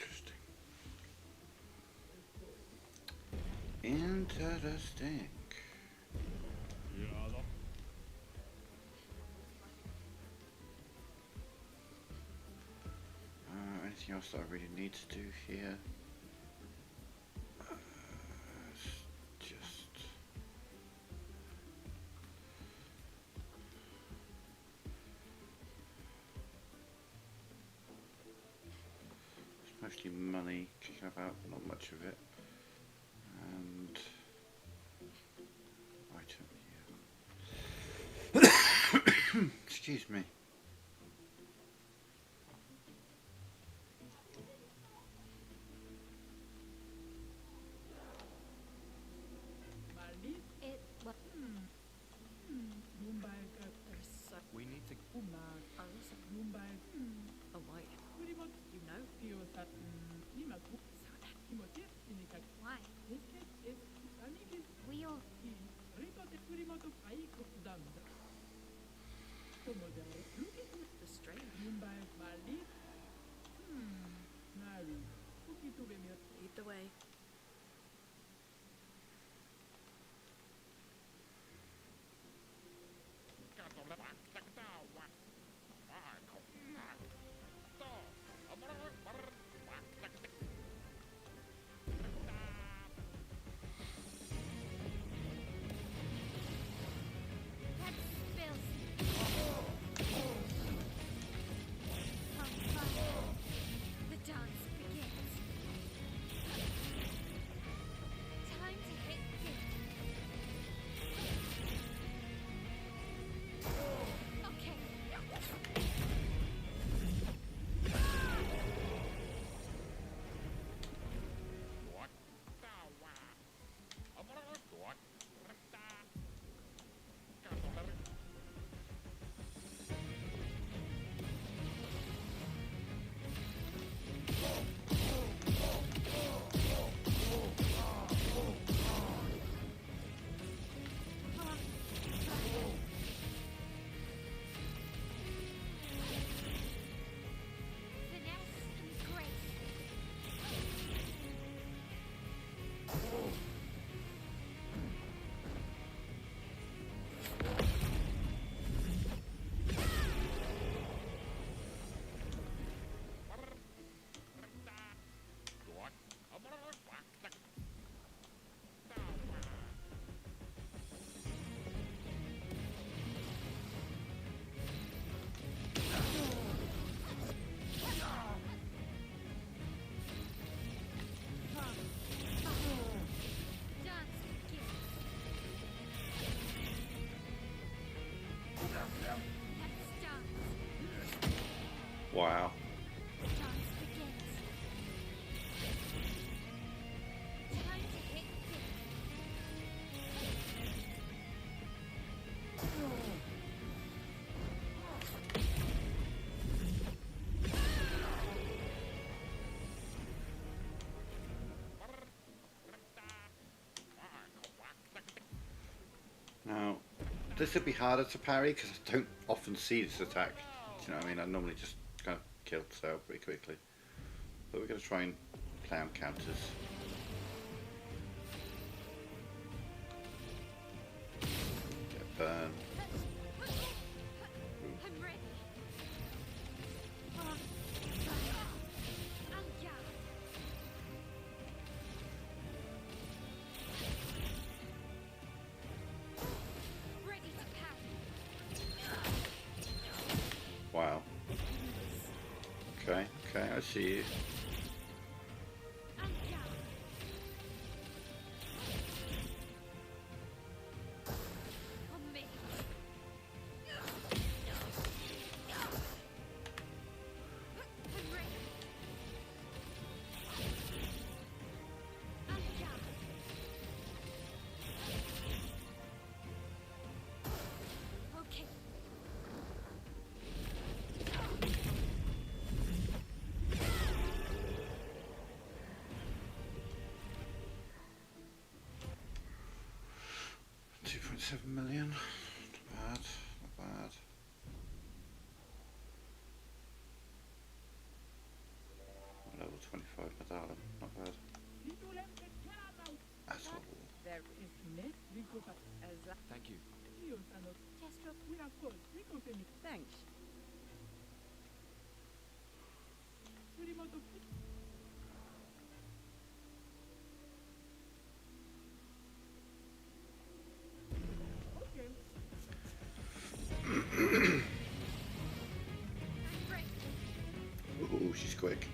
Interesting. Anything else that I really need to do here? Just it's mostly money kicking about, not much of it, and item here. Excuse me. It what? We need to. Oh, why? You know? Why? We all The strange. Lead the way. let's spill some fire. The dance begins. Time to hit it. Okay. Finesse and grace. Dance begins. Let's dance. Wow. Dance begins. Time to hit it. Now, this would be harder to parry because I don't often see this attack. Do you know what I mean? I normally just kind of kill Cell pretty quickly. But we're going to try and play on counters. Get a burn. I'm ready. Anja. Ready to parry. Wow. Okay, okay, I see you. Anja. On me. I'm ready. Anja. Okay. $2.7 million. Not bad, not bad. Level 25. quick.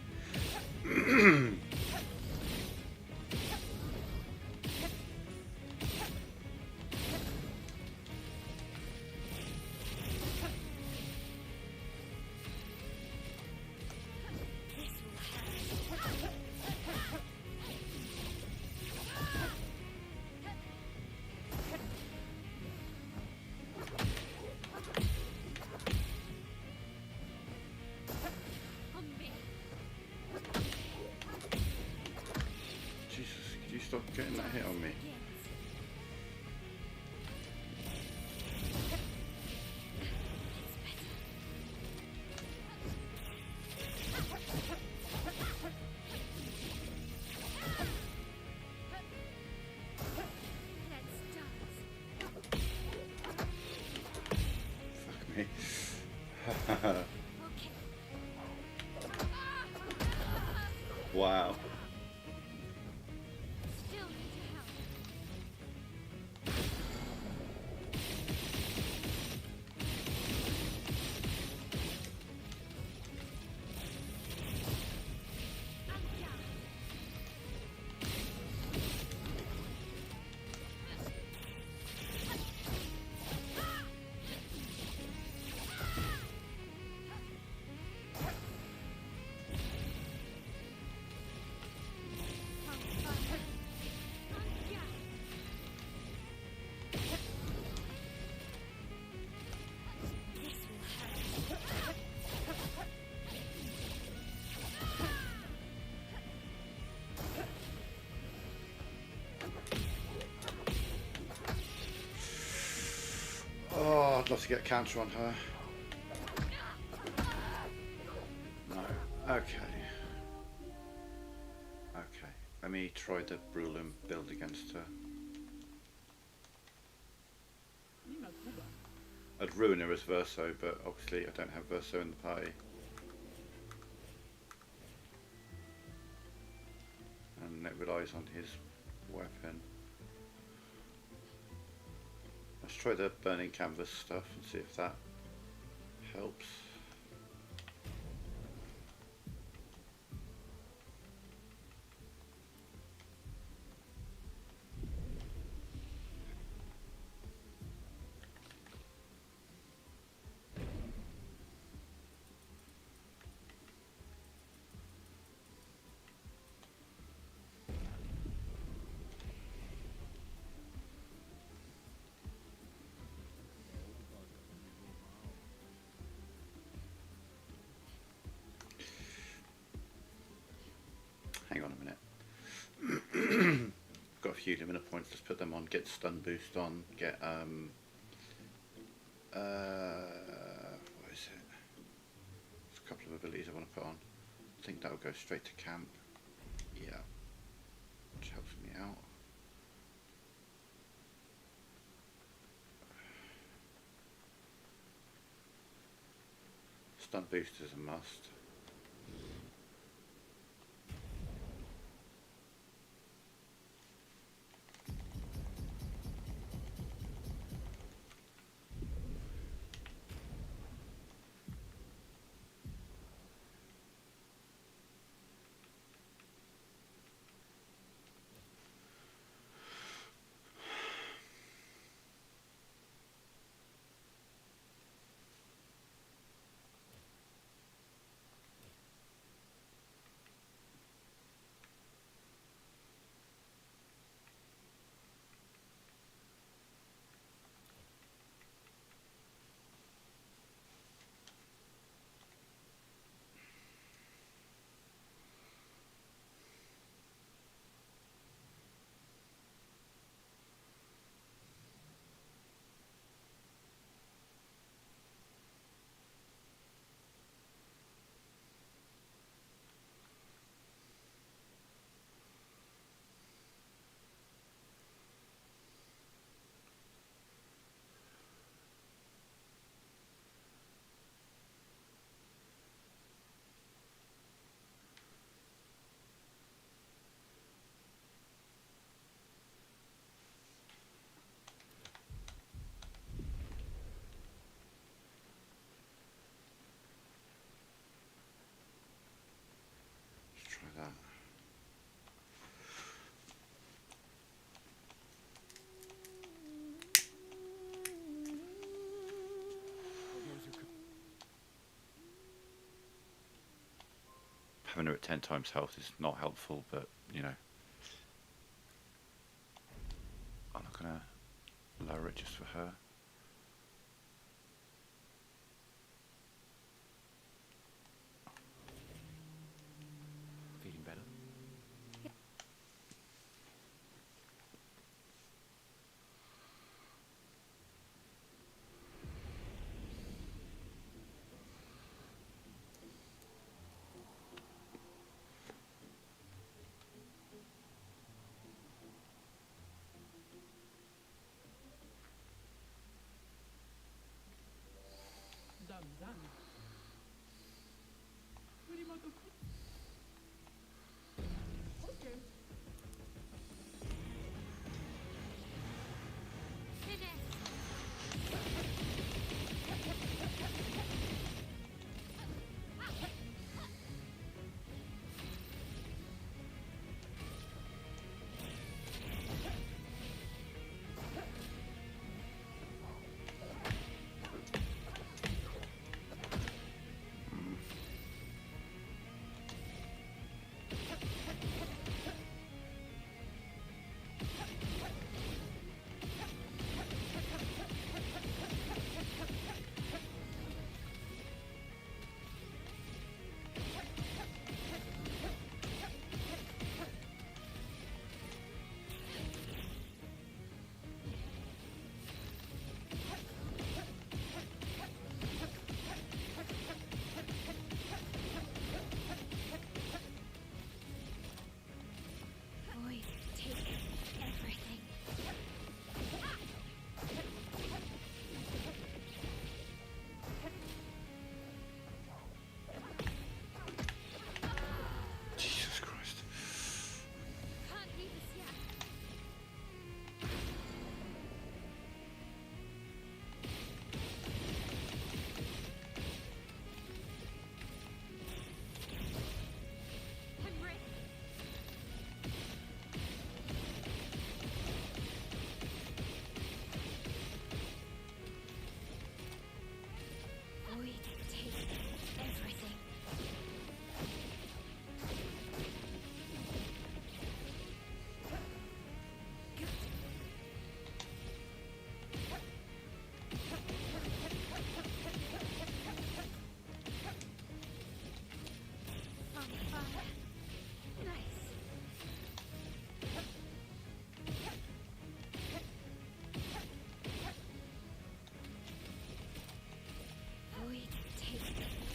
Jesus, could you stop getting that hit on me? Fuck me. Wow. Still need your help. Oh, I'd love to get a counter on her. No. Okay. Okay. Let me try the Brulum build against her. I'd ruin her as Verso, but obviously I don't have Verso in the party. And it relies on his weapon. Let's try the burning canvas stuff and see if that helps. Hang on a minute. Got a few limiter points, let's put them on, get stun boost on, get what is it? There's a couple of abilities I want to put on. I think that'll go straight to camp. Yeah. Which helps me out. Stun boost is a must. having her at 10 times health is not helpful, but you know, I'm not gonna lower it just for her. Feeling better? Void, take everything. Jesus Christ. Can't leave us yet. Henry. Void, take everything. On fire. Nice. Void, take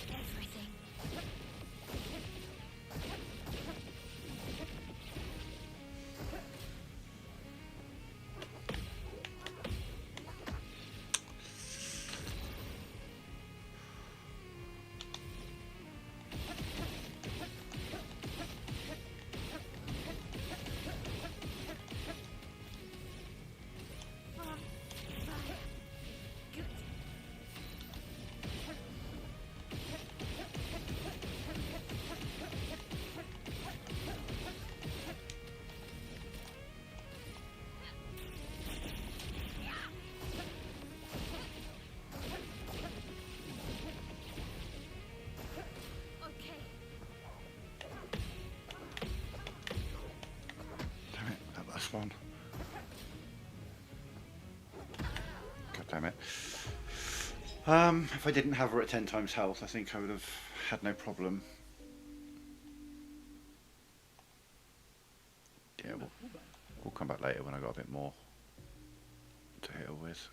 everything. On fire. Good. Okay. Damn it, that last one. God damn it. If I didn't have her at 10 times health, I think I would have had no problem. Yeah, we'll come back later when I got a bit more to hit her with.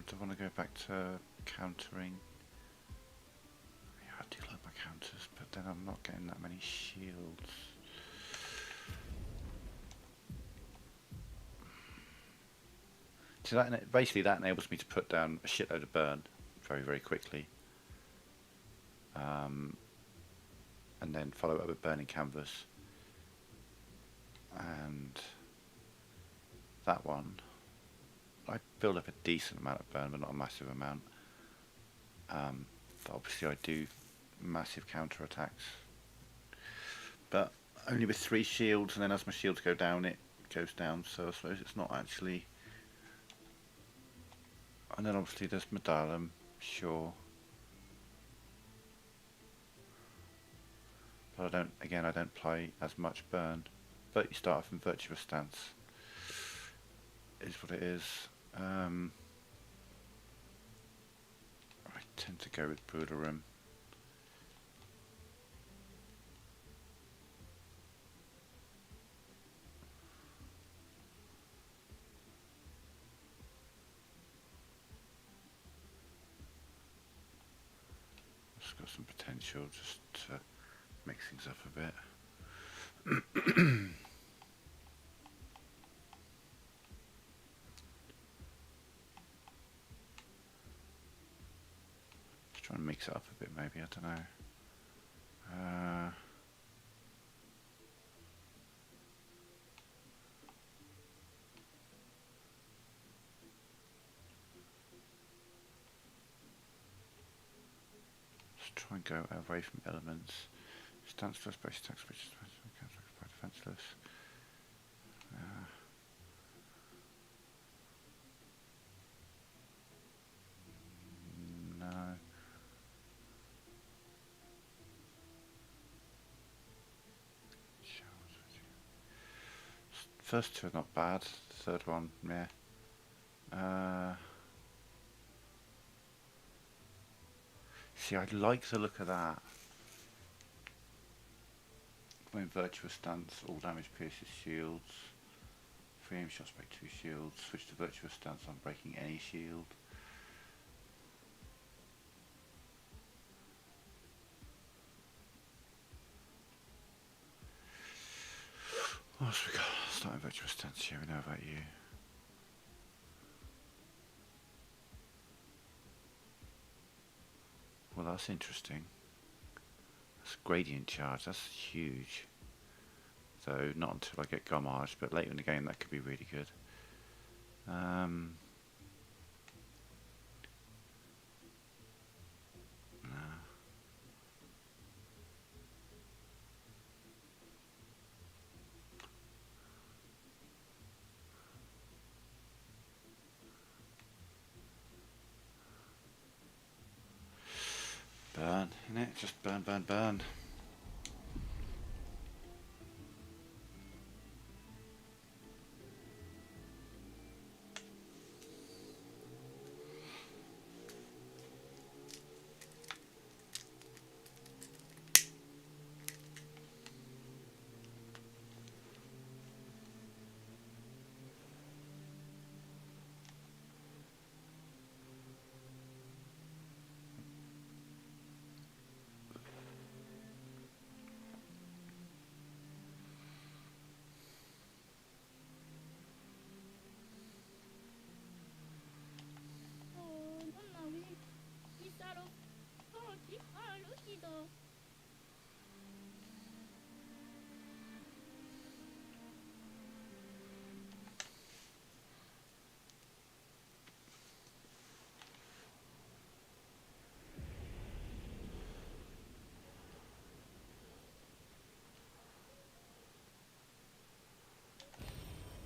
Do I want to go back to countering? Yeah, I do like my counters, but then I'm not getting that many shields. So that basically that enables me to put down a shitload of burn very, very quickly. And then follow up with burning canvas. And that one, I build up a decent amount of burn, but not a massive amount. Obviously I do massive counter attacks, but only with 3 shields, and then as my shields go down, it goes down. So I suppose it's not actually And then obviously there's Medallum, sure. But I don't play as much burn. But you start off in Virtuous Stance. Is what it is. I tend to go with Brooderum. It's got some potential just to mix things up a bit. Just trying to mix it up a bit maybe, I don't know. Just try and go away from elements. Stance plus base attacks, which is quite defenseless. No. First two are not bad. The third one, yeah. See, I like the look of that. When Virtuous Stance, all damage pierces shields. 3 aim shots break 2 shields. Switch to Virtuous Stance on breaking any shield. What else we got? Starting Virtuous Stance here, we know about you. Well, that's interesting. That's Gradient Charge, that's huge. So, not until I get Gommage, but later in the game that could be really good. No. Burn, innit? Just burn, burn, burn.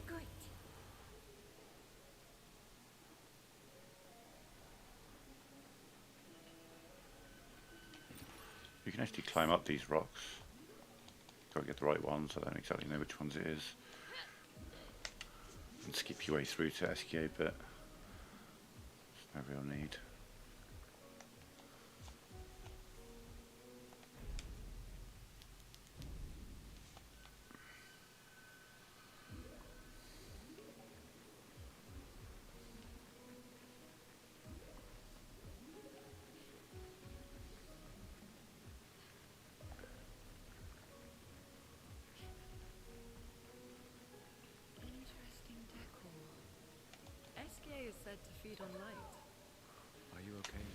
Great. You can actually climb up these rocks. Gotta get the right ones, I don't exactly know which ones it is. And skip your way through to SKA, but there's no real need. Interesting decor. SK is said to feed on light. Are you okay?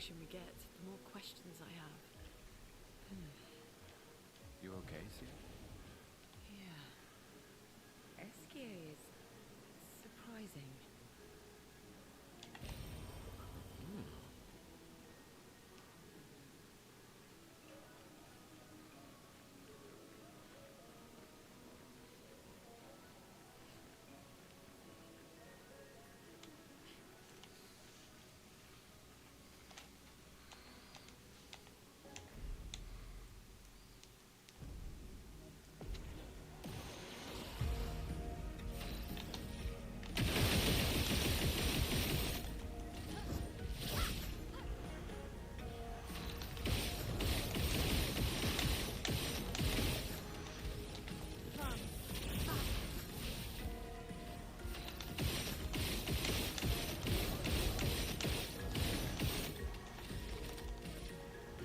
information we get, the more questions I have. You okay, Sia? Yeah. Esquier is surprising.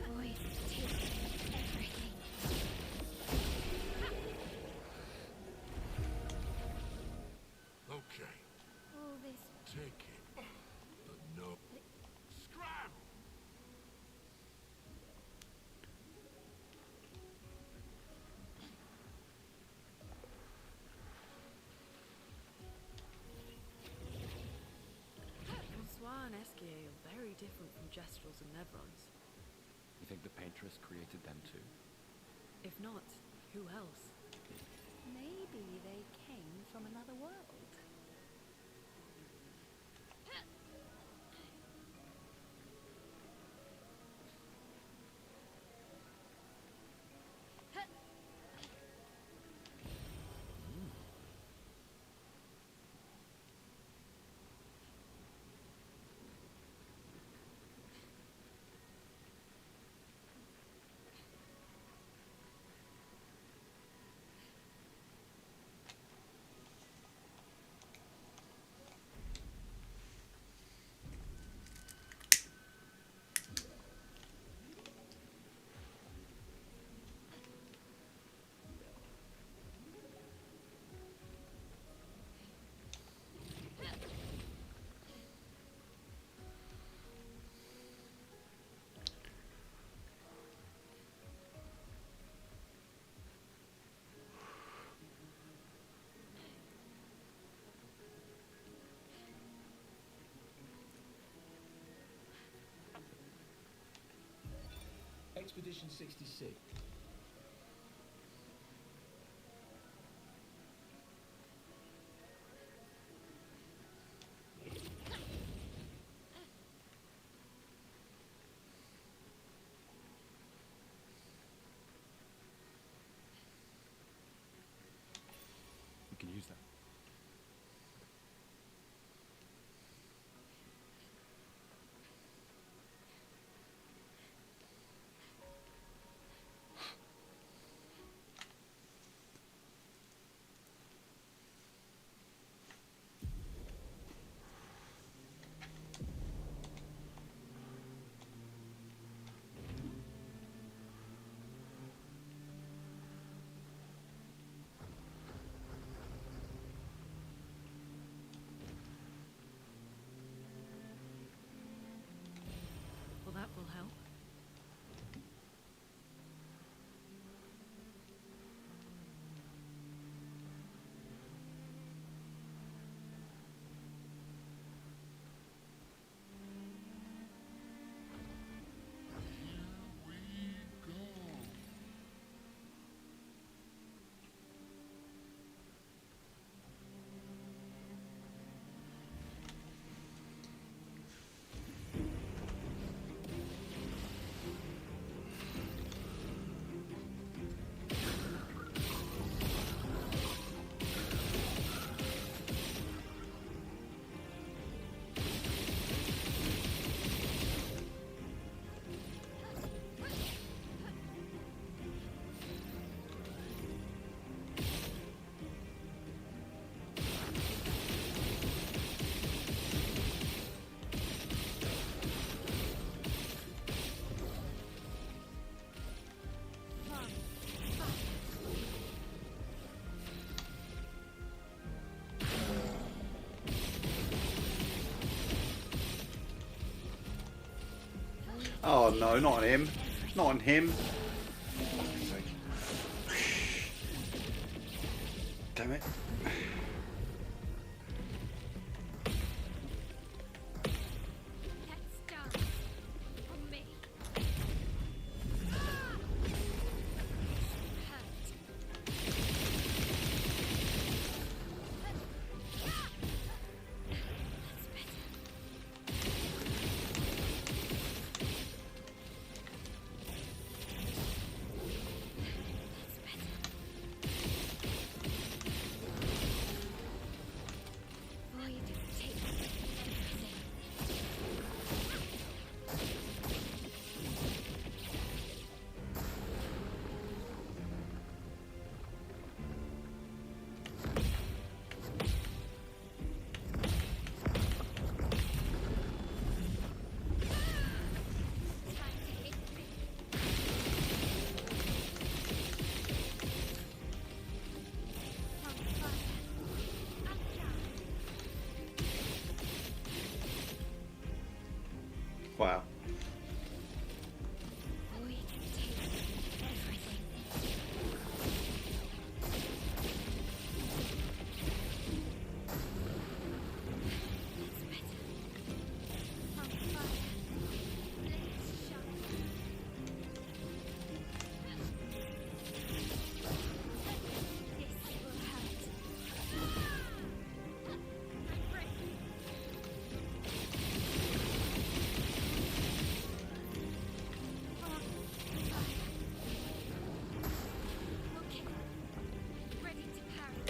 Void takes everything. Okay, All this take it. But no. Scram! Francois and Esquier are very different from Gestrels and Nevrons. You think the Paintress created them too? If not, who else? Maybe they came from another world. Expedition 66. You can use that. Oh no, not on him. Not on him. Fuck's sake. Damn it. Let's dance on me. Hurt. That's better. That's better. Void takes everything. Time to hit me. On fire. Up down. Wow. Void takes everything. That's better. On fire. Let's shine. This will hurt. I'm breaking. Okay. Ready to parry.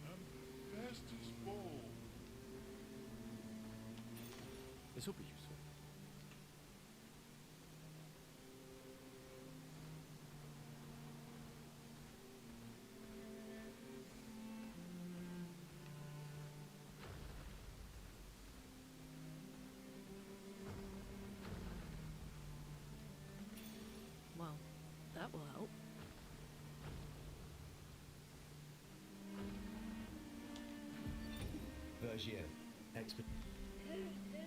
I'm fast as ball. This will be useful. Well, that will help. Vergier, expert. What is this?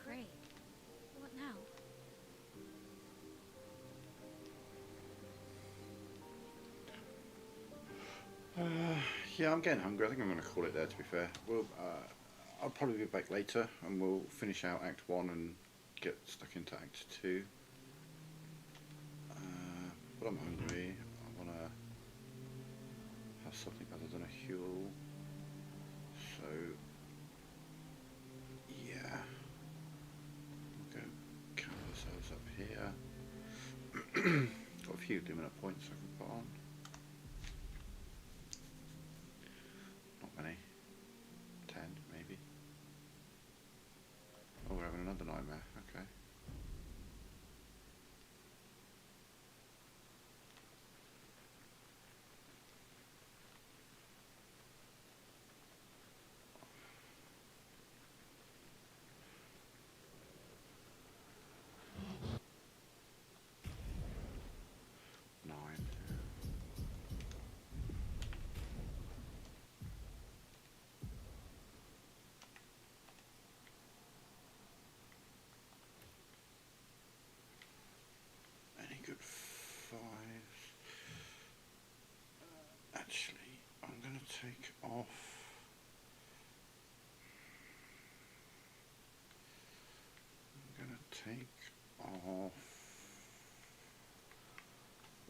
Great. What now? Yeah, I'm getting hungry. I think I'm going to call it there, to be fair. I'll probably be back later and we'll finish out Act 1 and get stuck into Act 2. But I'm hungry. I want to have something other than a Huel. So, yeah. We'll go count ourselves up here. Got a few luminous points I can put on. Not many. 10, maybe. Oh, we're having another nightmare. Okay. Nine. take off. I'm going to take off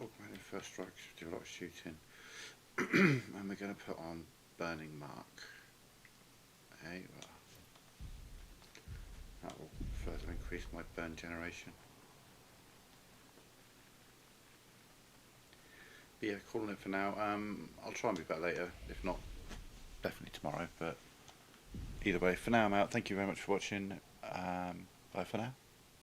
augmented first strike, do a lot of shooting. And we're going to put on burning mark. Okay, well, that will further increase my burn generation. But yeah, calling it for now. I'll try and be back later, if not definitely tomorrow, but either way, for now I'm out. Thank you very much for watching. Bye for now.